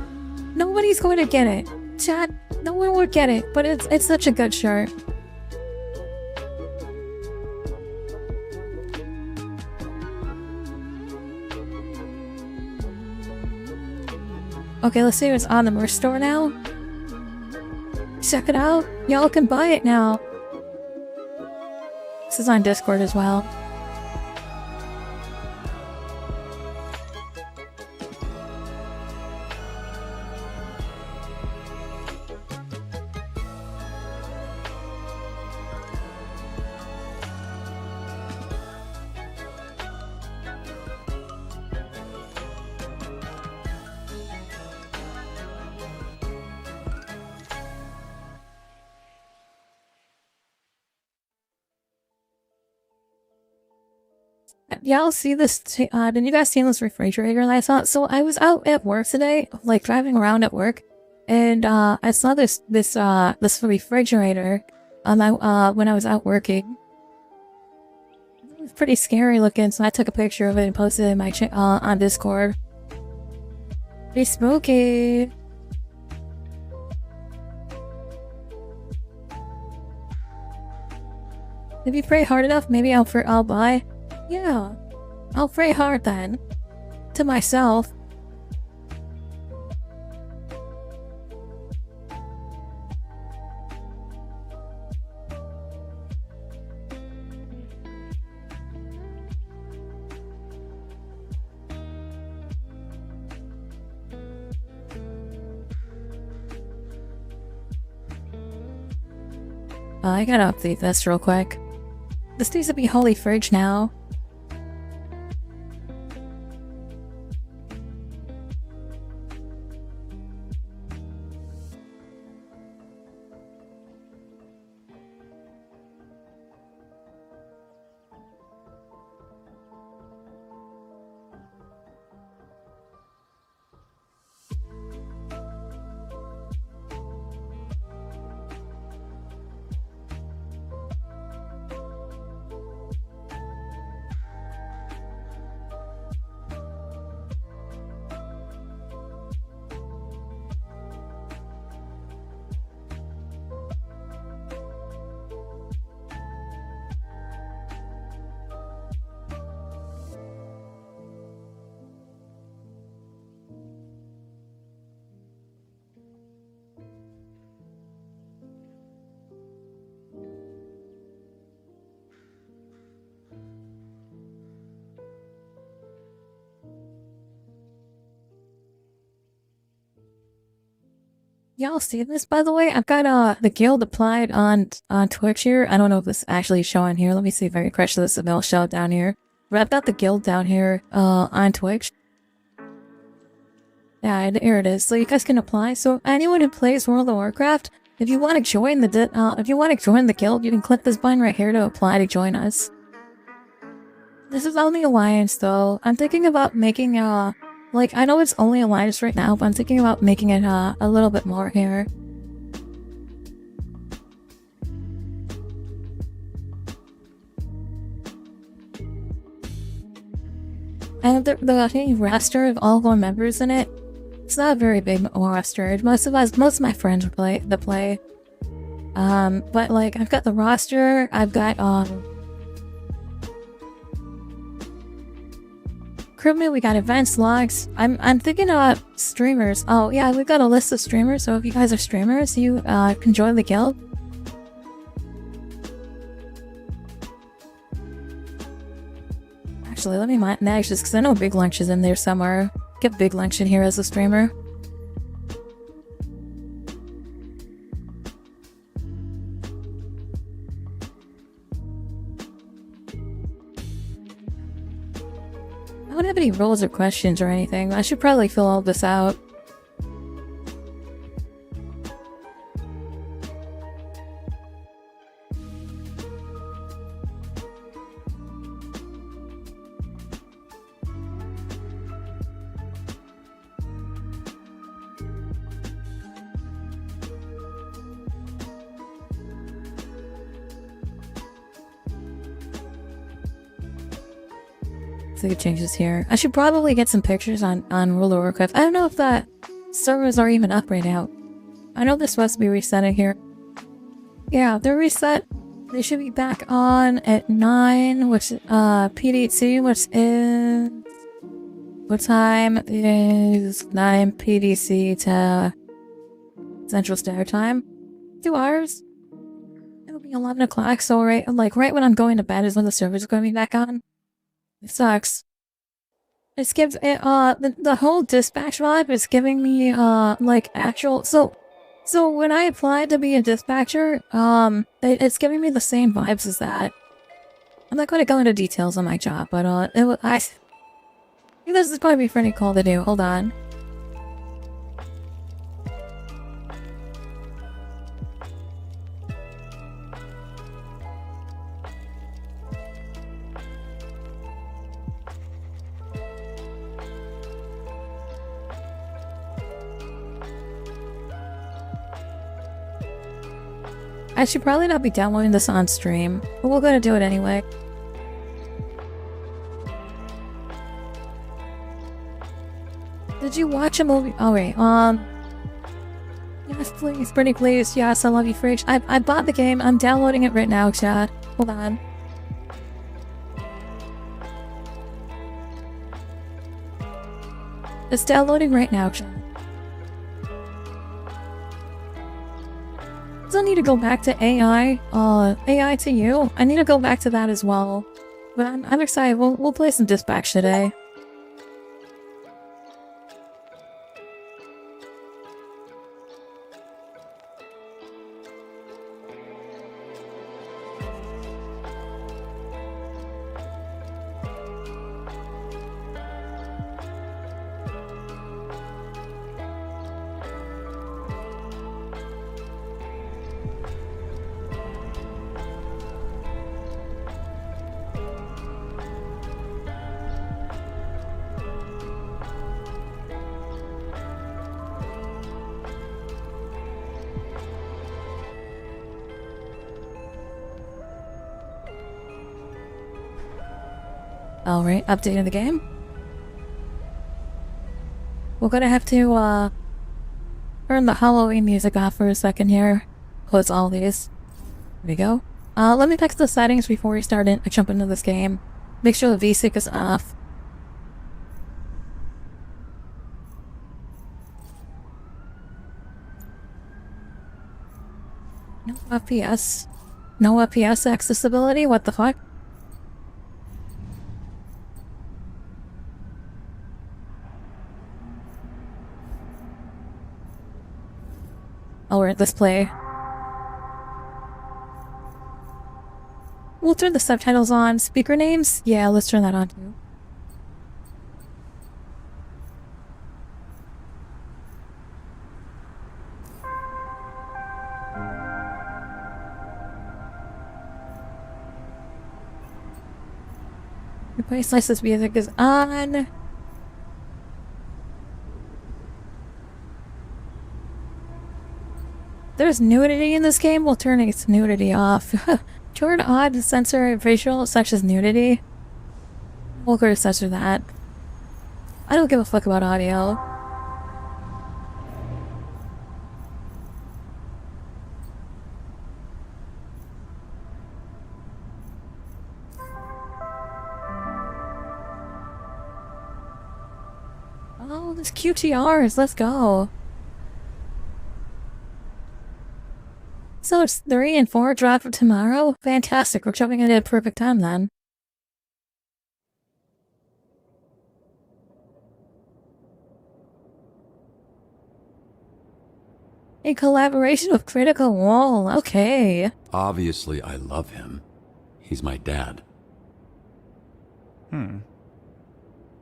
nobody's going to get it. Chat, no one would get it, but it's such a good shirt. Okay, let's see what's on the merch store now. Check it out. Y'all can buy it now. This is on Discord as well. Y'all see this? Did you guys see this refrigerator that I saw? So I was out at work today, like driving around at work, and I saw this refrigerator when I was out working. It was pretty scary looking, so I took a picture of it and posted it in my on Discord. Pretty spooky. If you pray hard enough, maybe I'll buy. Yeah, I'll pray hard then. To myself. I gotta update this real quick. This needs to be Holy Fridge now. y'all see this, by the way? I've got the guild applied on Twitch here. I don't know if this is actually showing here. Let me see if I can crush this and it'll show down here. But I've got the guild down here on Twitch. Yeah, here it is. So you guys can apply. So anyone who plays World of Warcraft, if you want to join the guild, you can click this button right here to apply to join us. This is only Alliance though. I'm thinking about making like, I know it's only Alliance right now, but I'm thinking about making it a little bit more here. And the roster of all of our members in it, it's not a very big roster. Most of my friends play. But like, I've got the roster, I've got crewmate, we got events, logs. I'm thinking about streamers. Oh yeah, we've got a list of streamers, so if you guys are streamers, you can join the guild. Actually, let me manage this because I know Big Lunch is in there somewhere. Get Big Lunch in here as a streamer. I don't have any rules or questions or anything. I should probably fill all this out. So I could change this here. I should probably get some pictures on World of Warcraft. I don't know if that servers are even up right now. I know they're supposed to be resetting here. Yeah, they're reset. They should be back on at 9, which PDC, which is... What time is 9 PDC to Central Standard Time? 2 hours? It'll be 11 o'clock, so right when I'm going to bed is when the servers are going to be back on. It sucks. It gives it, the whole dispatch vibe is giving me, like, actual, so when I applied to be a dispatcher, it's giving me the same vibes as that. I'm not going to go into details on my job, but, I think this is going to be a pretty cool to do. Hold on. I should probably not be downloading this on stream, but we're gonna do it anyway. Did you watch a movie? Oh wait, yes please, pretty please, yes, I love you Fridge. I bought the game, I'm downloading it right now, chat. Hold on. It's downloading right now, chat. I need to go back to AI to you. I need to go back to that as well. But I'm excited. We'll play some dispatch today. Alright, updating the game. We're gonna have to, turn the Halloween music off for a second here. Close all these. There we go. Let me fix the settings before we jump into this game. Make sure the VSync is off. No FPS. No FPS accessibility? What the fuck? Oh, we're at this play. We'll turn the subtitles on. Speaker names? Yeah, let's turn that on too. Replace licensed music is on. There's nudity in this game. We'll turn its nudity off. Turn on to censor visual such as nudity. We'll go to censor that. I don't give a fuck about audio. Oh, there's QTRs. Let's go. So it's 3 and 4 drop for tomorrow? Fantastic. We're jumping in at a perfect time then. In collaboration with Critical Wall. Okay. Obviously, I love him. He's my dad.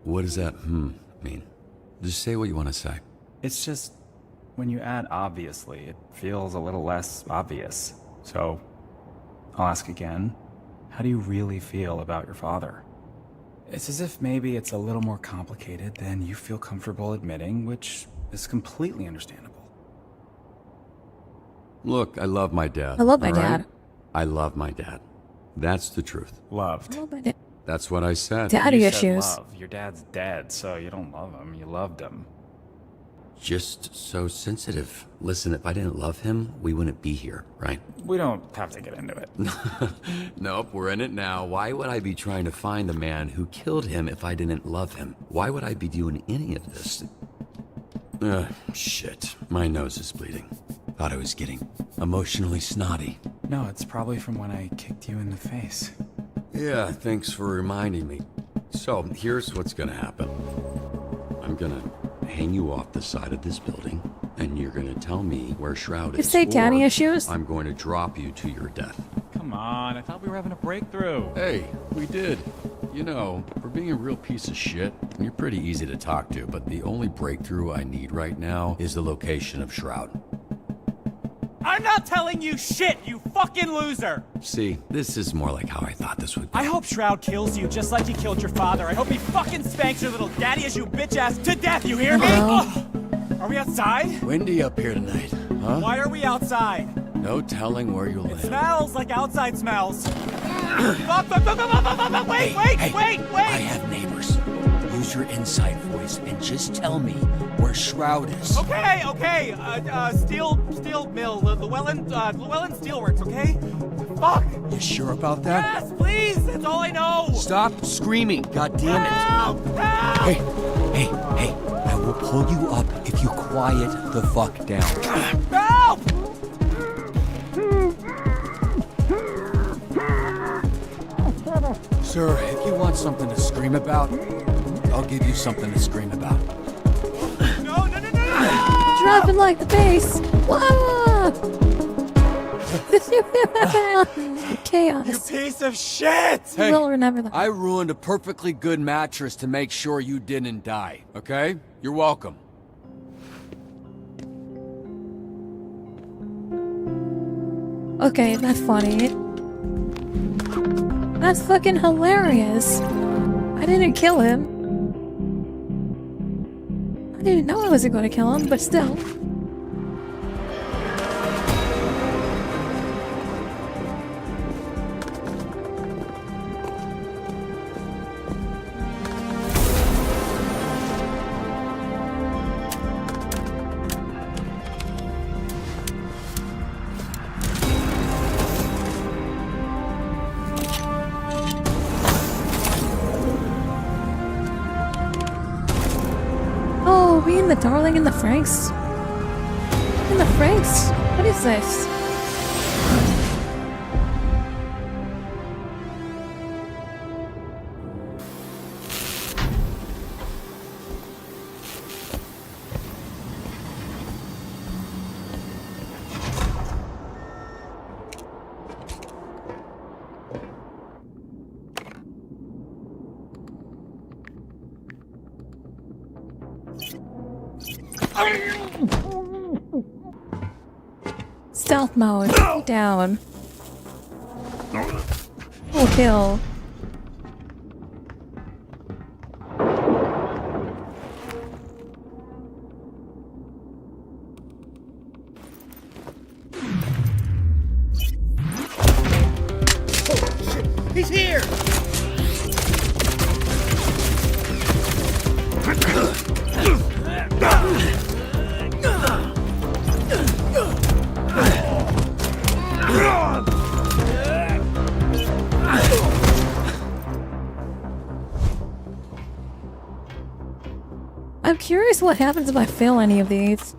What does that mean? Just say what you want to say. It's just, when you add obviously, it feels a little less obvious. So, I'll ask again. How do you really feel about your father? It's as if maybe it's a little more complicated than you feel comfortable admitting, which is completely understandable. Look, I love my dad. I love my all right? dad. I love my dad. That's the truth. Loved. I love my dad. That's what I said. Daddy You said issues. love. Your dad's dead, so you don't love him. You loved him. Just so sensitive. Listen, if I didn't love him, we wouldn't be here, right? We don't have to get into it. Nope, we're in it now. Why would I be trying to find the man who killed him if I didn't love him? Why would I be doing any of this? Shit. My nose is bleeding. Thought I was getting emotionally snotty. No, it's probably from when I kicked you in the face. Yeah, thanks for reminding me. So, here's what's gonna happen. I'm gonna hang you off the side of this building, and you're gonna tell me where Shroud You is. say daddy or issues? I'm going to drop you to your death. Come on, I thought we were having a breakthrough. Hey, we did. You know, for being a real piece of shit, you're pretty easy to talk to, but the only breakthrough I need right now is the location of Shroud. I'm not telling you shit, you fucking loser! See, this is more like how I thought this would be. I hope Shroud kills you just like he killed your father. I hope he fucking spanks your little daddy issue bitch ass to death, you hear me? Oh. Are we outside? Windy up here tonight, huh? Why are we outside? No telling where you'll It land. smells like outside smells. Fuck, wait! I have neighbors. Use your inside voice and just tell me where Shroud is. Okay. Steel mill, Llewellyn Steelworks, okay? Fuck! You sure about that? Yes, please! That's all I know! Stop screaming, God damn it! Help! Hey, I will pull you up if you quiet the fuck down. Help! Sir, if you want something to scream about, I'll give you something to scream about. No! Dropping like the bass. Whoa! Chaos. You piece of shit! Hey, We'll remember that. I ruined a perfectly good mattress to make sure you didn't die, okay? You're welcome. Okay, that's funny. That's fucking hilarious. I didn't kill him. I didn't know I wasn't going to kill him, but still. Oh, we in the Darling in the Franks? In the Franks? What is this? Stealth mode. Get down. Full kill. He's here! I'm curious what happens if I fail any of these.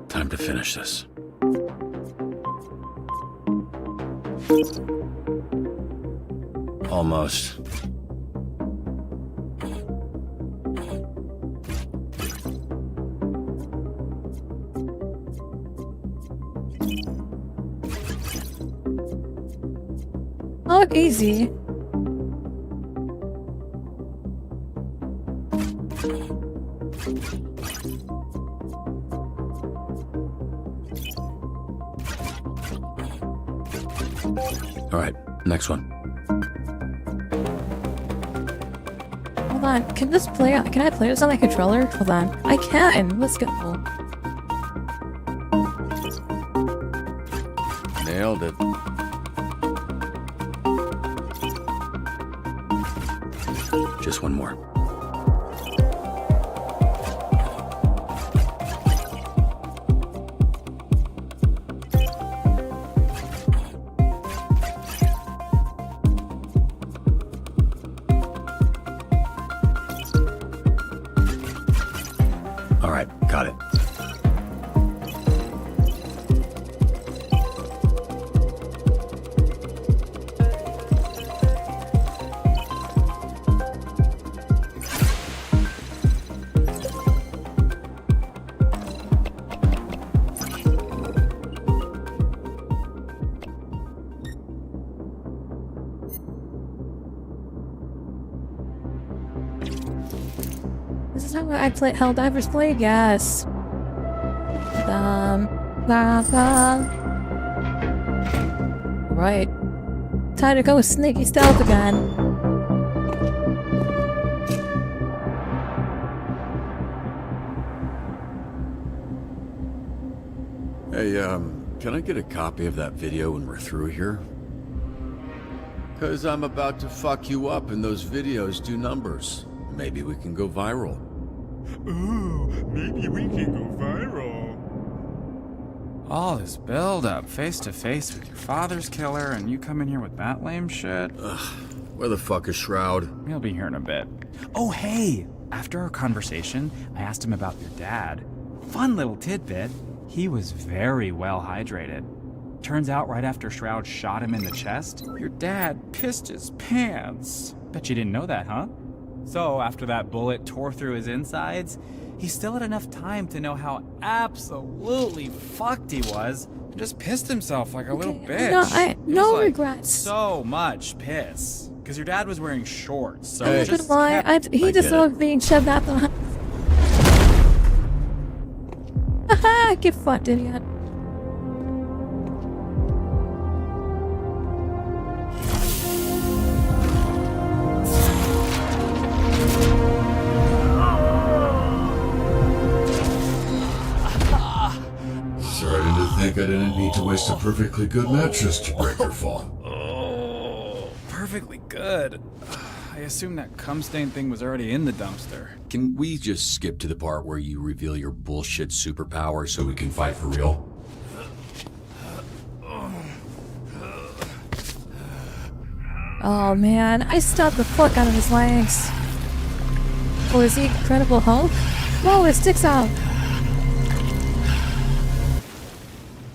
Time to finish this. Almost. Oh, look, easy. All right, next one. Hold on, can this play? Can I play this on my controller? Hold on, I can. Let's go. Nailed it. Just one more. All right, got it. This is how I play Helldivers played? Yes. Right. Time to go sneaky stealth again. Hey, can I get a copy of that video when we're through here? Cause I'm about to fuck you up and those videos do numbers. Maybe we can go viral. Ooh, maybe we can go viral. All this build-up, face-to-face with your father's killer, and you come in here with that lame shit? Ugh, where the fuck is Shroud? He'll be here in a bit. Oh, hey! After our conversation, I asked him about your dad. Fun little tidbit. He was very well hydrated. Turns out right after Shroud shot him in the chest, your dad pissed his pants. Bet you didn't know that, huh? So after that bullet tore through his insides, he still had enough time to know how absolutely fucked he was and just pissed himself like a little bitch. No regrets. So much piss. Because your dad was wearing shorts, so I'm not just gonna lie, he just loved being shoved out the Haha, get fucked, idiot. Starting to think I didn't need to waste a perfectly good mattress to break your fall. Oh, perfectly good. I assume that cum stain thing was already in the dumpster. Can we just skip to the part where you reveal your bullshit superpower so we can fight for real? Oh man, I stabbed the fuck out of his legs. Oh, is he Incredible Hulk? Whoa, it sticks out.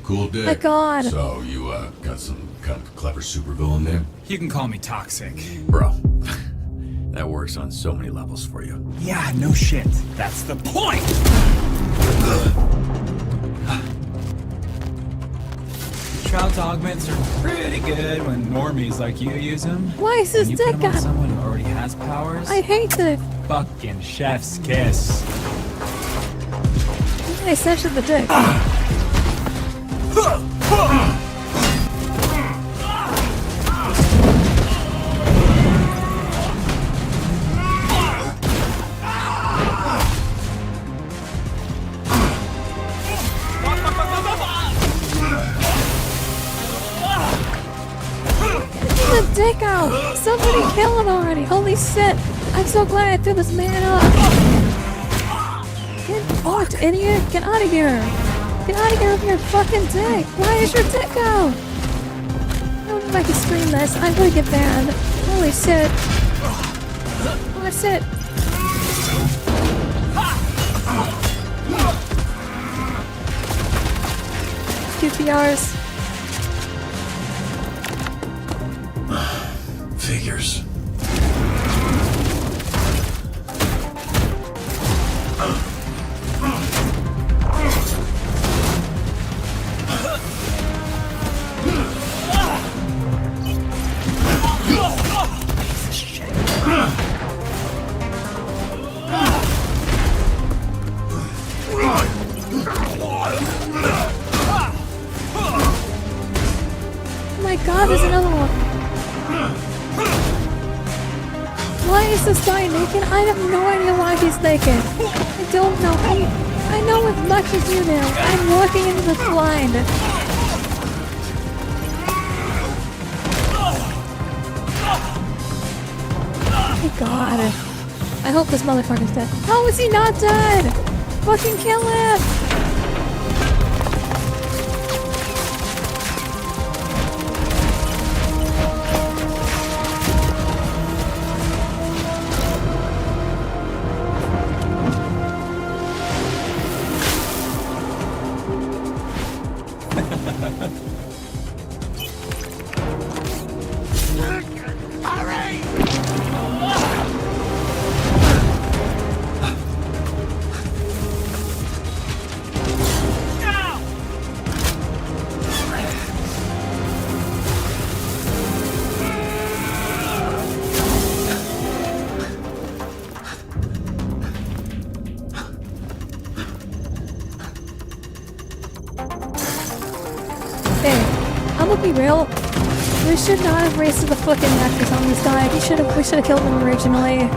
Cool dick. My God. So you got some kind of clever supervillain name? You can call me Toxic. Bro, That works on so many levels for you. Yeah, no shit. That's the point! Trout's augments are pretty good when normies like you use them. Why is this When you put dick them on out? someone who already has powers? I hate it. Fucking chef's kiss. I said the dick. The dick out! Somebody kill him already! Holy shit! I'm so glad I threw this man up! Get fucked, idiot! Get out of here! Get out of here with your fucking dick! Why is your dick out? I don't know if I can scream this. I'm gonna get banned. Holy shit! Oh shit! QPRs. Figures. Oh my god, there's another one. Why is this guy naked? I have no idea why he's naked. I don't know. I know as much as you do. I'm walking into the blind. Oh my god. I hope this motherfucker's dead. How is he not dead? Fucking kill him! Hey, I'm gonna be real. We should not have wasted the fucking necklace on this guy. We should have killed him originally.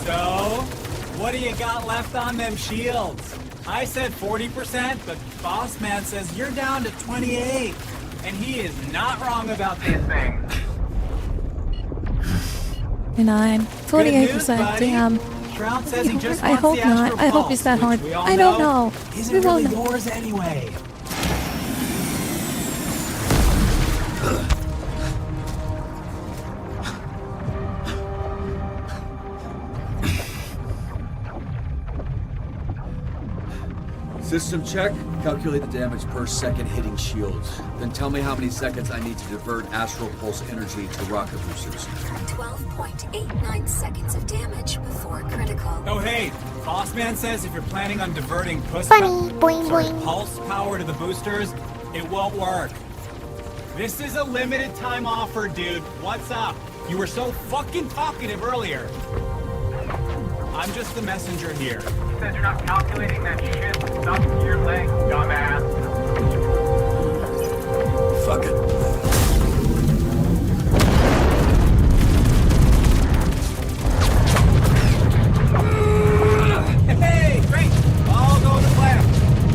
So, what do you got left on them shields? I said 40%, but Boss Man says you're down to 28. And he is not wrong about this thing. 9, 28%. Damn. Trout says he just I wants hope the not. Astro I hope Pulse, he's that hard. which we all I don't know. Isn't We really won't know. yours anyway. System check. Calculate the damage per second hitting shields. Then tell me how many seconds I need to divert Astral Pulse energy to rocket boosters. 12.89 seconds of damage before critical. Oh hey, Boss Man says if you're planning on diverting pulse power to the boosters, it won't work. This is a limited time offer, dude. What's up? You were so fucking talkative earlier. I'm just the messenger here. He says you're not calculating that shit stuck to your leg, dumbass. Fuck it. Hey, great! All go to plan.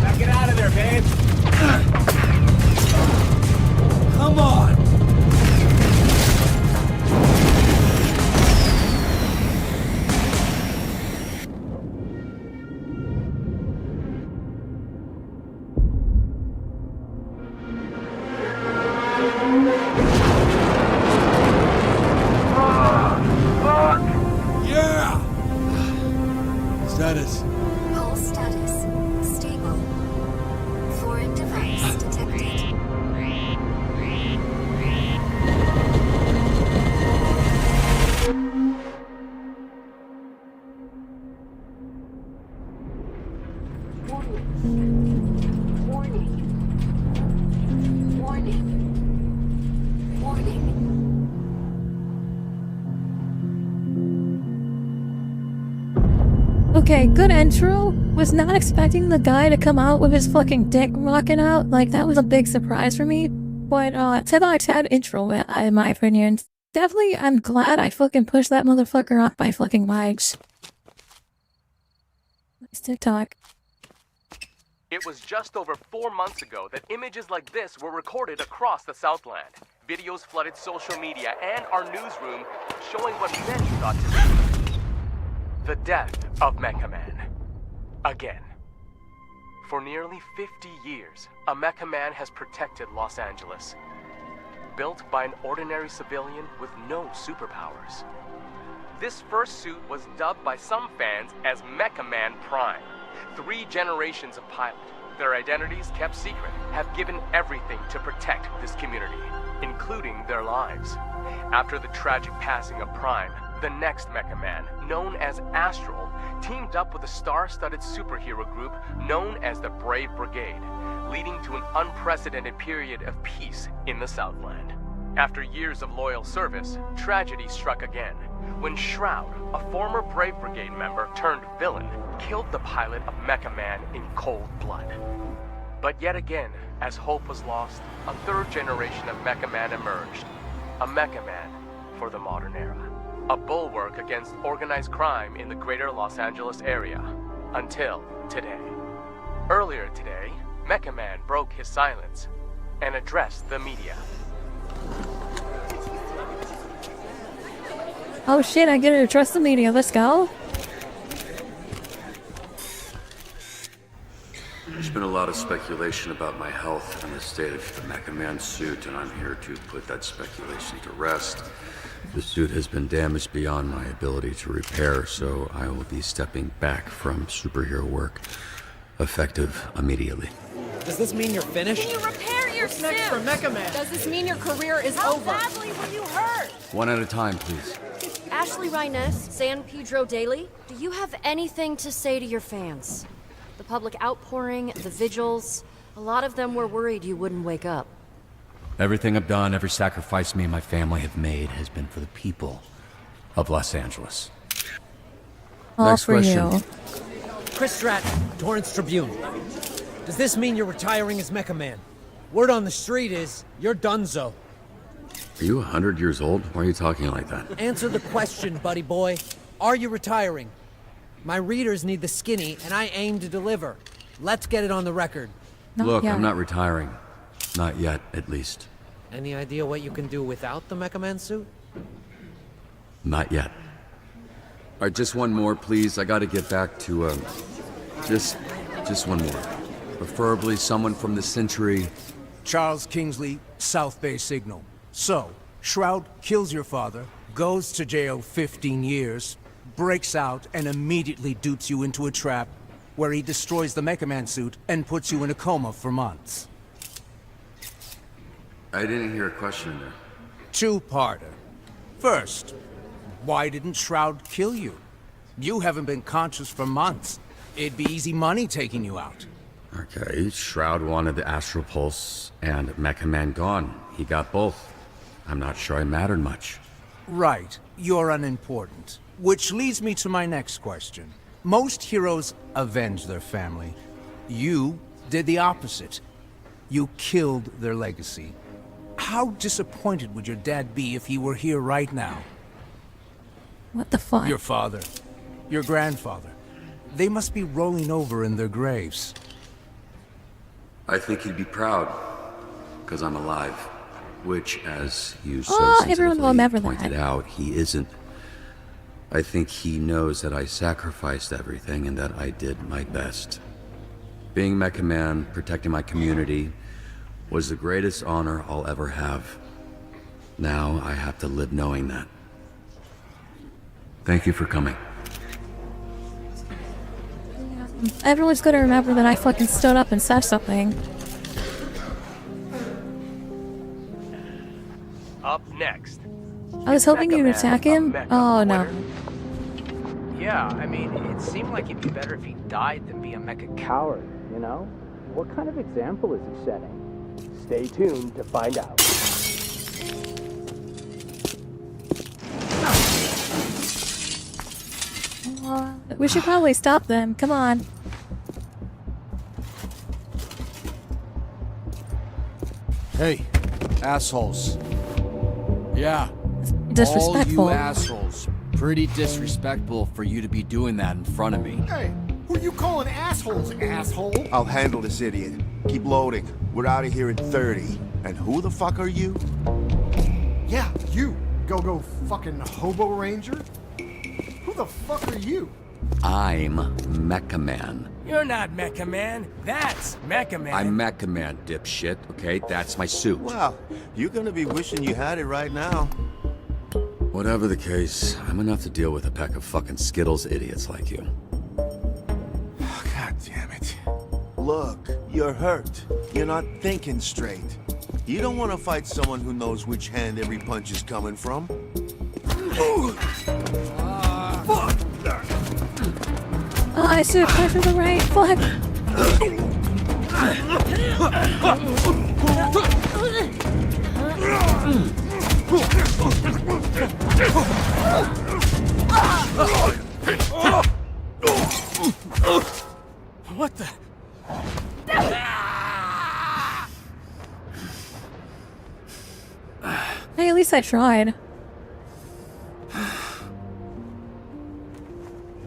Now get out of there, babe. status? Pulse status stable. Foreign device detected. Okay, good intro. Was not expecting the guy to come out with his fucking dick rocking out. Like, that was a big surprise for me. But, 10 out of 10 intro, in my opinion. Definitely, I'm glad I fucking pushed that motherfucker off by fucking legs. Nice TikTok. It was just over 4 months ago that images like this were recorded across the Southland. Videos flooded social media and our newsroom, showing what many thought to be the death of Mecha Man. Again. For nearly 50 years, a Mecha Man has protected Los Angeles. Built by an ordinary civilian with no superpowers. This first suit was dubbed by some fans as Mecha Man Prime. 3 generations of pilot, their identities kept secret, have given everything to protect this community, including their lives. After the tragic passing of Prime, the next Mecha Man, known as Astral, teamed up with a star-studded superhero group known as the Brave Brigade, leading to an unprecedented period of peace in the Southland. After years of loyal service, tragedy struck again, when Shroud, a former Brave Brigade member turned villain, killed the pilot of Mecha Man in cold blood. But yet again, as hope was lost, a 3rd generation of Mecha Man emerged. A Mecha Man for the modern era. A bulwark against organized crime in the greater Los Angeles area. Until today. Earlier today, Mecha Man broke his silence and addressed the media. Oh shit, I get to trust the media. Let's go. There's been a lot of speculation about my health and the state of the Mecha Man suit, and I'm here to put that speculation to rest. The suit has been damaged beyond my ability to repair, so I will be stepping back from superhero work, effective immediately. Does this mean you're finished? Can you repair your What's next for Mecha Man? Does this mean your career is over? How badly were you hurt? One at a time, please. Ashley Rhiness, San Pedro Daily. Do you have anything to say to your fans? The public outpouring, the vigils, a lot of them were worried you wouldn't wake up. Everything I've done, every sacrifice me and my family have made has been for the people of Los Angeles. All Next for question. you. Chris Stratton, Torrance Tribune. Does this mean you're retiring as Mecha Man? Word on the street is, you're donezo. Are you 100 years old? Why are you talking like that? Answer the question, buddy boy. Are you retiring? My readers need the skinny, and I aim to deliver. Let's get it on the record. Look, I'm not retiring. Not yet, at least. Any idea what you can do without the Mecha Man suit? Not yet. All right, just one more, please. I gotta get back to, just one more. Preferably someone from the Century. Charles Kingsley, South Bay Signal. So, Shroud kills your father, goes to jail 15 years, breaks out, and immediately dupes you into a trap where he destroys the Mecha Man suit and puts you in a coma for months. I didn't hear a question in there. 2-parter. First, why didn't Shroud kill you? You haven't been conscious for months. It'd be easy money taking you out. Okay, Shroud wanted the Astral Pulse and Mecha Man gone. He got both. I'm not sure I mattered much. Right, you're unimportant. Which leads me to my next question. Most heroes avenge their family. You did the opposite. You killed their legacy. How disappointed would your dad be if he were here right now? What the fuck? Your father, your grandfather. They must be rolling over in their graves. I think he'd be proud, because I'm alive. Which, as you so everyone will sensitively remember pointed that. out, he isn't. I think he knows that I sacrificed everything and that I did my best. Being Mecha Man, protecting my community, was the greatest honor I'll ever have. Now I have to live knowing that. Thank you for coming. Everyone's gonna remember that I fucking stood up and said something. Up next. I was hoping you'd attack him. Oh no. Yeah, I mean, it seemed like it'd be better if he died than be a mecha coward, you know? What kind of example is he setting? Stay tuned to find out. We should probably stop them. Come on. Hey, assholes. Yeah. Disrespectful. All you assholes. Pretty disrespectful for you to be doing that in front of me. Hey, who you calling assholes, asshole? I'll handle this idiot. Keep loading. We're out of here in 30. And who the fuck are you? Yeah, you. Go fucking hobo ranger? Who the fuck are you? I'm Mecha Man. You're not Mecha Man. That's Mecha Man. I'm Mecha Man, dipshit, okay? That's my suit. Well, you're gonna be wishing you had it right now. Whatever the case, I'm gonna have to deal with a pack of fucking Skittles idiots like you. God damn it. Look, you're hurt. You're not thinking straight. You don't want to fight someone who knows which hand every punch is coming from. Fuck! Oh, I should have tried for the right. Fuck. What the? Hey, at least I tried.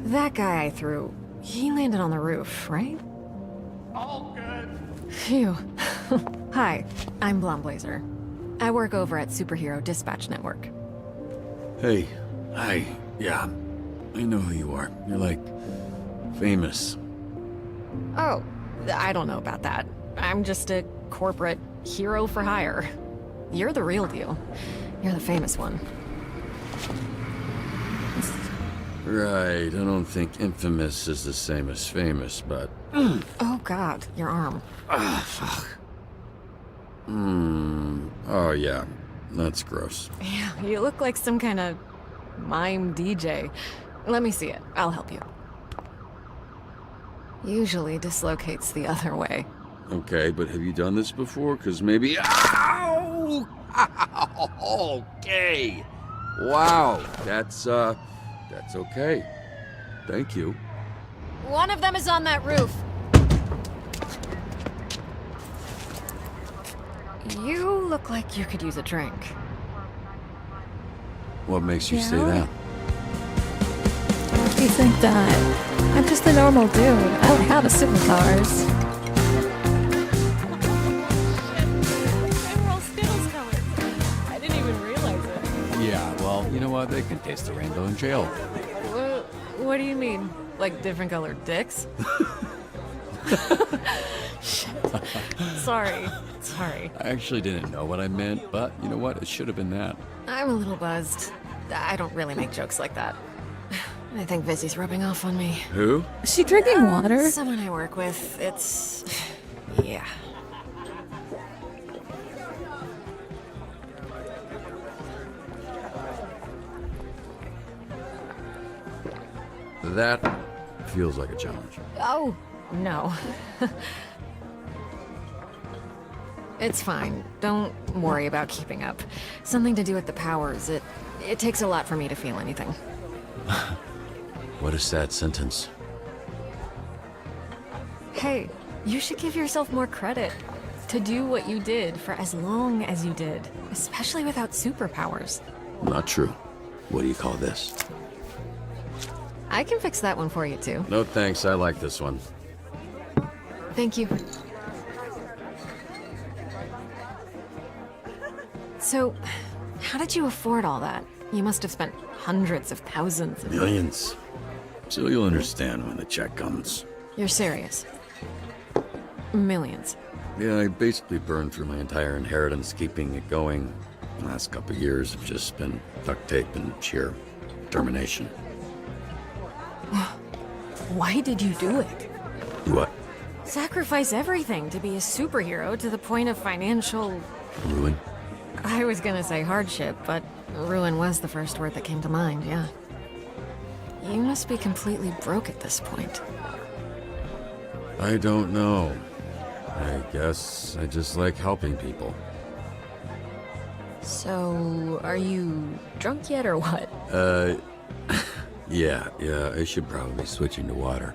That guy I threw, he landed on the roof, right? All good. Phew. Hi, I'm Blonde I work over at Superhero Dispatch Network. Hey, hi, yeah. I know who you are. You're like, famous. Oh, I don't know about that. I'm just a corporate hero for hire. You're the real deal. You're the famous one. Right, I don't think infamous is the same as famous, but... Oh god, your arm. Ah, fuck. Oh yeah, that's gross. Yeah, you look like some kind of mime DJ. Let me see it. I'll help you. Usually dislocates the other way. Okay, but have you done this before? Because maybe... Ow! Okay! Wow, that's okay. Thank you. One of them is on that roof. You look like you could use a drink. What makes you say that? You think that? I'm just a normal dude. I don't have a superpowers. I didn't even realize it. Yeah, well, you know what? They can taste the rainbow in jail. What do you mean? Like different colored dicks? Sorry. I actually didn't know what I meant, but you know what? It should have been that. I'm a little buzzed. I don't really make jokes like that. I think Vizzy's rubbing off on me. Who? Is she drinking water? Someone I work with. It's... yeah. That feels like a challenge. Oh, no. It's fine. Don't worry about keeping up. Something to do with the powers. It takes a lot for me to feel anything. What a sad sentence. Hey, you should give yourself more credit. To do what you did for as long as you did. Especially without superpowers. Not true. What do you call this? I can fix that one for you, too. No thanks, I like this one. Thank you. So, how did you afford all that? You must have spent hundreds of thousands of... Millions. So you'll understand when the check comes. You're serious? Millions. Yeah, I basically burned through my entire inheritance keeping it going. The last couple of years have just been duct tape and sheer determination. Why did you do it? What? Sacrifice everything to be a superhero to the point of financial... Ruin? I was gonna say hardship, but ruin was the first word that came to mind, yeah. You must be completely broke at this point. I don't know. I guess I just like helping people. So, are you drunk yet or what? Yeah, I should probably be switching to water.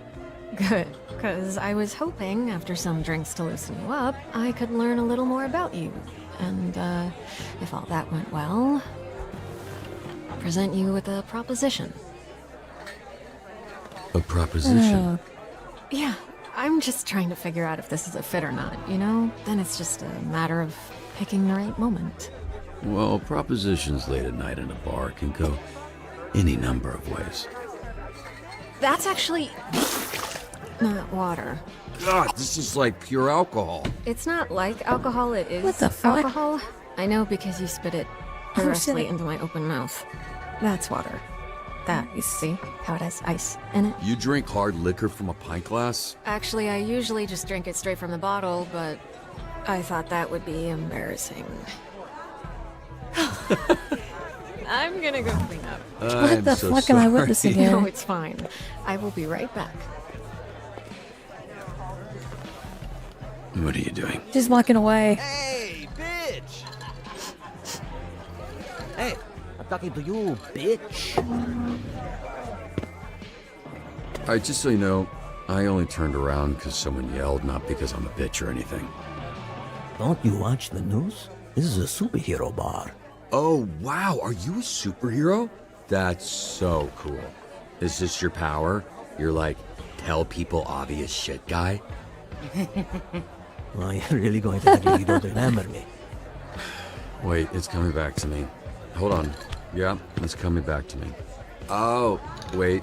Good, because I was hoping, after some drinks to loosen you up, I could learn a little more about you. And, if all that went well, present you with a proposition. A proposition? Yeah, I'm just trying to figure out if this is a fit or not, you know? Then it's just a matter of picking the right moment. Well, propositions late at night in a bar can go any number of ways. That's actually not water. God, this is like pure alcohol. It's not like alcohol, it is What the fuck? alcohol. I know because you spit it directly into my open mouth. That's water. That, you see how it has ice in it? You drink hard liquor from a pint glass? Actually, I usually just drink it straight from the bottle, but I thought that would be embarrassing. I'm gonna go clean up. What the fuck am I witnessing here? No, it's fine. I will be right back. What are you doing? Just walking away. Hey, bitch! Hey, I'm talking to you, bitch. Alright, just so you know, I only turned around because someone yelled, not because I'm a bitch or anything. Don't you watch the news? This is a superhero bar. Oh, wow, are you a superhero? That's so cool. Is this your power? You're like, tell people obvious shit guy? Well, you're really going to have you don't remember me. Wait, it's coming back to me. Hold on. Yeah, it's coming back to me. Oh, wait.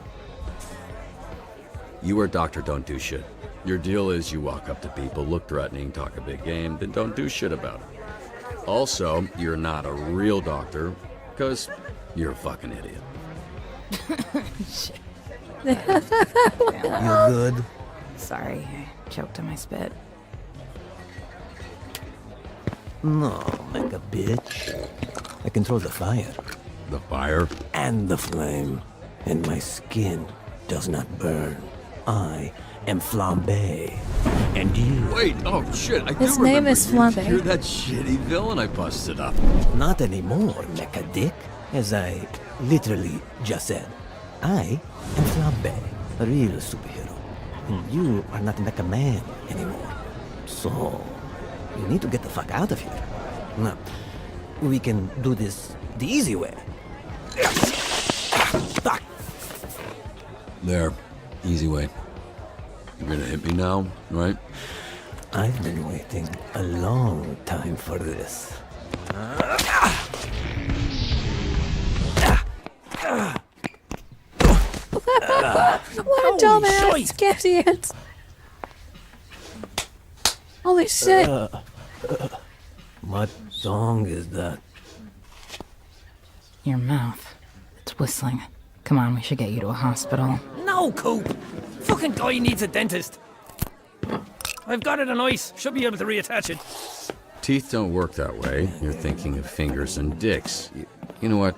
You are Dr. Don't Do Shit. Your deal is you walk up to people, look threatening, talk a big game, then don't do shit about it. Also, you're not a real doctor, because you're a fucking idiot. Shit. You good? Sorry, I choked on my spit. No, like a bitch. I control the fire. The fire? And the flame. And my skin does not burn. I am Flambe. And you... Wait, oh shit, I His do name remember is you. Flambe. You're that shitty villain I busted up. Not anymore, mecha dick. As I literally just said. I am Flambe, a real superhero. And you are not Mecha Man anymore. So, you need to get the fuck out of here. Now, we can do this the easy way. There, easy way. You're gonna hit me now, right? I've been waiting a long time for this. What a dumbass idiot! Holy shit! What song is that? Your mouth. It's whistling. Come on, we should get you to a hospital. No, Coop! Fucking guy needs a dentist. I've got it on ice. Should be able to reattach it. Teeth don't work that way. You're thinking of fingers and dicks. You know what?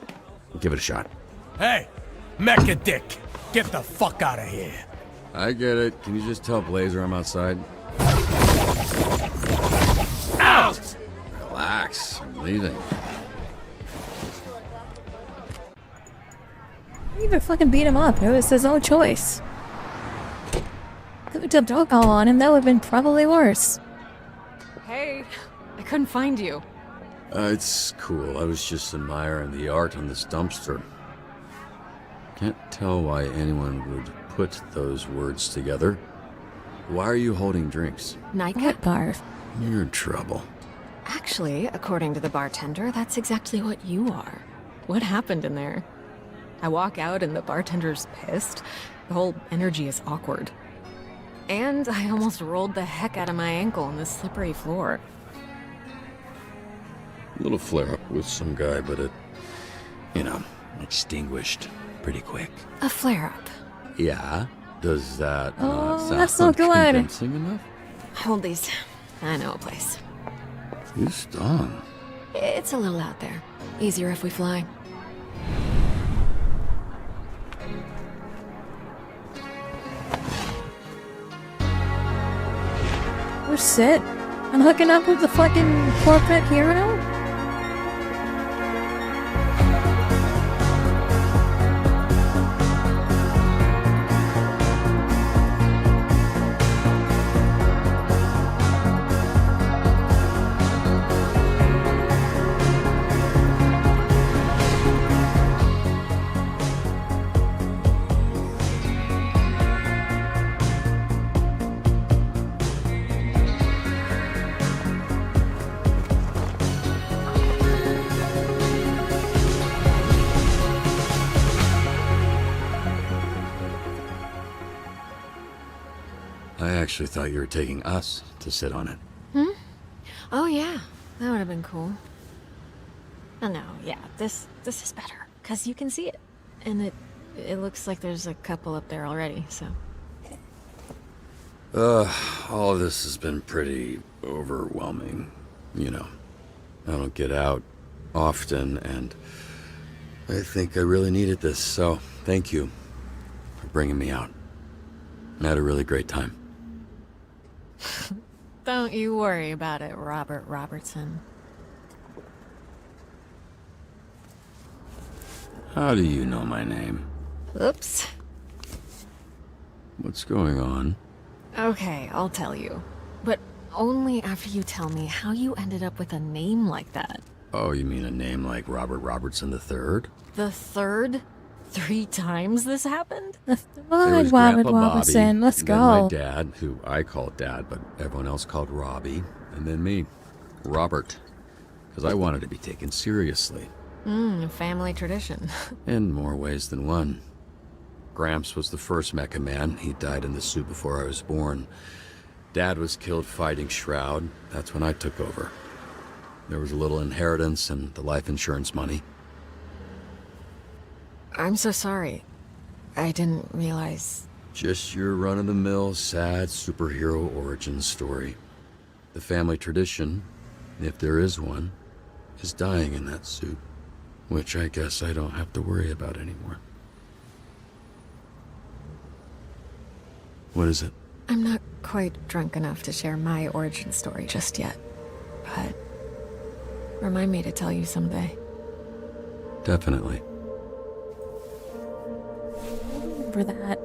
Give it a shot. Hey, Mecha Dick, get the fuck out of here. I get it. Can you just tell Blazer I'm outside? Ow! Relax. I'm leaving. You even fucking beat him up. It was his own choice. Could have dumped alcohol on him. That would have been probably worse. Hey, I couldn't find you. It's cool. I was just admiring the art on this dumpster. Can't tell why anyone would put those words together. Why are you holding drinks? Nightcap bar. You're in trouble. Actually, according to the bartender, that's exactly what you are. What happened in there? I walk out and the bartender's pissed. The whole energy is awkward. And I almost rolled the heck out of my ankle on this slippery floor. A little flare-up with some guy, but it, you know, extinguished pretty quick. A flare-up. Yeah, Does that Oh, not sound that's so good. convincing enough? Hold these. I know a place. You stung. It's a little out there. Easier if we fly. We're set. I'm hooking up with the fucking corporate hero? I actually thought you were taking us to sit on it. Hmm? Oh yeah, that would have been cool. Oh no, yeah, this is better because you can see it, and it looks like there's a couple up there already. So. All of this has been pretty overwhelming. You know, I don't get out often, and I think I really needed this. So thank you for bringing me out. I had a really great time. Don't you worry about it, Robert Robertson. How do you know my name? Oops. What's going on? Okay, I'll tell you. But only after you tell me how you ended up with a name like that. Oh, you mean a name like Robert Robertson III? The third? 3 times this happened? There Come was on, Grandpa Robertson, Bobby, let's and then my go. dad, who I called Dad, but everyone else called Robbie, and then me, Robert, because I wanted to be taken seriously. Family tradition. In more ways than one. Gramps was the first Mecha Man. He died in the suit before I was born. Dad was killed fighting Shroud. That's when I took over. There was a little inheritance and the life insurance money. I'm so sorry. I didn't realize. Just your run-of-the-mill, sad superhero origin story. The family tradition, if there is one, is dying in that suit. Which I guess I don't have to worry about anymore. What is it? I'm not quite drunk enough to share my origin story just yet. But remind me to tell you someday. Definitely. For that.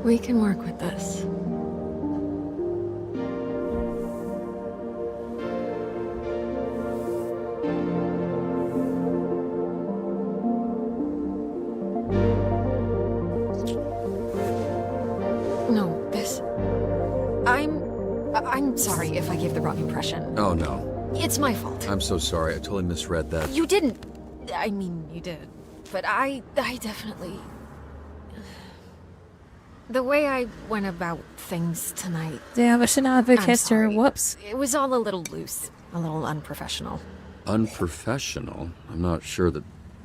We can work with this. No, this... I'm sorry if I gave the wrong impression. Oh, no. It's my fault. I'm so sorry. I totally misread that. You didn't. I mean, you did. But I definitely... The way I went about things tonight... Damn, I should not have I'm kissed her. sorry. Whoops. It was all a little loose. A little unprofessional. Unprofessional? I'm not sure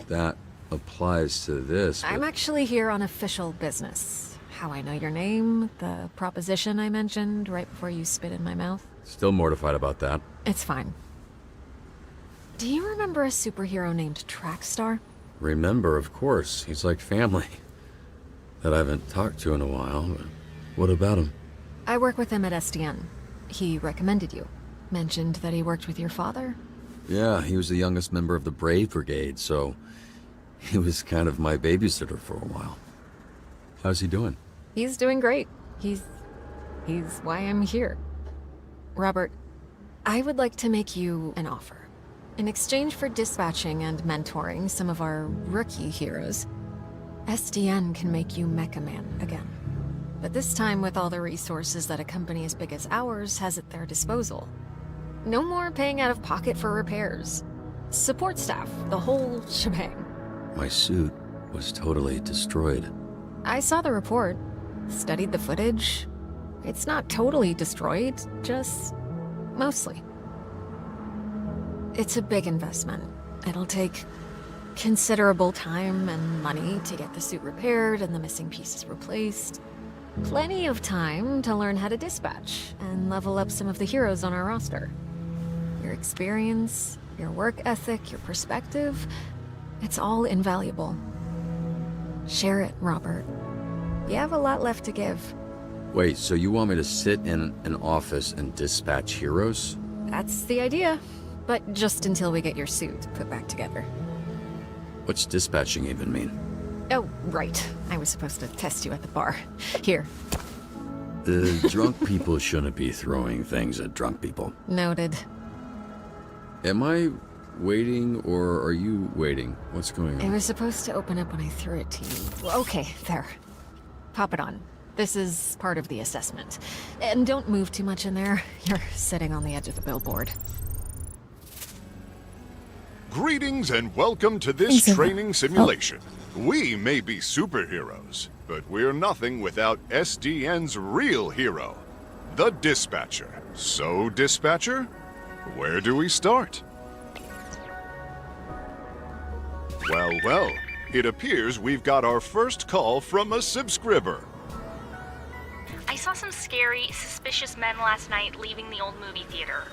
that applies to this, but... I'm actually here on official business. How I know your name, the proposition I mentioned right before you spit in my mouth. Still mortified about that. It's fine. Do you remember a superhero named Trackstar? Remember, of course. He's like family. That I haven't talked to in a while. But what about him? I work with him at SDN. He recommended you. Mentioned that he worked with your father. Yeah, he was the youngest member of the Brave Brigade, so he was kind of my babysitter for a while. How's he doing? He's doing great. He's why I'm here. Robert, I would like to make you an offer. In exchange for dispatching and mentoring some of our rookie heroes, SDN can make you Mecha Man again. But this time with all the resources that a company as big as ours has at their disposal. No more paying out of pocket for repairs. Support staff, the whole shebang. My suit was totally destroyed. I saw the report, studied the footage. It's not totally destroyed, just mostly. It's a big investment. It'll take considerable time and money to get the suit repaired and the missing pieces replaced. Plenty of time to learn how to dispatch and level up some of the heroes on our roster. Your experience, your work ethic, your perspective, it's all invaluable. Share it, Robert. You have a lot left to give. Wait, so you want me to sit in an office and dispatch heroes? That's the idea. But just until we get your suit put back together. What's dispatching even mean? Oh, right. I was supposed to test you at the bar. Here. The drunk people shouldn't be throwing things at drunk people. Noted. Am I waiting, or are you waiting? What's going on? It was supposed to open up when I threw it to you. Well, okay, there. Pop it on. This is part of the assessment. And don't move too much in there. You're sitting on the edge of the billboard. Greetings and welcome to this training simulation. We may be superheroes, but we're nothing without SDN's real hero, the Dispatcher. So, Dispatcher, where do we start? Well, it appears we've got our first call from a subscriber. I saw some scary, suspicious men last night leaving the old movie theater.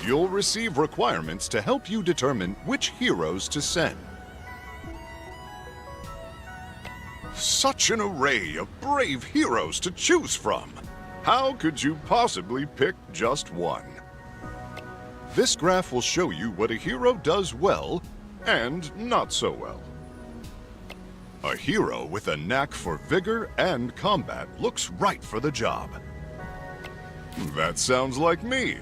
You'll receive requirements to help you determine which heroes to send. Such an array of brave heroes to choose from. How could you possibly pick just one? This graph will show you what a hero does well and not so well. A hero with a knack for vigor and combat looks right for the job. That sounds like me.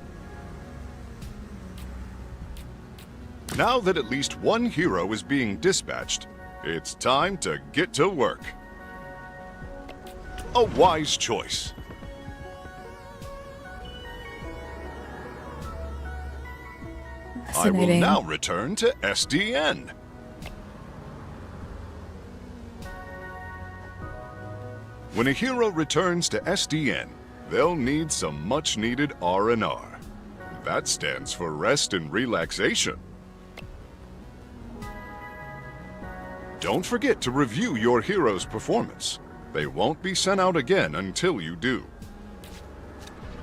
Now that at least one hero is being dispatched, it's time to get to work. A wise choice. I will now return to SDN. When a hero returns to SDN, they'll need some much-needed R&R. That stands for rest and relaxation. Don't forget to review your hero's performance. They won't be sent out again until you do.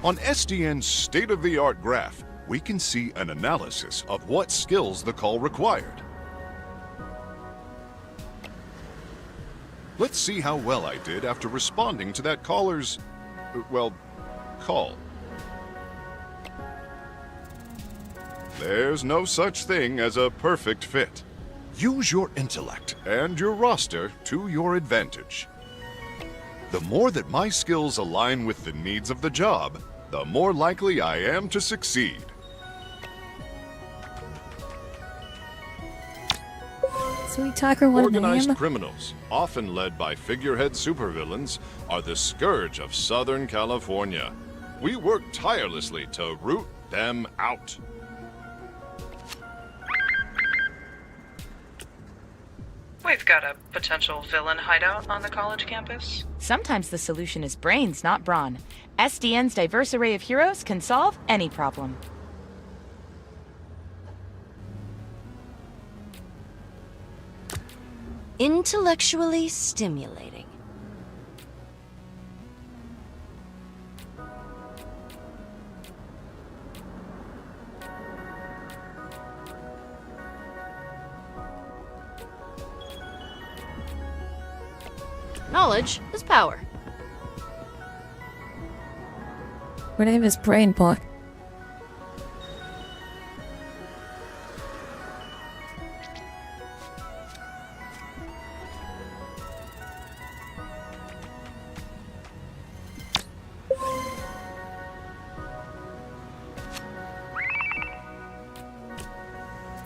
On SDN's state-of-the-art graph, we can see an analysis of what skills the call required. Let's see how well I did after responding to that caller's, call. There's no such thing as a perfect fit. Use your intellect and your roster to your advantage. The more that my skills align with the needs of the job, the more likely I am to succeed. Sweet Talker, what a name. Organized criminals, often led by figurehead supervillains, are the scourge of Southern California. We work tirelessly to root them out. We've got a potential villain hideout on the college campus. Sometimes the solution is brains, not brawn. SDN's diverse array of heroes can solve any problem. Intellectually stimulating. Knowledge is power. Her name is Brain Book.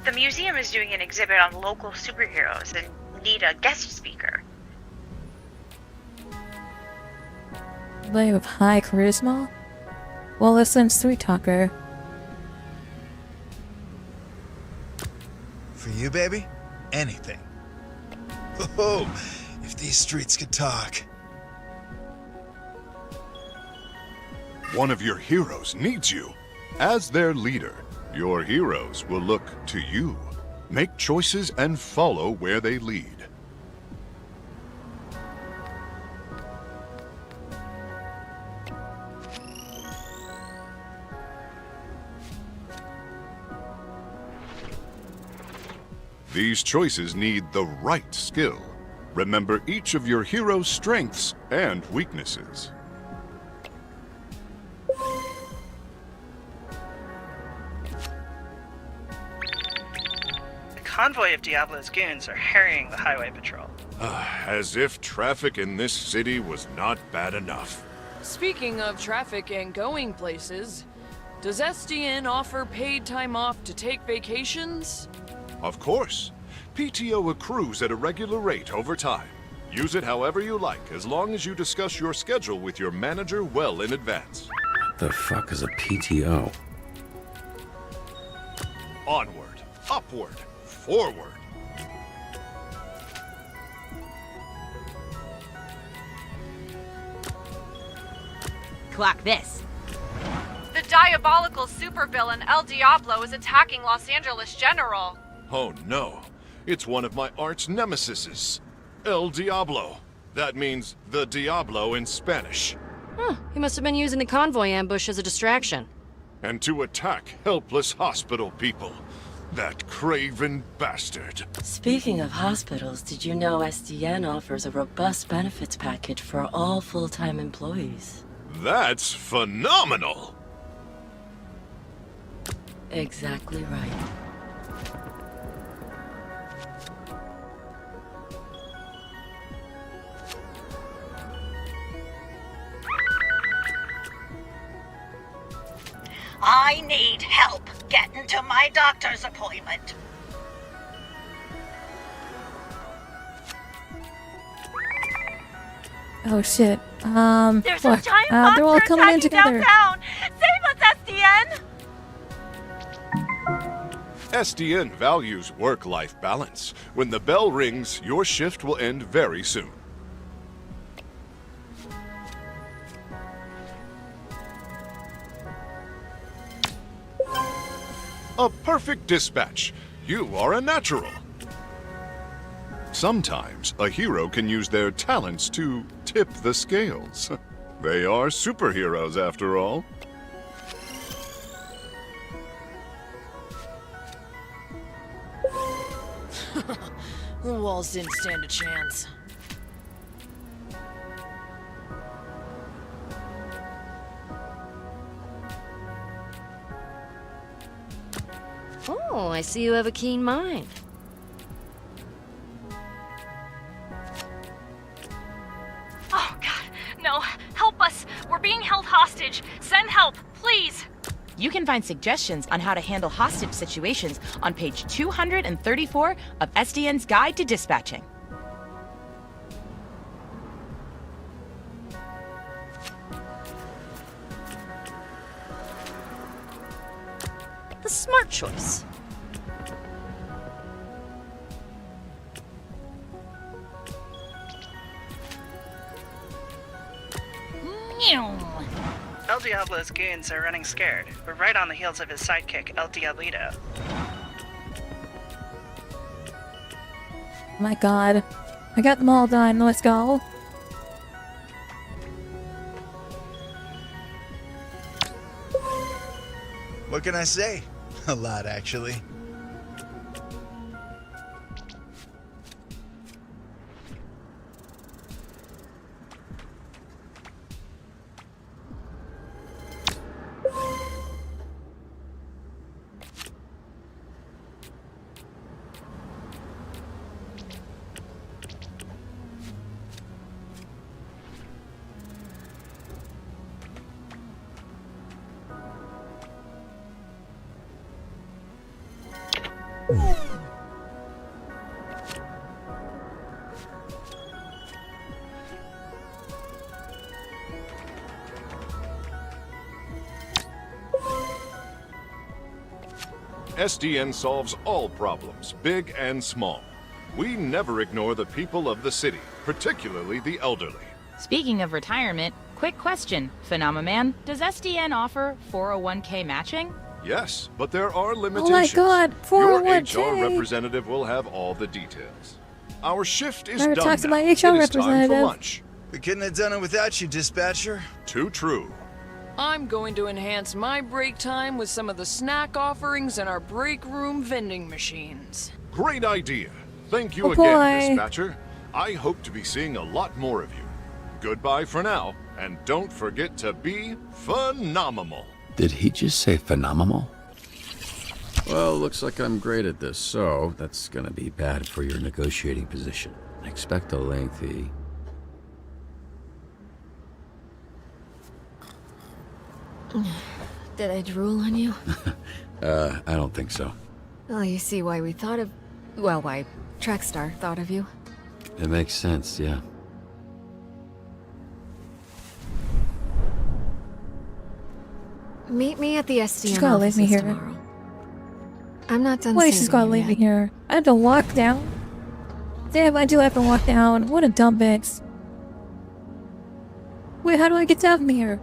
The museum is doing an exhibit on local superheroes and need a guest speaker. They have high charisma? Well, listen, Sweet Talker. For you, baby? Anything. Oh, if these streets could talk. One of your heroes needs you. As their leader, your heroes will look to you. Make choices and follow where they lead. These choices need the right skill. Remember each of your hero's strengths and weaknesses. A convoy of Diablo's goons are harrying the highway patrol. As if traffic in this city was not bad enough. Speaking of traffic and going places, does SDN offer paid time off to take vacations? Of course. PTO accrues at a regular rate over time. Use it however you like, as long as you discuss your schedule with your manager well in advance. The fuck is a PTO? Onward, upward, forward. Clock this. The diabolical supervillain El Diablo is attacking Los Angeles General. Oh no, it's one of my arch nemesises, El Diablo. That means the Diablo in Spanish. Huh, he must have been using the convoy ambush as a distraction. And to attack helpless hospital people. That craven bastard. Speaking of hospitals, did you know SDN offers a robust benefits package for all full-time employees? That's phenomenal! Exactly right. I need help getting to my doctor's appointment. Oh shit. There's Fuck. a giant They're all monster coming in attacking together. downtown. Save us, SDN! SDN values work-life balance. When the bell rings, your shift will end very soon. A perfect dispatch. You are a natural. Sometimes a hero can use their talents to tip the scales. They are superheroes after all. The walls didn't stand a chance. Oh, I see you have a keen mind. Oh, God, no. Help us. We're being held hostage. Send help, please. You can find suggestions on how to handle hostage situations on page 234 of SDN's Guide to Dispatching. The smart choice. El Diablo's goons are running scared. We're right on the heels of his sidekick, El Diablito. My god. I got them all done. Let's go. What can I say? A lot, actually. SDN solves all problems, big and small. We never ignore the people of the city, particularly the elderly. Speaking of retirement, quick question, Phenomenon. Does SDN offer 401k matching? Yes, but there are limitations. Oh my god, Your 401k. HR representative will have all the details. Our shift is Never done talked to now. my HR It is time representative. for lunch. We couldn't have done it without you, dispatcher. Too true. I'm going to enhance my break time with some of the snack offerings in our break room vending machines. Great idea. Thank you Oh, again, boy. dispatcher. I hope to be seeing a lot more of you. Goodbye for now, and don't forget to be phenomenal. Did he just say phenomenal? Well, looks like I'm great at this, so that's gonna be bad for your negotiating position. Expect a lengthy... Did I drool on you? I don't think so. Well, you see why we thought of... Well, why Trackstar thought of you. It makes sense, yeah. Meet me at the SDN She's gotta leave me offices here. tomorrow. I'm not done Wait, she's saving gotta you leave me yet. here. I have to walk down. Damn, I do have to walk down. What a dumb bitch. Wait, how do I get down here?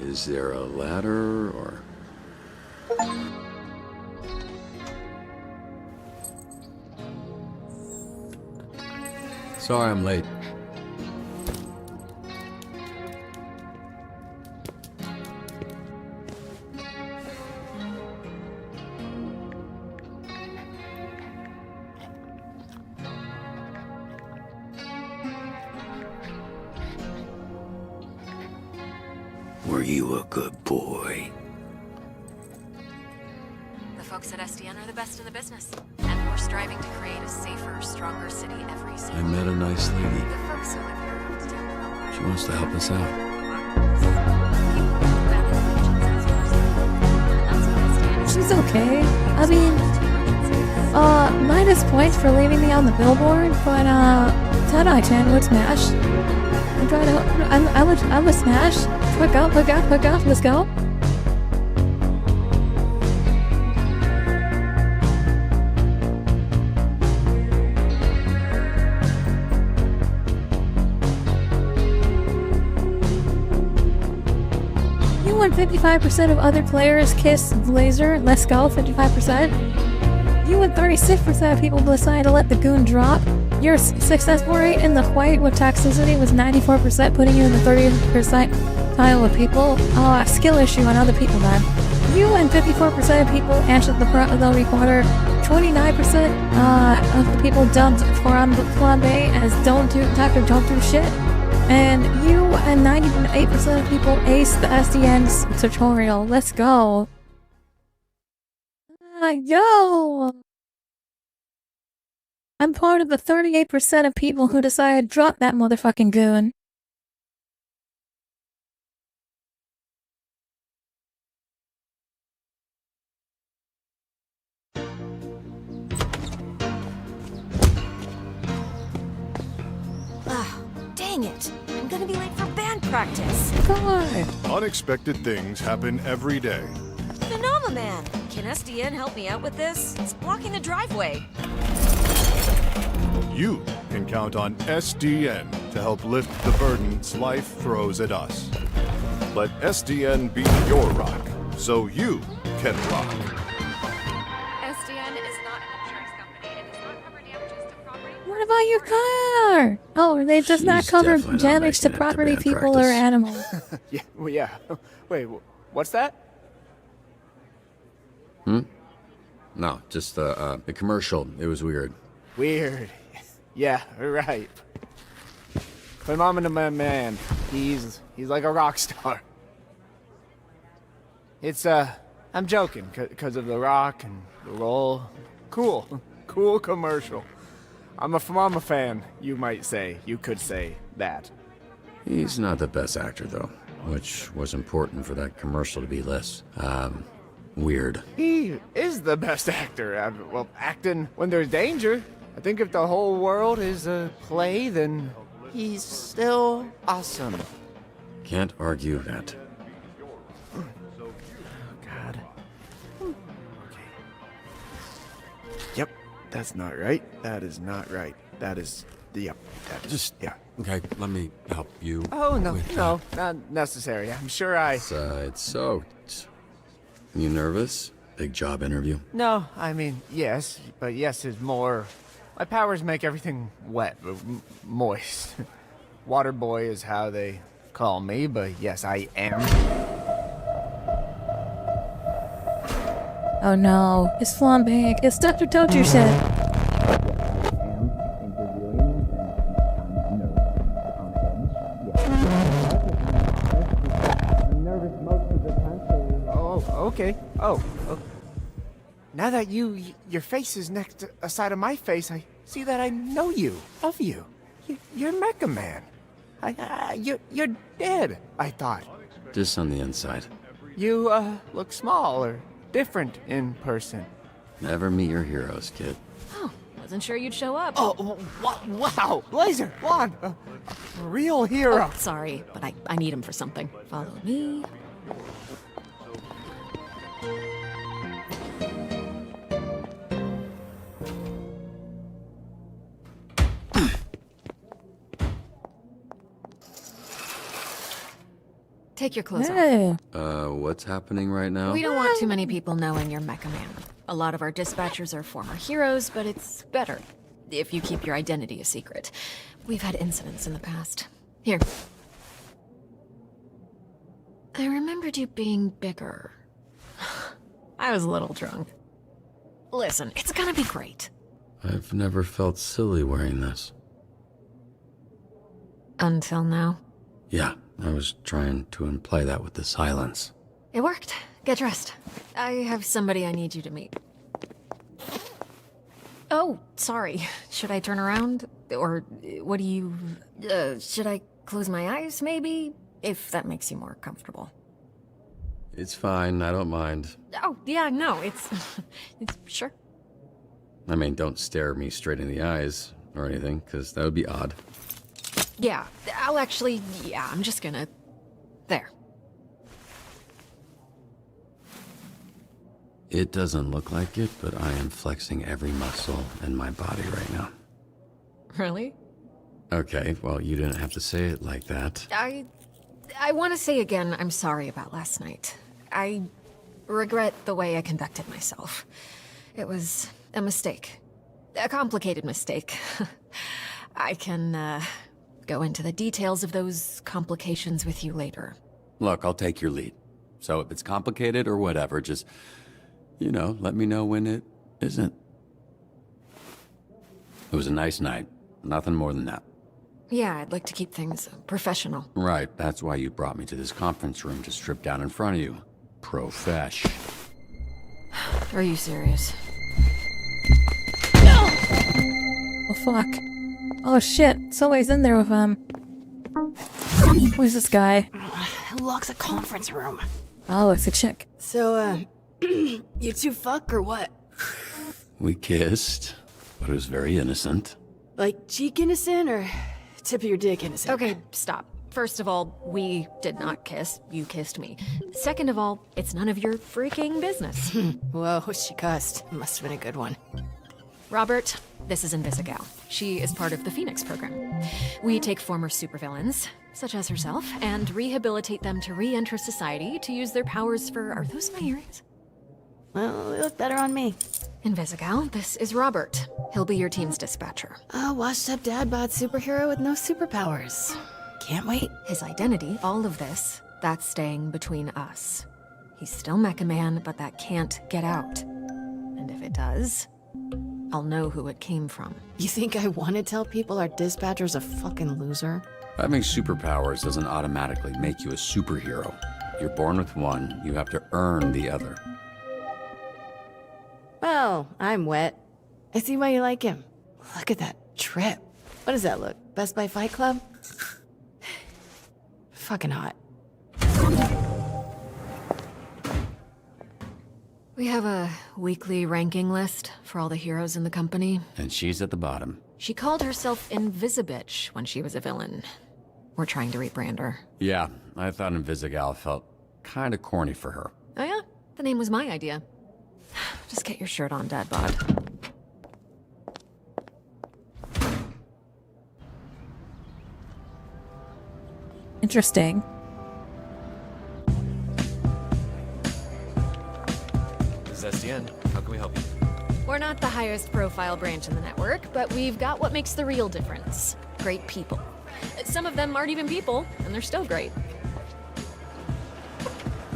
Is there a ladder, or... Sorry I'm late. Were you a good boy? The folks at SDN are the best in the business, and we're striving to create a safer, stronger city every I single met a nice lady. The folks who live here understand. She wants to help us out. She's okay. I mean, minus points for leaving me on the billboard, but 10 out of 10 would smash. I'm trying to. I would smash. Quick up, let's go. You won 55% of other players kiss Blazer. Let's go, 55%. You won 36% of people decide to let the goon drop. Your successful rate in the white with toxicity was 94%, putting you in the 30th percentile of people. Skill issue on other people then. You and 54% of people answered the recorder. 29% of the people dubbed Flambe as don't do shit. And you and 98% of people aced the SDN's tutorial. Let's go. Yo! I'm part of the 38% of people who decided to drop that motherfucking goon. Dang it! I'm gonna be late for band practice. God. Unexpected things happen every day. Phenomenon! Can SDN help me out with this? It's blocking the driveway. You can count on SDN to help lift the burdens life throws at us. Let SDN be your rock, so you can rock. SDN is not an insurance company and does not cover damages to property. What about your car? Oh, they does not cover damage to property, people, or animals. Yeah, well, yeah. Wait, what's that? No, just the commercial. It was weird. Weird. Yeah, right. Phenomenon man. He's like a rock star. It's I'm joking, cause of the rock and the roll. Cool commercial. I'm a Phenomenon fan, you might say. You could say that. He's not the best actor, though, which was important for that commercial to be less, weird. He is the best actor. Well, acting when there's danger. I think if the whole world is a play, then he's still awesome. Can't argue that. God. Okay. Yep, that's not right. That is not right. That is Yep. Just, yeah. Okay, let me help you. Oh, no, with no, not necessary. I'm sure I... It's soaked. You nervous? Big job interview? No, I mean, yes, but yes is more... My powers make everything wet, moist. Water boy is how they call me, but yes, I am. Oh no, it's flambe. It's Dr. Toju shit. Okay. Oh. Now that your face is next to a side of my face, I see that I know you, of you. You're Mecha Man. You're dead, I thought. Just on the inside. You, look small or different in person. Never meet your heroes, kid. Oh, wasn't sure you'd show up. Oh, wow! Laser, Juan, a real hero. Oh, sorry, but I need him for something. Follow me. Take your clothes off. What's happening right now? We don't want too many people knowing you're Mecha Man. A lot of our dispatchers are former heroes, but it's better if you keep your identity a secret. We've had incidents in the past. Here. I remembered you being bigger. I was a little drunk. Listen, it's gonna be great. I've never felt silly wearing this. Until now. Yeah, I was trying to imply that with the silence. It worked. Get dressed. I have somebody I need you to meet. Oh, sorry. Should I turn around? Or what do you... should I close my eyes, maybe? If that makes you more comfortable. It's fine, I don't mind. Oh, yeah, no, it's sure. I mean, don't stare me straight in the eyes or anything, because that would be odd. Yeah, I'll actually... Yeah, I'm just gonna... There. It doesn't look like it, but I am flexing every muscle in my body right now. Really? Okay, well, you didn't have to say it like that. I want to say again, I'm sorry about last night. I regret the way I conducted myself. It was a mistake. A complicated mistake. I can, go into the details of those complications with you later. Look, I'll take your lead. So if it's complicated or whatever, just, you know, let me know when it isn't. It was a nice night. Nothing more than that. Yeah, I'd like to keep things professional. Right, that's why you brought me to this conference room to strip down in front of you. Profesh. Are you serious? Oh fuck. Oh shit, somebody's in there with him. Who's this guy? Who locks a conference room? Oh, it's a chick. So, you two fuck or what? We kissed, but it was very innocent. Like cheek innocent or tip of your dick innocent? Okay, stop. First of all, we did not kiss. You kissed me. Second of all, it's none of your freaking business. Whoa, she cussed. Must have been a good one. Robert, this is Invisigal. She is part of the Phoenix program. We take former supervillains, such as herself, and rehabilitate them to re-enter society to use their powers for... Are those my earrings? Well, they look better on me. Invisigal, this is Robert. He'll be your team's dispatcher. A washed-up dad bod superhero with no superpowers. Can't wait. His identity, all of this, that's staying between us. He's still Mecha Man, but that can't get out. And if it does, I'll know who it came from. You think I want to tell people our dispatcher's a fucking loser? Having superpowers doesn't automatically make you a superhero. You're born with one, you have to earn the other. Well, I'm wet. I see why you like him. Look at that trip. What does that look? Best Buy Fight Club? Fucking hot. We have a weekly ranking list for all the heroes in the company. And she's at the bottom. She called herself Invisibitch when she was a villain. We're trying to rebrand her. Yeah, I thought Invisigal felt kinda corny for her. Oh yeah? The name was my idea. Just get your shirt on, Dad Bod. Interesting. This is SDN. How can we help you? We're not the highest profile branch in the network, but we've got what makes the real difference. Great people. Some of them aren't even people, and they're still great.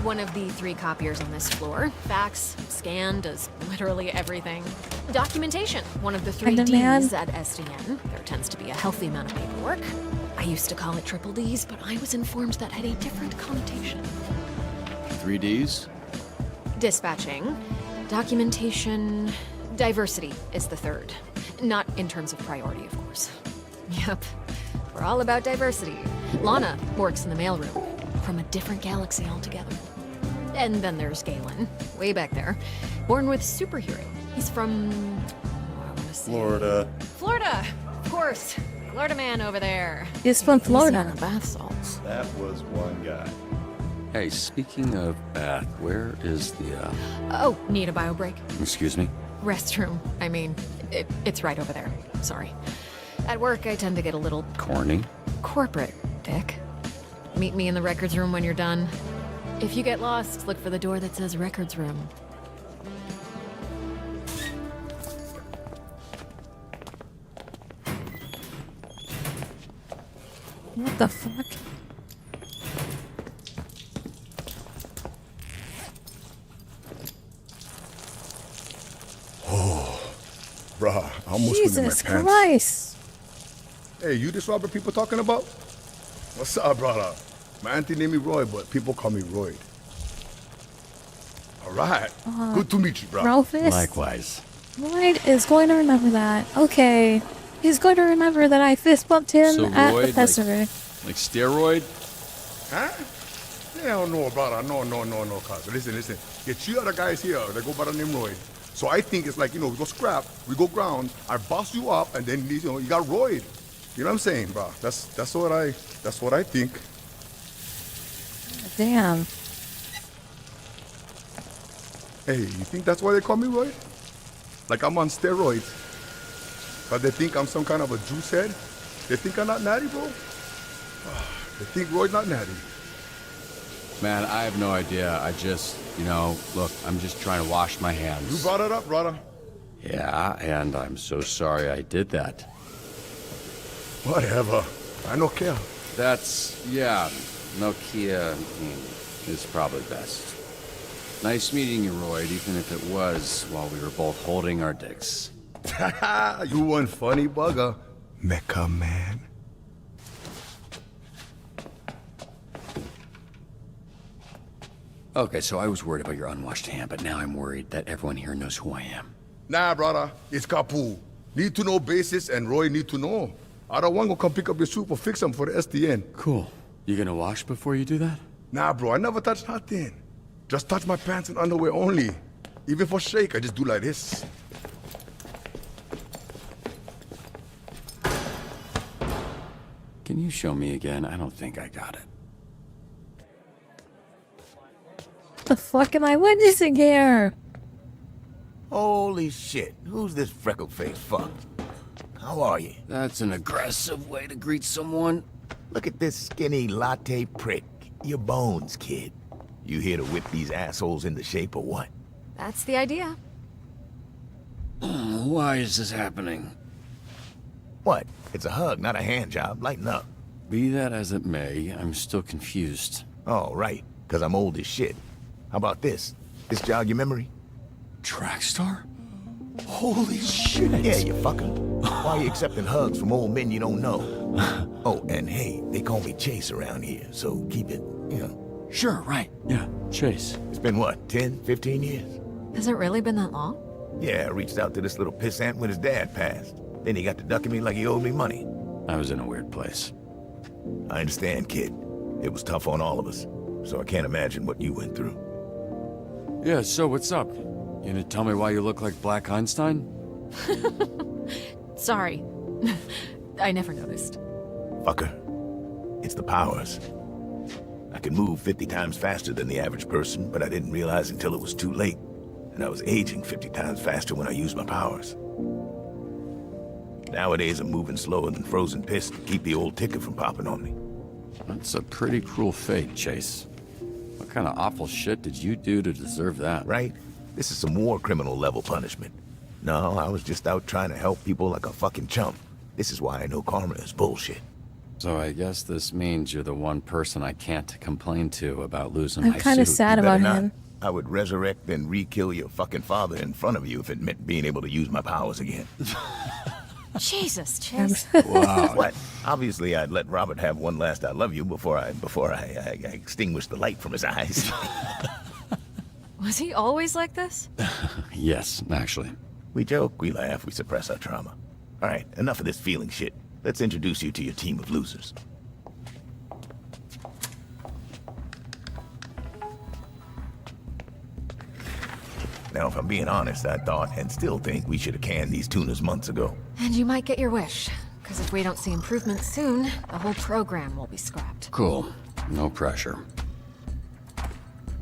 One of the 3 copiers on this floor. Fax, scan, does literally everything. Documentation, one of the 3 Ds at SDN. There tends to be a healthy amount of paperwork. I used to call it triple Ds, but I was informed that had a different connotation. 3 Ds? Dispatching, documentation, diversity is the 3rd. Not in terms of priority, of course. Yep, we're all about diversity. Lana works in the mailroom, from a different galaxy altogether. And then there's Galen, way back there, born with superhero. He's from, I want to say... Florida, of course. Florida man over there. He's from Florida. He's bath salts. That was one guy. Hey, speaking of bath, where is the, Oh, need a bio break? Excuse me? Restroom. I mean, it's right over there. Sorry. At work, I tend to get a little... Corny? Corporate, Dick. Meet me in the records room when you're done. If you get lost, look for the door that says records room. What the fuck? Oh, bruh, I almost Jesus went in my pants. Christ! Hey, you this Robert people talking about? What's up, brother? My auntie named me Roy, but people call me Roy. All right. Good to meet you, bro. Ralphus? Likewise. Lloyd is going to remember that. Okay. He's going to remember that I fist bumped him So at Roy, the festival. like steroid? Huh? Hell no, brother. No, cuz. Listen. Get 2 other guys here. They go by the name Roy. So I think it's like, we go scrap, we go ground, I boss you up, and then, you got Roy. You know what I'm saying, bro? That's what I think. Damn. Hey, you think that's why they call me Roy? Like I'm on steroids. But they think I'm some kind of a juice head? They think I'm not natty, bro? They think Roy's not natty. Man, I have no idea. I just, look, I'm just trying to wash my hands. You brought it up, brother. Yeah, and I'm so sorry I did that. Whatever. I no care. Nokia is probably best. Nice meeting you, Roy, even if it was while we were both holding our dicks. You one funny bugger, Mecha Man. Okay, so I was worried about your unwashed hand, but now I'm worried that everyone here knows who I am. Nah, brother, it's Kapu. Need to know basis, and Roy need to know. I don't want to come pick up your soup or fix them for the SDN. Cool. You gonna wash before you do that? Nah, bro, I never touch nothing. Just touch my pants and underwear only. Even for shake, I just do like this. Can you show me again? I don't think I got it. What the fuck am I witnessing here? Holy shit, who's this freckle-faced fuck? How are you? That's an aggressive way to greet someone. Look at this skinny latte prick. Your bones, kid. You here to whip these assholes into shape or what? That's the idea. Why is this happening? What? It's a hug, not a hand job. Lighten up. Be that as it may, I'm still confused. Oh, right. Because I'm old as shit. How about this? This jog your memory? Trackstar? Holy shit! Yeah, you fucker. Why are you accepting hugs from old men you don't know? Oh, and hey, they call me Chase around here, so keep it, Sure, right. Yeah, Chase. It's been what, 10, 15 years? Has it really been that long? Yeah, I reached out to this little pissant when his dad passed. Then he got to ducking me like he owed me money. I was in a weird place. I understand, kid. It was tough on all of us, so I can't imagine what you went through. Yeah, so what's up? You gonna tell me why you look like Black Einstein? Sorry. I never noticed. Fucker. It's the powers. I can move 50 times faster than the average person, but I didn't realize until it was too late. And I was aging 50 times faster when I used my powers. Nowadays, I'm moving slower than frozen piss to keep the old ticker from popping on me. That's a pretty cruel fate, Chase. What kind of awful shit did you do to deserve that? Right? This is some war criminal level punishment. No, I was just out trying to help people like a fucking chump. This is why I know karma is bullshit. So I guess this means you're the one person I can't complain to about losing I'm my kind of suit. sad about him. I would resurrect and re-kill your fucking father in front of you if it meant being able to use my powers again. Jesus, Chase. Wow. What? Obviously, I'd let Robert have one last I love you before I extinguished the light from his eyes. Was he always like this? Yes, actually. We joke, we laugh, we suppress our trauma. All right, enough of this feeling shit. Let's introduce you to your team of losers. Now, if I'm being honest, I thought and still think we should have canned these tunas months ago. And you might get your wish, because if we don't see improvement soon, the whole program will be scrapped. Cool. No pressure.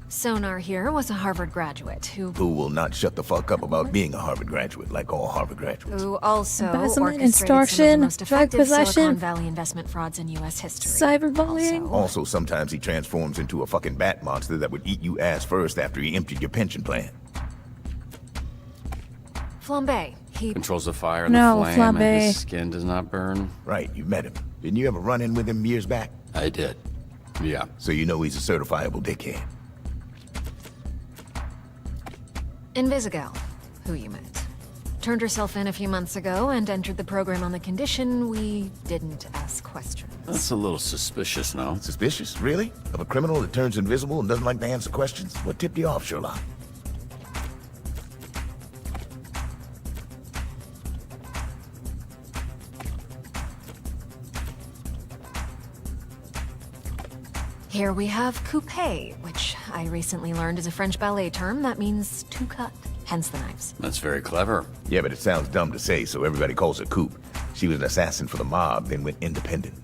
Sonar here was a Harvard graduate who will not shut the fuck up about being a Harvard graduate, like all Harvard graduates. Who also Embezzlement, orchestrated some of the extortion, most drug effective possession, Silicon Valley investment frauds in U.S. history. Cyberbullying. Also, sometimes he transforms into a fucking bat monster that would eat you ass first after he emptied your pension plan. Flambe. He controls the fire and No, the flame, Flambe. and his skin does not burn. Right, you met him. Didn't you ever run in with him years back? I did. Yeah. So you know he's a certifiable dickhead. Invisigal, who you met. Turned herself in a few months ago and entered the program on the condition we didn't ask questions. That's a little suspicious, no? Suspicious? Really? Of a criminal that turns invisible and doesn't like to answer questions? What tipped you off, Sherlock? Here we have coupe, which I recently learned is a French ballet term that means to cut, hence the knives. That's very clever. Yeah, but it sounds dumb to say, so everybody calls her Coop. She was an assassin for the mob, then went independent.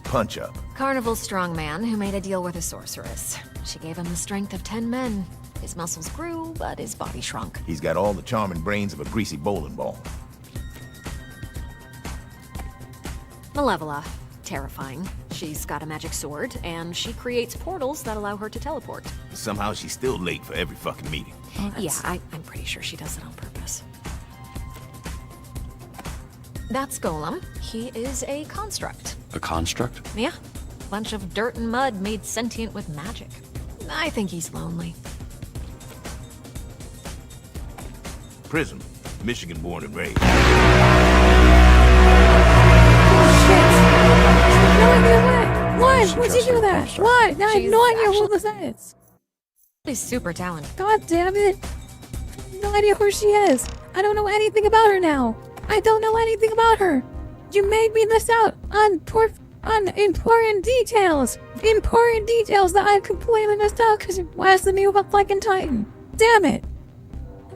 Punch Up. Carnival's strongman who made a deal with a sorceress. She gave him the strength of 10 men. His muscles grew, but his body shrunk. He's got all the charm and brains of a greasy bowling ball. Malevola. Terrifying. She's got a magic sword, and she creates portals that allow her to teleport. Somehow she's still late for every fucking meeting. Yeah, I'm pretty sure she does it on purpose. That's Golem. He is a construct. A construct? Yeah. Bunch of dirt and mud made sentient with magic. I think he's lonely. Prism. Michigan born and raised. No idea why. Why would you do that? Why? Now I have no idea who this is. She's super talented. God damn it. No idea who she is. I don't know anything about her now. I don't know anything about her. You made me miss out on important details. Important details that I completely missed out because you asked me about fucking Titan. Damn it.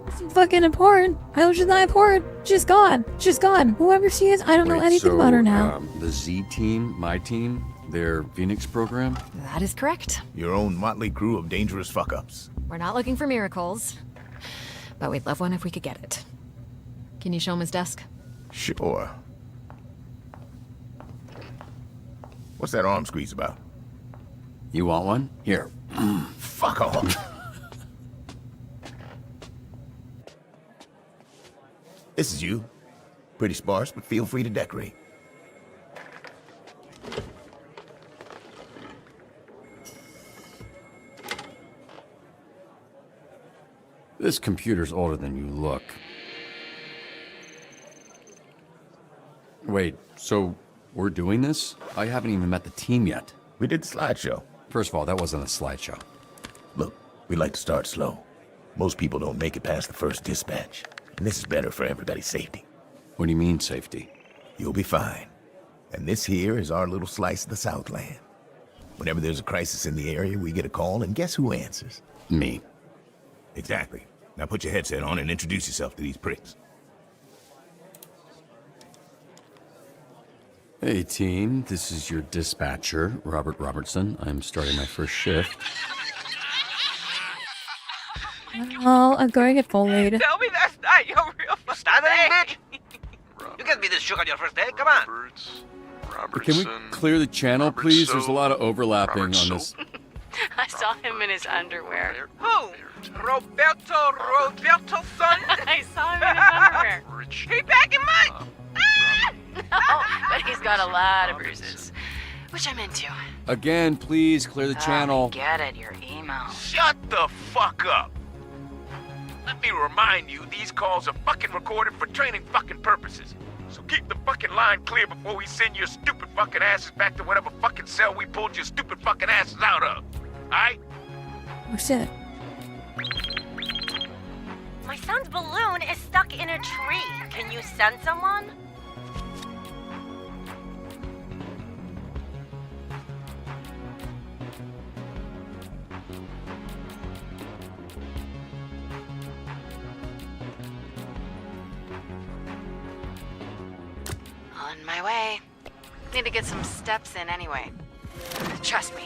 It's fucking important. How is she not important? She's gone. She's gone. Whoever she is, I don't know anything about her now. The Z team, my team, their Phoenix program? That is correct. Your own motley crew of dangerous fuck-ups. We're not looking for miracles, but we'd love one if we could get it. Can you show him his desk? Sure. What's that arm squeeze about? You want one? Here. Fuck off. This is you. Pretty sparse, but feel free to decorate. This computer's older than you look. Wait, so we're doing this? I haven't even met the team yet. We did the slideshow. First of all, that wasn't a slideshow. Look, we like to start slow. Most people don't make it past the first dispatch. And this is better for everybody's safety. What do you mean, safety? You'll be fine. And this here is our little slice of the Southland. Whenever there's a crisis in the area, we get a call, and guess who answers? Me. Exactly. Now put your headset on and introduce yourself to these pricks. Hey team, this is your dispatcher, Robert Robertson. I'm starting my first shift. Oh, I'm going to get bullied. Tell me that's not your real fucking name. You can't be this shook on your first day. Come on. Can we clear the channel, please? There's a lot of overlapping on this. I saw him in his underwear. Who? Roberto son? I saw him in his underwear. He back in mine. No, but he's got a lot of bruises, which I'm into. Again, please clear the channel. Get it, your email. Shut the fuck up. Let me remind you, these calls are fucking recorded for training fucking purposes. So keep the fucking line clear before we send your stupid fucking asses back to whatever fucking cell we pulled your stupid fucking asses out of. Alright? Oh shit. My son's balloon is stuck in a tree. Can you send someone? On my way. Need to get some steps in anyway. Trust me,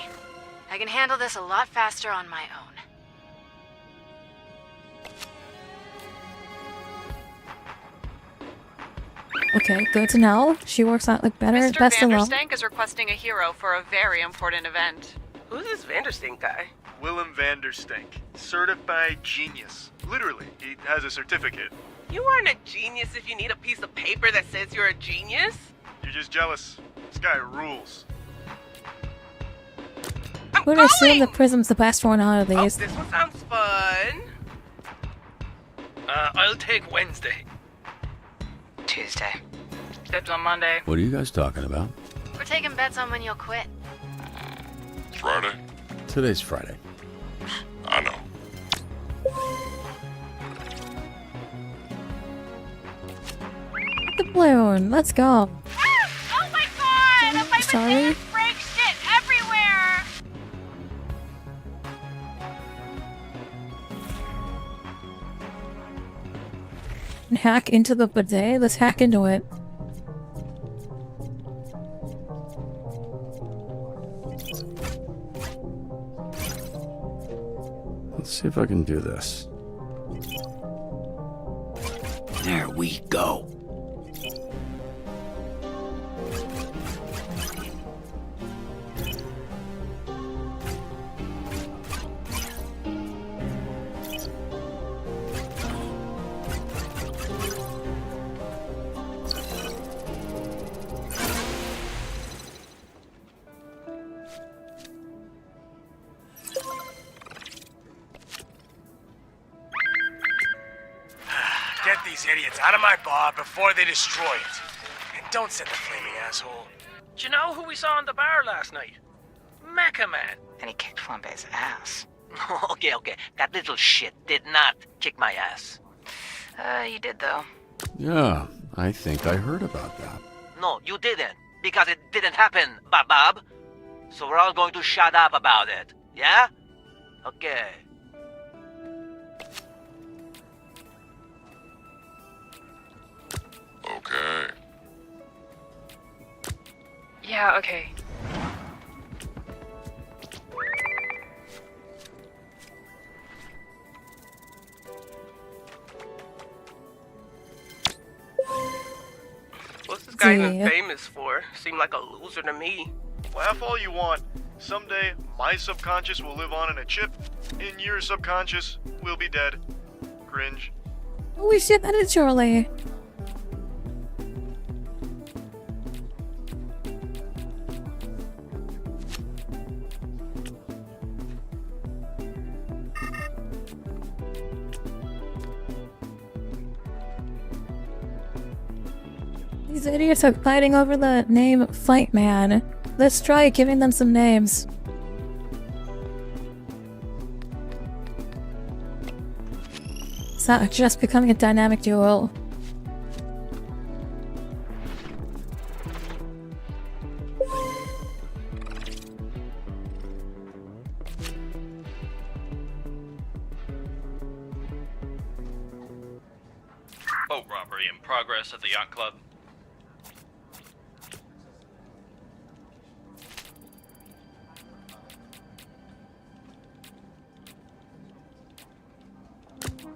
I can handle this a lot faster on my own. Okay, good to know. She works out like better, Mr. best alone. Vanderstank is requesting a hero for a very important event. Who's this Vanderstink guy? Willem Vanderstank, certified genius. Literally, he has a certificate. You aren't a genius if you need a piece of paper that says you're a genius. You're just jealous. This guy rules. Would assume the Prism's the best one out of these. This one sounds fun. I'll take Wednesday. Tuesday. Steps on Monday. What are you guys talking about? We're taking bets on when you'll quit. Friday? Today's Friday. I know. The balloon, let's go. Oh my god! My Sorry? potatoes break shit everywhere! Hack into the bidet? Let's hack into it. Let's see if I can do this. There we go. Get these idiots out of my bar before they destroy it. And don't set the flaming asshole. Do you know who we saw in the bar last night? Mecha Man. And he kicked Flambe's ass. Okay. That little shit did not kick my ass. You did though. Yeah, I think I heard about that. No, you didn't. Because it didn't happen, Bob. So we're all going to shut up about it. Yeah? Okay. Okay. Yeah, okay. What's this guy even Yeah. famous for? Seemed like a loser to me. Laugh all you want. Someday, my subconscious will live on in a chip, and your subconscious will be dead. Cringe. Holy shit, that is Charlie. These idiots are fighting over the name Fight Man. Let's try giving them some names. It's not just becoming a dynamic duo. Boat robbery in progress at the yacht club.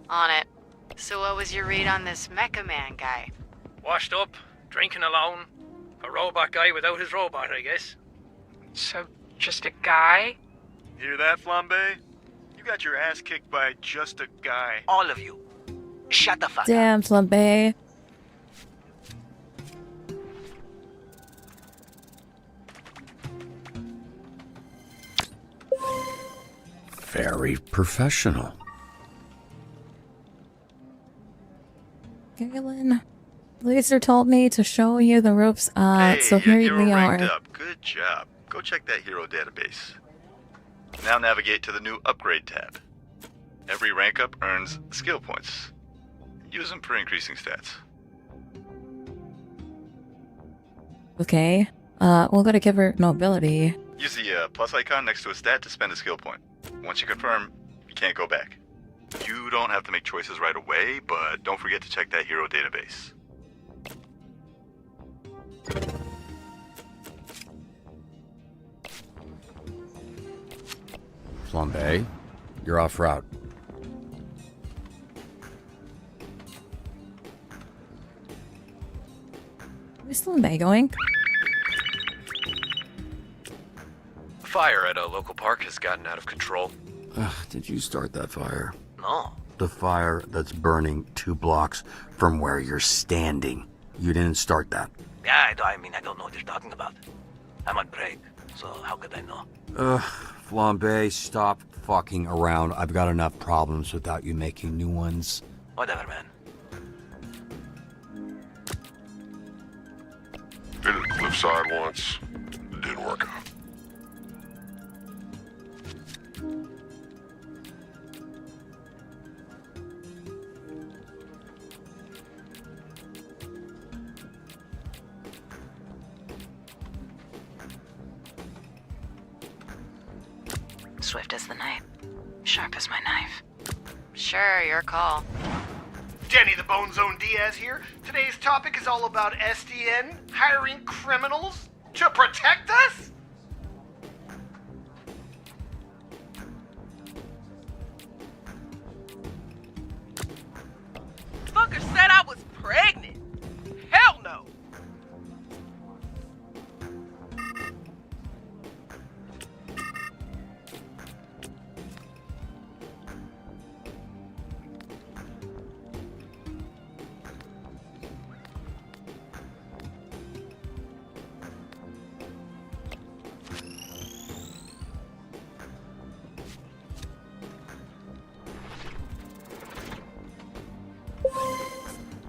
On it. So what was your read on this Mecha Man guy? Washed up, Drinking alone. A robot guy without his robot, I guess. So, just a guy? Hear that, Flambe? You got your ass kicked by just a guy. All of you. Shut the fuck up. Damn, Flambe. Very professional. Galen, Laser told me to show you the ropes, so here we are. Up. Good job. Go check that hero database. Now navigate to the new Upgrade tab. Every rank up earns skill points. Use them for increasing stats. Okay, we'll go to give her mobility. Use the plus icon next to a stat to spend a skill point. Once you confirm, you can't go back. You don't have to make choices right away, but don't forget to check that hero database. Flambe, you're off route. Where's Flambe going? Fire at a local park has gotten out of control. Did you start that fire? No. The fire that's burning 2 blocks from where you're standing. You didn't start that. Yeah, I mean, I don't know what you're talking about. I'm on break, so how could I know? Flambe, stop fucking around. I've got enough problems without you making new ones. Whatever, man. Been at Cliffside once. It didn't work out. Swift as the night, sharp as my knife. Sure, your call. Denny the Bone Zone Diaz here. Today's topic is all about SDN hiring criminals to protect us? Fucker said I was pregnant. Hell no.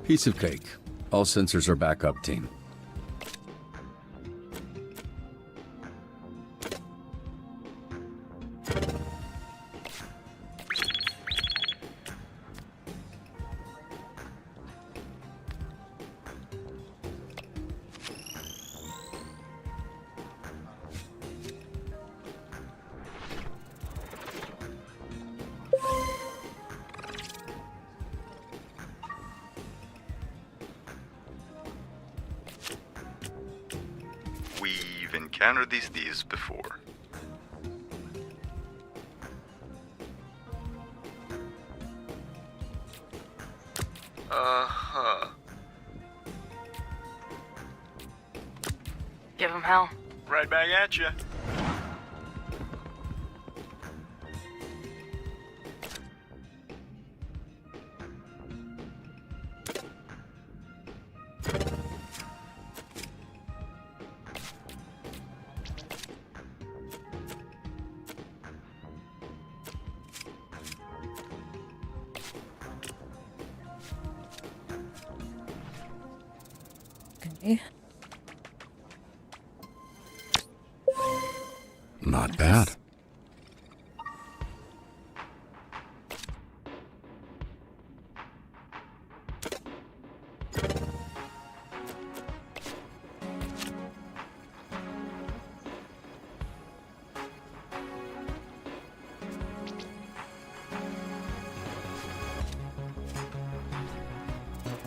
Piece of cake. All sensors are back up, team. We've encountered these thieves before. Uh-huh. Give him hell. Right back at you. Okay. Not bad.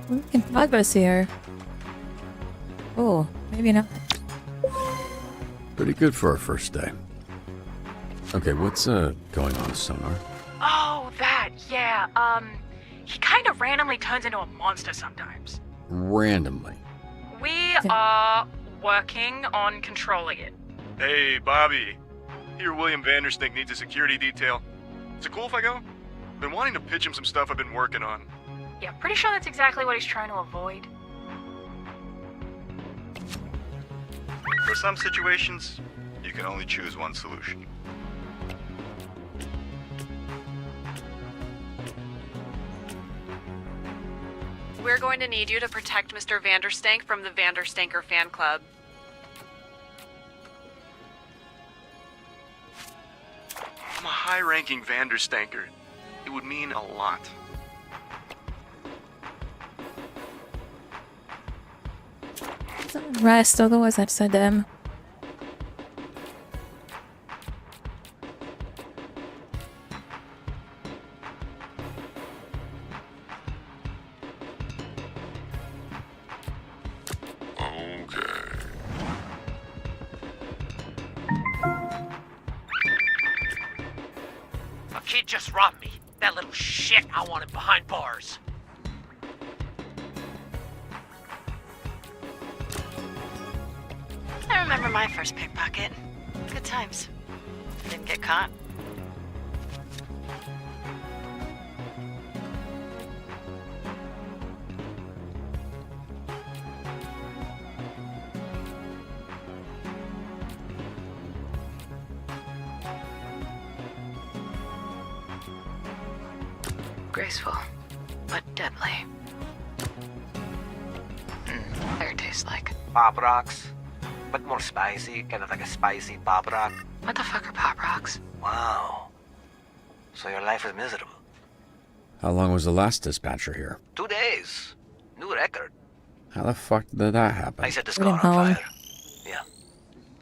We're making progress here. Oh, maybe not. Pretty good for our first day. Okay, what's going on, Sonar? Oh, that, yeah. He kind of randomly turns into a monster sometimes. Randomly. We are working on controlling it. Hey, Bobby. Here, William Vandersnake needs a security detail. Is it cool if I go? Been wanting to pitch him some stuff I've been working on. Yeah, pretty sure that's exactly what he's trying to avoid. For some situations, you can only choose one solution. We're going to need you to protect Mr. Vanderstank from the Vanderstanker fan club. I'm a high-ranking Vanderstanker. It would mean a lot. Rest, otherwise I'd said them. A kid just robbed me. That little shit, I want him behind bars. I remember my first pickpocket. Good times. Didn't get caught. Graceful, but deadly. Fire tastes like. Pop rocks, but more spicy, kind of like a spicy pop rock. What the fuck are Pop Rocks? Wow. So your life is miserable. How long was the last dispatcher here? 2 days. New record. How the fuck did that happen? I set this Put him car on home. fire. Yeah.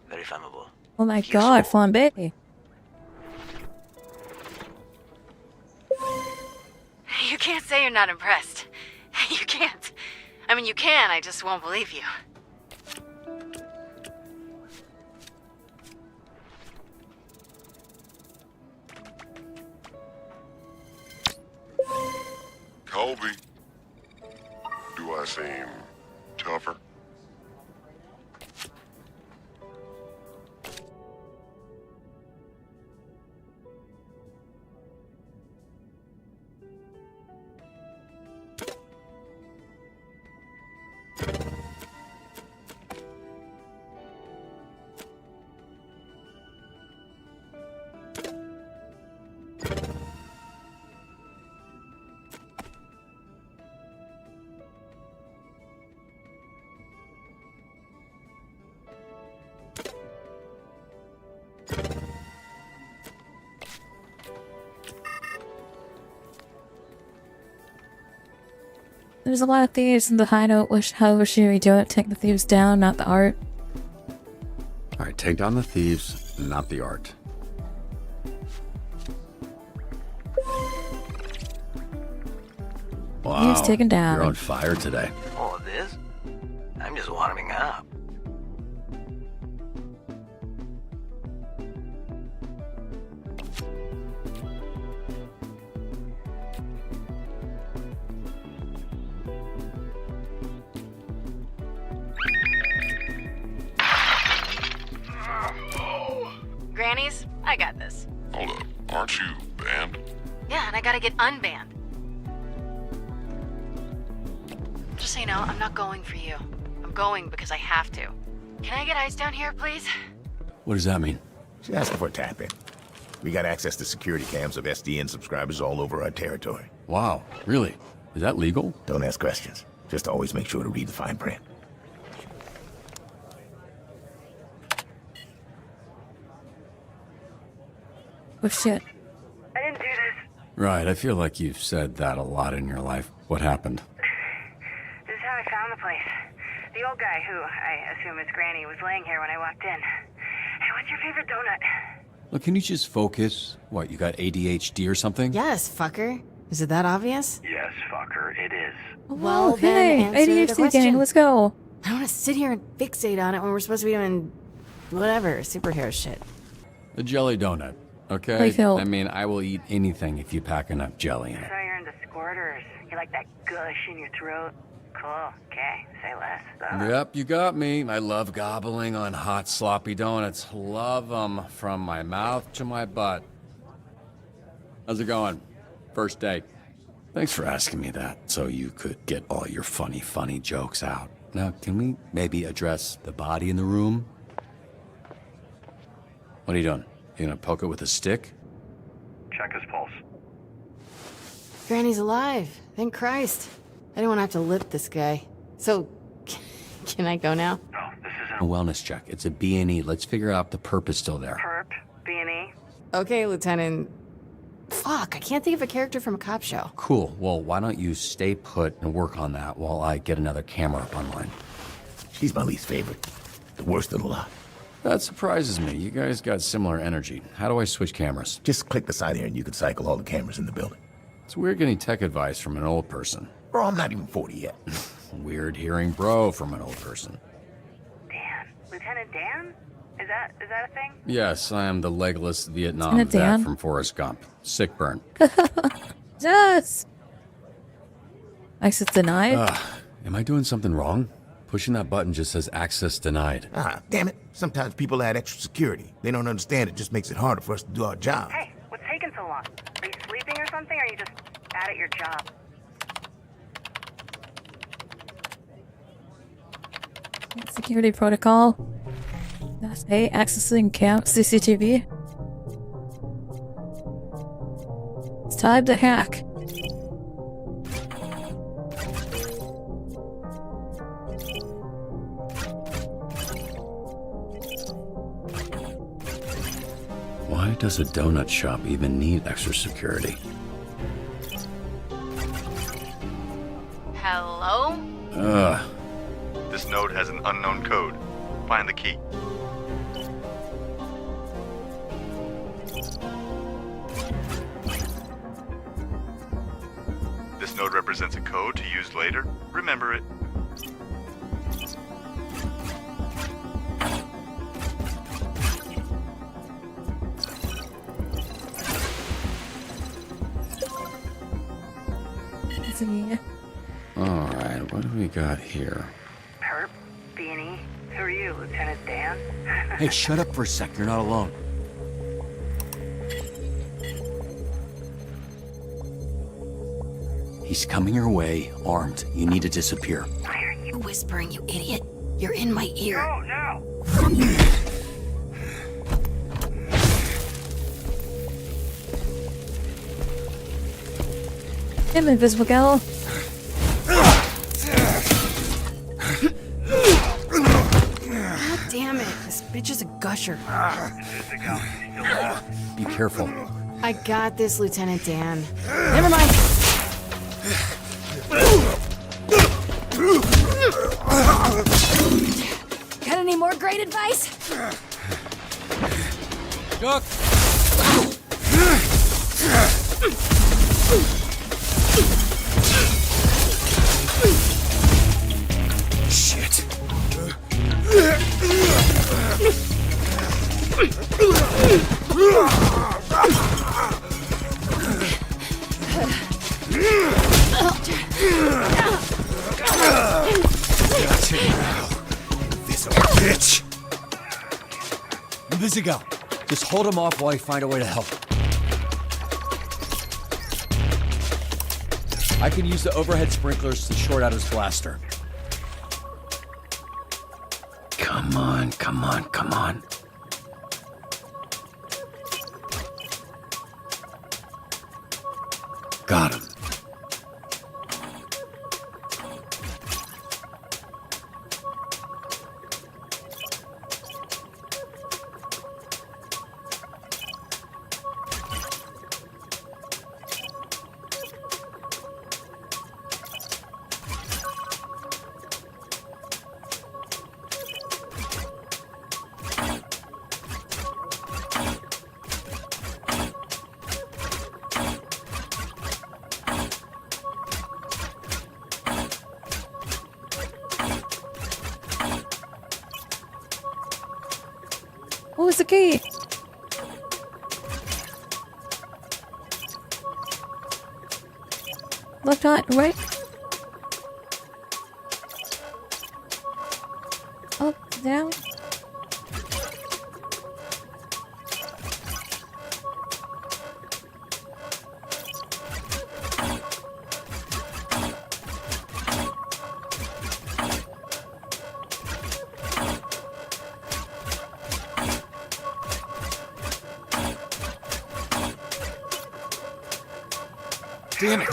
Very flammable. Oh my god, flambe. You can't say you're not impressed. You can't. I mean, you can, I just won't believe you. Colby, do I seem tougher? There's a lot of thieves in the hideout. However should we do it? Take the thieves down, not the art. Alright, take down the thieves, not the art. Wow, Thieves taken down. You're on fire today. Oh, this? I'm just warming up. Grannies, I got this. Hold up, aren't you banned? Yeah, and I gotta get unbanned. Just so you know, I'm not going for you. I'm going because I have to. Can I get ice down here, please? What does that mean? She's asking for a tap-in. We got access to security cams of SDN subscribers all over our territory. Wow, really? Is that legal? Don't ask questions. Just always make sure to read the fine print. Oh shit. I didn't do this. Right, I feel like you've said that a lot in your life. What happened? This is how I found the place. The old guy, who I assume is Granny, was laying here when I walked in. Hey, what's your favorite donut? Look, can you just focus? What, you got ADHD or something? Yes, fucker. Is it that obvious? Yes, fucker, it is. Well, hey, then answer the ADHD question. gang, let's go. I don't want to sit here and fixate on it when we're supposed to be doing whatever, superhero shit. A jelly donut, okay? Refill. I mean, I will eat anything if you pack enough jelly in it. So you're into squirters. You like that gush in your throat? Cool. Okay, say less, though. Yep, you got me. I love gobbling on hot, sloppy donuts. Love them from my mouth to my butt. How's it going? First day. Thanks for asking me that, so you could get all your funny jokes out. Now, can we maybe address the body in the room? What are you doing? You gonna poke it with a stick? Check his pulse. Granny's alive. Thank Christ. I didn't want to have to lip this guy. So, can I go now? No, this isn't A wellness check. It's a B&E. Let's figure out the perp is still there. Perp, B&E. Okay, Lieutenant. Fuck, I can't think of a character from a cop show. Cool. Well, why don't you stay put and work on that while I get another camera up online? She's my least favorite. The worst of the lot. That surprises me. You guys got similar energy. How do I switch cameras? Just click the side here and you can cycle all the cameras in the building. It's weird getting tech advice from an old person. Bro, I'm not even 40 yet. Weird hearing bro from an old person. Dan. Lieutenant Dan? Is that a thing? Yes, I am the legless Vietnam Lieutenant vet Dan? from Forrest Gump. Sick burn. Yes! Access denied? Am I doing something wrong? Pushing that button just says access denied. Ah, damn it. Sometimes people add extra security. They don't understand it just makes it harder for us to do our job. Hey, what's taking so long? Are you sleeping or something, or are you just bad at your job? Security protocol. That's A. Accessing camp CCTV. It's time to hack. Why does a donut shop even need extra security? Hello? Ugh. This node has an unknown code. Find the key. This node represents a code to use later. Remember it. Alright, what do we got here? Perp, B&E. Who are you, Lieutenant Dan? Hey, shut up for a sec. You're not alone. He's coming your way, armed. You need to disappear. Why are you whispering, you idiot? You're in my ear. No! Him, invisible gal. God damn it. This bitch is a gusher. Be careful. I got this, Lieutenant Dan. Never mind. Got any more great advice? Duck! Shit. Gotcha now. This old bitch. Invisigal, just hold him off while I find a way to help. I can use the overhead sprinklers to short out his blaster. Come on, come on, come on. Got him. What was the key? Left, right, right. down. Damn it!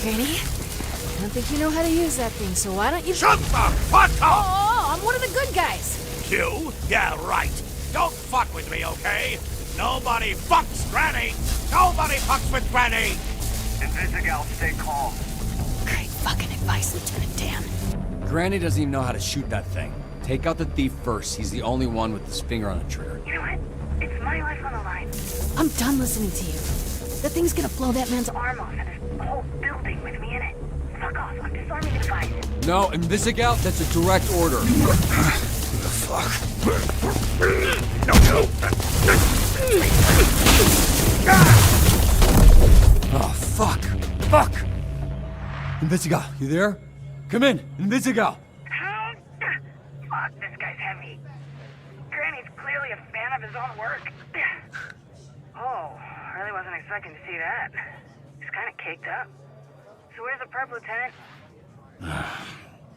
Granny, I don't think you know how to use that thing, so why don't you— Shut the fuck up! Oh, I'm one of the good guys. You? Yeah, right. Don't fuck with me, okay? Nobody fucks Granny! Nobody fucks with Granny! Invisigal, stay calm. Great fucking advice, Lieutenant Dan. Granny doesn't even know how to shoot that thing. Take out the thief first. He's the only one with his finger on the trigger. You know what? It's my life on the line. I'm done listening to you. That thing's gonna blow that man's Arm off and this whole building with me in it. Fuck off. I'm disarming the device. No, Invisigal, that's a direct order. Fuck. No. Oh, fuck. Fuck! Invisigal, you there? Come in, Invisigal! Fuck, this guy's heavy. Granny's clearly a fan of his own work. Oh, really wasn't expecting to see that. He's kind of caked up. So where's the perp, Lieutenant?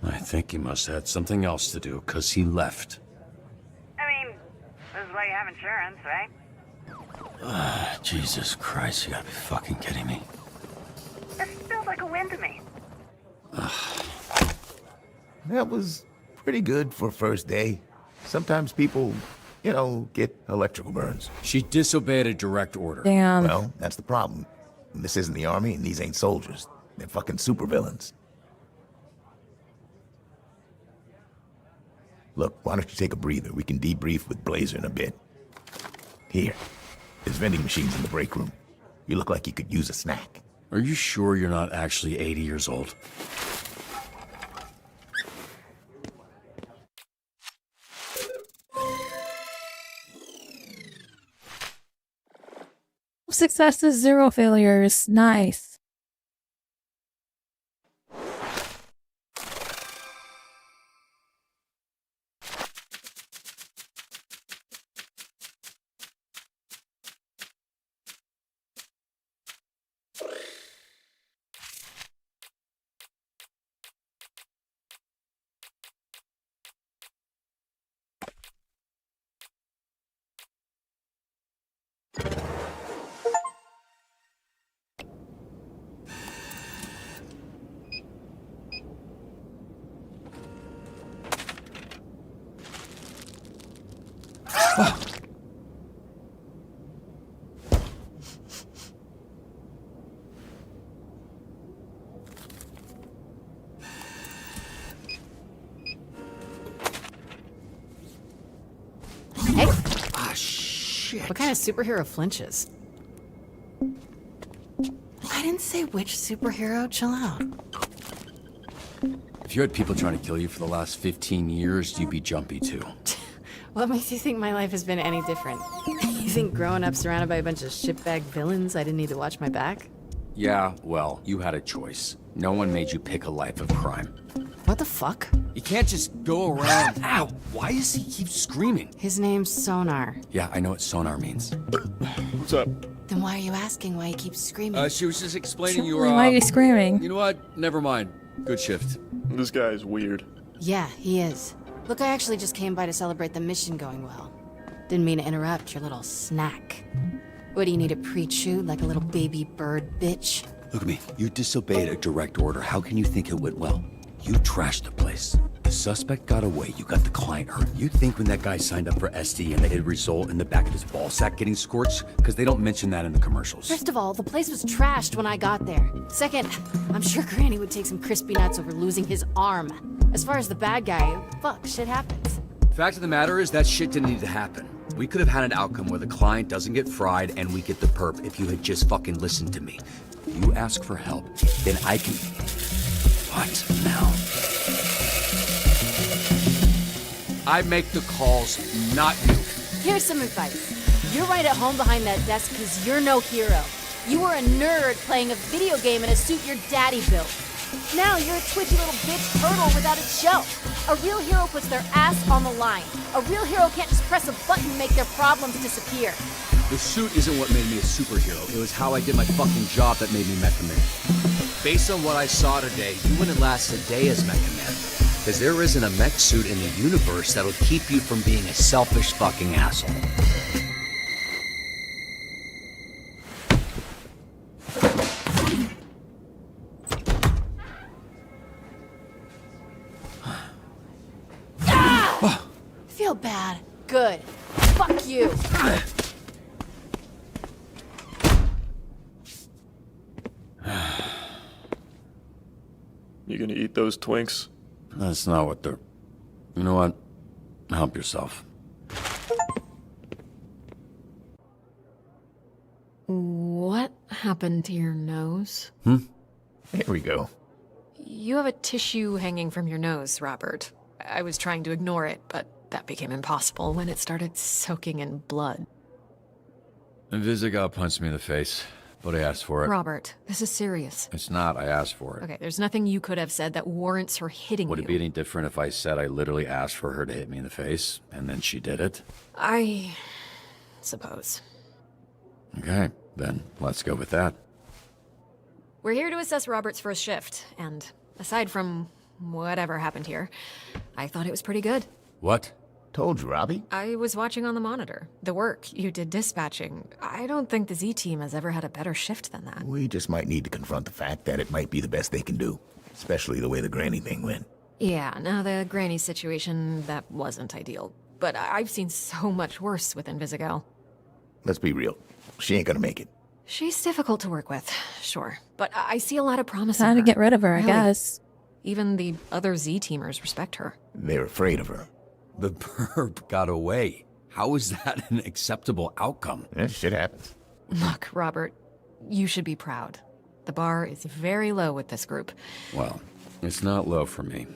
I think he must have had something else to do, 'cause he left. I mean, this is why you have insurance, right? Jesus Christ, you gotta be fucking kidding me. This feels like a win to me. That was pretty good for first day. Sometimes people, get electrical burns. She disobeyed a direct order. Damn. Well, that's the problem. This isn't the army, and these ain't soldiers. They're fucking supervillains. Look, why don't you take a breather? We can debrief with Blazer in a bit. Here, there's vending machines in the break room. You look like you could use a snack. Are you sure you're not actually 80 years old? Successes, 0 failures. Nice. Hey. Ah, shit. What kind of superhero flinches? I didn't say which superhero. Chill out. If you had people trying to kill you for the last 15 years, you'd be jumpy too. What makes you think my life has been any different? You think growing up surrounded by a bunch of shitbag villains, I didn't need to watch my back? Yeah, well, you had a choice. No one made you pick a life of crime. What the fuck? You can't just go around. Ow! Why does he keep screaming? His name's Sonar. Yeah, I know what sonar means. What's up? Then why are you asking why he keeps screaming? She was just explaining your, Why are you screaming? You know what? Never mind. Good shift. This guy's weird. Yeah, he is. Look, I actually just came by to celebrate the mission going well. Didn't mean to interrupt your little snack. What, do you need a pre-chew like a little baby bird, bitch? Look at me. You disobeyed a direct order. How can you think it went well? You trashed the place. The Suspect got away, you got the client hurt. You think when that guy signed up for SD and it'd result in the back of his ball sack getting scorched? Because they don't mention that in the commercials. First of all, the place was trashed when I got there. Second, I'm sure Granny would take some crispy nuts over losing his arm. As far as the bad guy, fuck, shit happens. Fact of the matter is that shit didn't need to happen. We could have had an outcome where the client doesn't get fried and we get the perp if you had just fucking listened to me. You ask for help, then I can... What now? I make the calls, not you. Here's some advice. You're right at home behind that desk because you're no hero. You were a nerd playing a video game in a suit your daddy built. Now you're a twitchy little bitch turtle without a shell. A real hero puts their ass on the line. A real hero can't just press a button and make their problems disappear. The suit isn't what made me a superhero. It was how I did my fucking job that made me Mecha Man. Based on what I saw today, you wouldn't last a day as Mecha Man. Because there isn't a mech suit in the universe that'll keep you from being a selfish fucking asshole. Feel bad. Good. Fuck you. You gonna eat those Twinks? That's not what they're... You know what? Help yourself. What happened to your nose? Here we go. You have a tissue hanging from your nose, Robert. I was trying to ignore it, but that became impossible when it started soaking in blood. Invisigal punched me in the face, but I asked for it. Robert, this is serious. It's not. I asked for it. Okay, there's nothing you could have said that warrants her hitting Would you. it be any different if I said I literally asked for her to hit me in the face, and then she did it? I suppose. Okay, then let's go with that. We're here to assess Robert's first shift, and aside from whatever happened here, I thought it was pretty good. What? Told you, Robbie. I was watching on the monitor. The work you did dispatching. I don't think the Z-Team has ever had a better shift than that. We just might need to confront the fact that it might be the best they can do. Especially the way the Granny thing went. Yeah, now the Granny situation, that wasn't ideal. But I've seen so much worse with Invisigal. Let's be real. She ain't gonna make it. She's difficult to work with, sure. But I see a lot of promise in Time to her. get rid of her, Really. I guess. Even the other Z-Teamers respect her. They're afraid of her. The perp got away. How is that an acceptable outcome? Yeah, shit happens. Look, Robert, you should be proud. The bar is very low with this group. Well, it's not low for me.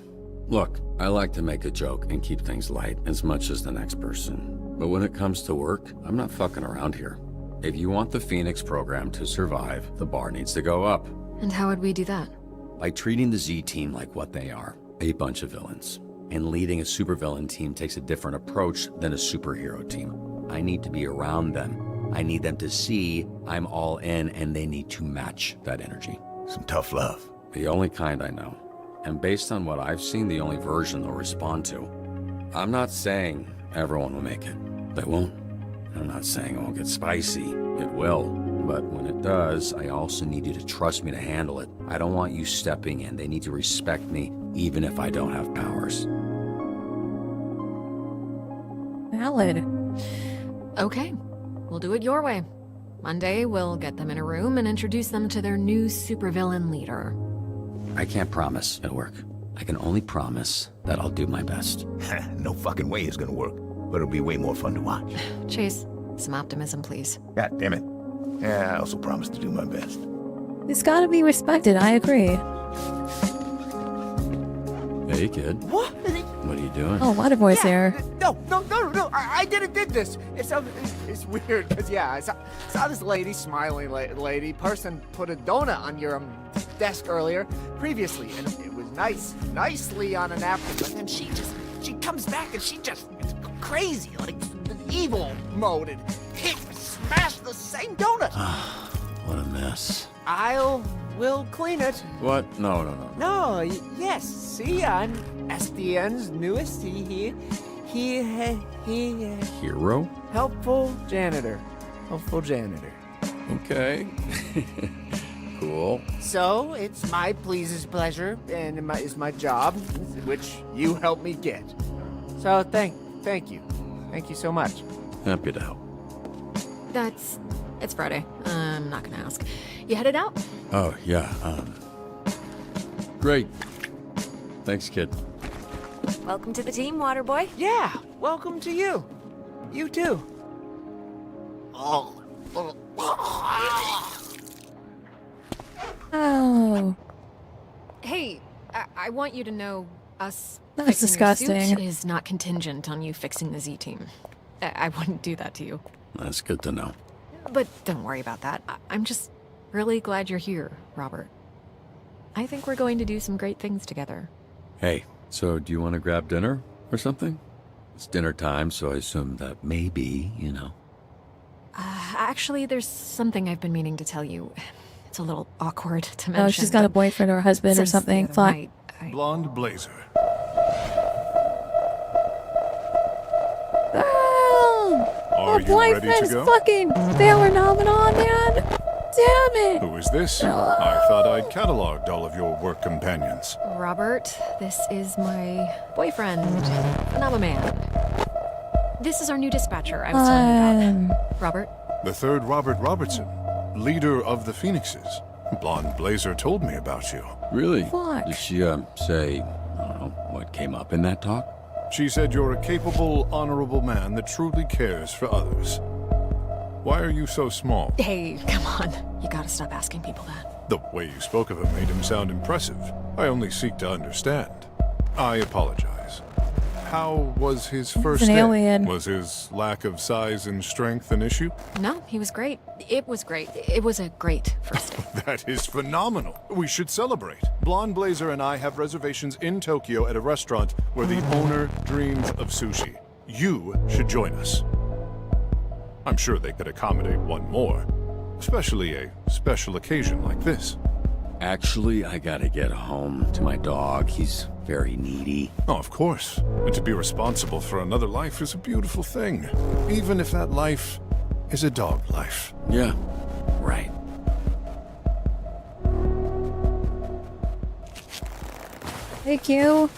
Look, I like to make a joke and keep things light as much as the next person. But when it comes to work, I'm not fucking around here. If you want the Phoenix program to survive, the bar needs to go up. And how would we do that? By treating the Z-Team like what they are, a bunch of villains. And leading a supervillain team takes a different approach than a superhero team. I need to be around them. I need them to see I'm all in, and they need to match that energy. Some tough love. The only kind I know. And based on what I've seen, the only version they'll respond to. I'm not saying everyone will make it. They won't. I'm not saying it won't get spicy. It will. But when it does, I also need you to trust me to handle it. I don't want you stepping in. They need to respect me, even if I don't have powers. Valid. Okay, we'll do it your way. Monday, we'll get them in a room and introduce them to their new supervillain leader. I can't promise it'll work. I can only promise that I'll do my best. No fucking way it's gonna work. But it'll be way more fun to watch. Chase, some optimism, please. God damn it. Yeah, I also promise to do my best. It's gotta be respected, I agree. Hey, kid. What? What are you doing? Oh, water boy's there. No. I did this. It's weird because I saw this lady, smiling lady, person put a donut on your desk earlier, previously, and it was nicely on a napkin. But then she comes back and it's crazy, like the evil mode, and smash the same donut. What a mess. We'll clean it. What? No. No, yes. See, I'm SDN's newest. He Hero? helpful janitor. Okay. Cool. So, it's my pleases pleasure, and it's my job, which you helped me get. So, thank you. Thank you so much. Happy to help. It's Friday. I'm not gonna ask. You headed out? Oh, yeah, great. Thanks, kid. Welcome to the team, Waterboy. Yeah, welcome to you. You too. Oh. Hey, I want you to know us That's fixing disgusting. your suit is not contingent on you fixing the Z-Team. I wouldn't do that to you. That's good to know. But don't worry about that. I'm just really glad you're here, Robert. I think we're going to do some great things together. Hey, so do you want to grab dinner or something? It's dinner time, so I assume that maybe, you know. Actually, there's something I've been meaning to tell you. It's a little awkward to mention. Oh, she's got a but boyfriend or a husband or since the something. other Fuck. night, Blonde blazer. Oh, Are you ready to boyfriend's go? fucking Baylor nominal, man. Damn it. Who is this? I thought I'd cataloged all of your work companions. Robert, this is my boyfriend, Man. This is our new dispatcher I was telling you about. Robert? The third Robert Robertson, leader of the Phoenixes. Blonde Blazer told me about you. Really? Fuck. Did she, say, I don't know, what came up in that talk? She said you're a capable, honorable man that truly cares for others. Why are you so small? Hey, come on. You gotta stop asking people that. The way you spoke of him made him sound impressive. I only seek to understand. I apologize. How was his first an day? alien. Was his lack of size and strength an issue? No, he was great. It was great. It was a great first day. That is phenomenal. We should celebrate. Blonde Blazer and I have reservations in Tokyo at a restaurant where the owner dreams of sushi. You should join us. I'm sure they could accommodate one more, especially a special occasion like this. Actually, I gotta get home to my dog. He's very needy. Oh, of course. And to be responsible for another life is a beautiful thing, even if that life is a dog life. Yeah, right. Thank you.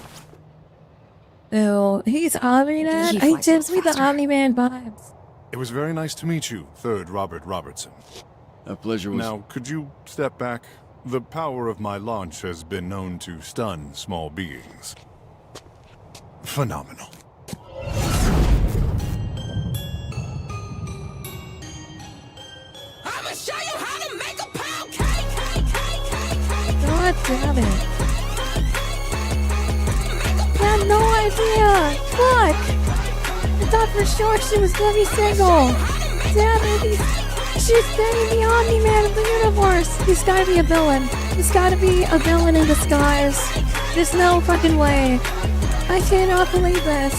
Ew, he's Omni-Man? He He flies gives a me little the faster. Omni-Man vibes. It was very nice to meet you, third Robert Robertson. A pleasure was... Now, could you step back? The power of my launch has been known to stun small beings. Phenomenal. I'ma show you how to make a pound cake. God damn it. I had no idea. Fuck. I thought for sure she was gonna be single. Damn it. She's banging the Omni-Man of the universe. He's gotta be a villain. He's gotta be a villain in disguise. There's no fucking way. I cannot believe this.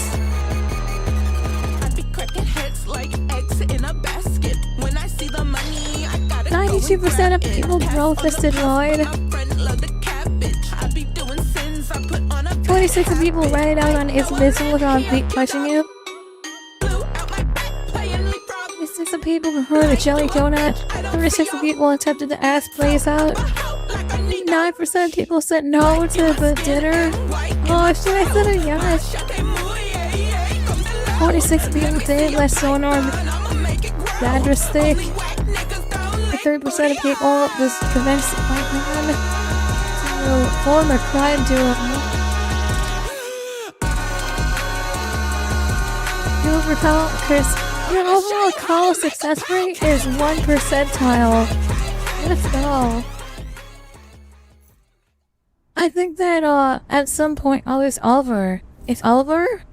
I be cracking heads like eggs in a basket. When I see the money, I gotta 92% of people bro-fisted Lloyd. 26 of people write out on is visible without touching you. 26 of people prefer the jelly donut. 36 of people attempted to ask Blaze out. 9% of people said no to the dinner. Oh shit, I said a yes. 46 people did less sonar badger steak. 30% of people just convinced my man to form a crime duo. Your overall call success rate is 1 percentile. Let's go. I think that at some point it's Oliver. It's Oliver?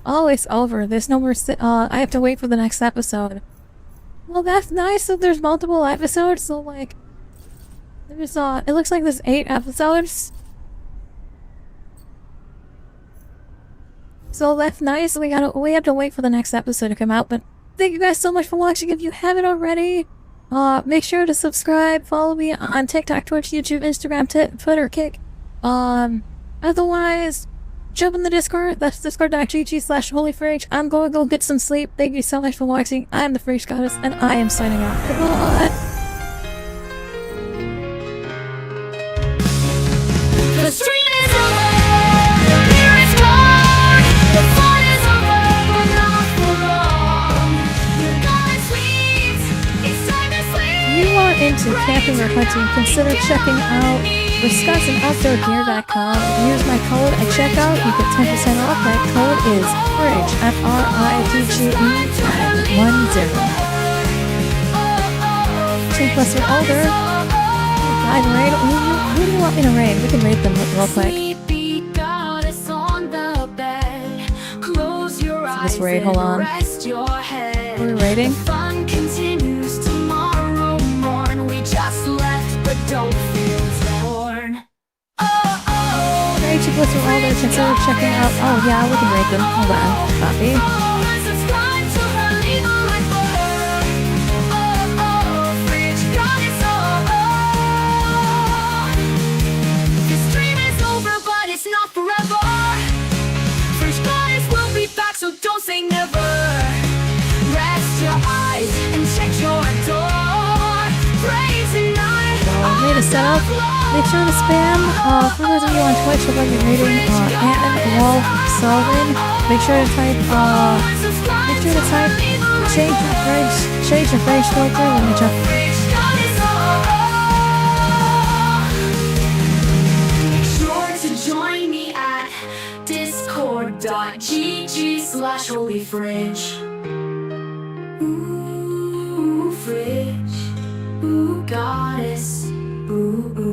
Oh, it's over. There's no more I have to wait for the next episode. Well, that's nice that there's multiple episodes, so like there's it looks like there's 8 episodes. So that's nice. We have to wait for the next episode to come out, but thank you guys so much for watching. If you haven't already, make sure to subscribe, follow me on TikTok, Twitch, YouTube, Instagram, Twitter, Kick. Otherwise, jump in the Discord. That's discord.gg/holyfridge. I'm going to go get some sleep. Thank you so much for watching. I am the Fridge Goddess, and I am signing out. Goodbye. The stream is over, here is gone. The fun is over, but not for long. You're gone sweet, it's time to sleep. If you are into camping or hunting, consider checking out WisconsinOutdoorGear.com. Use my code at checkout. You get 10% off. That code is FRIDGE, FRIDGE 10. 2+ or older. I'd raid. Who do you want me to raid? We can raid them real quick. This raid, hold on. Are we raiding? Fun continues tomorrow morn. We just left, but don't feel torn. Raid 2+ or older. Consider checking out. Oh yeah, we can raid them. Hold on. Copy. Subscribe to her, leave a like for her. Fridge Goddess, the stream is over, but it's not forever. Fridge Goddess will be back, so don't say never. Rest your eyes and check your door. Praise and night. Made a setup. Make sure to spam. For those of you on Twitch, if I'm rating Ant Wolf Sullivan, make sure to type change your fridge filter when you jump. Make sure to join me at discord.gg/holyfridge. Ooh, fridge. Ooh, goddess. Ooh, ooh.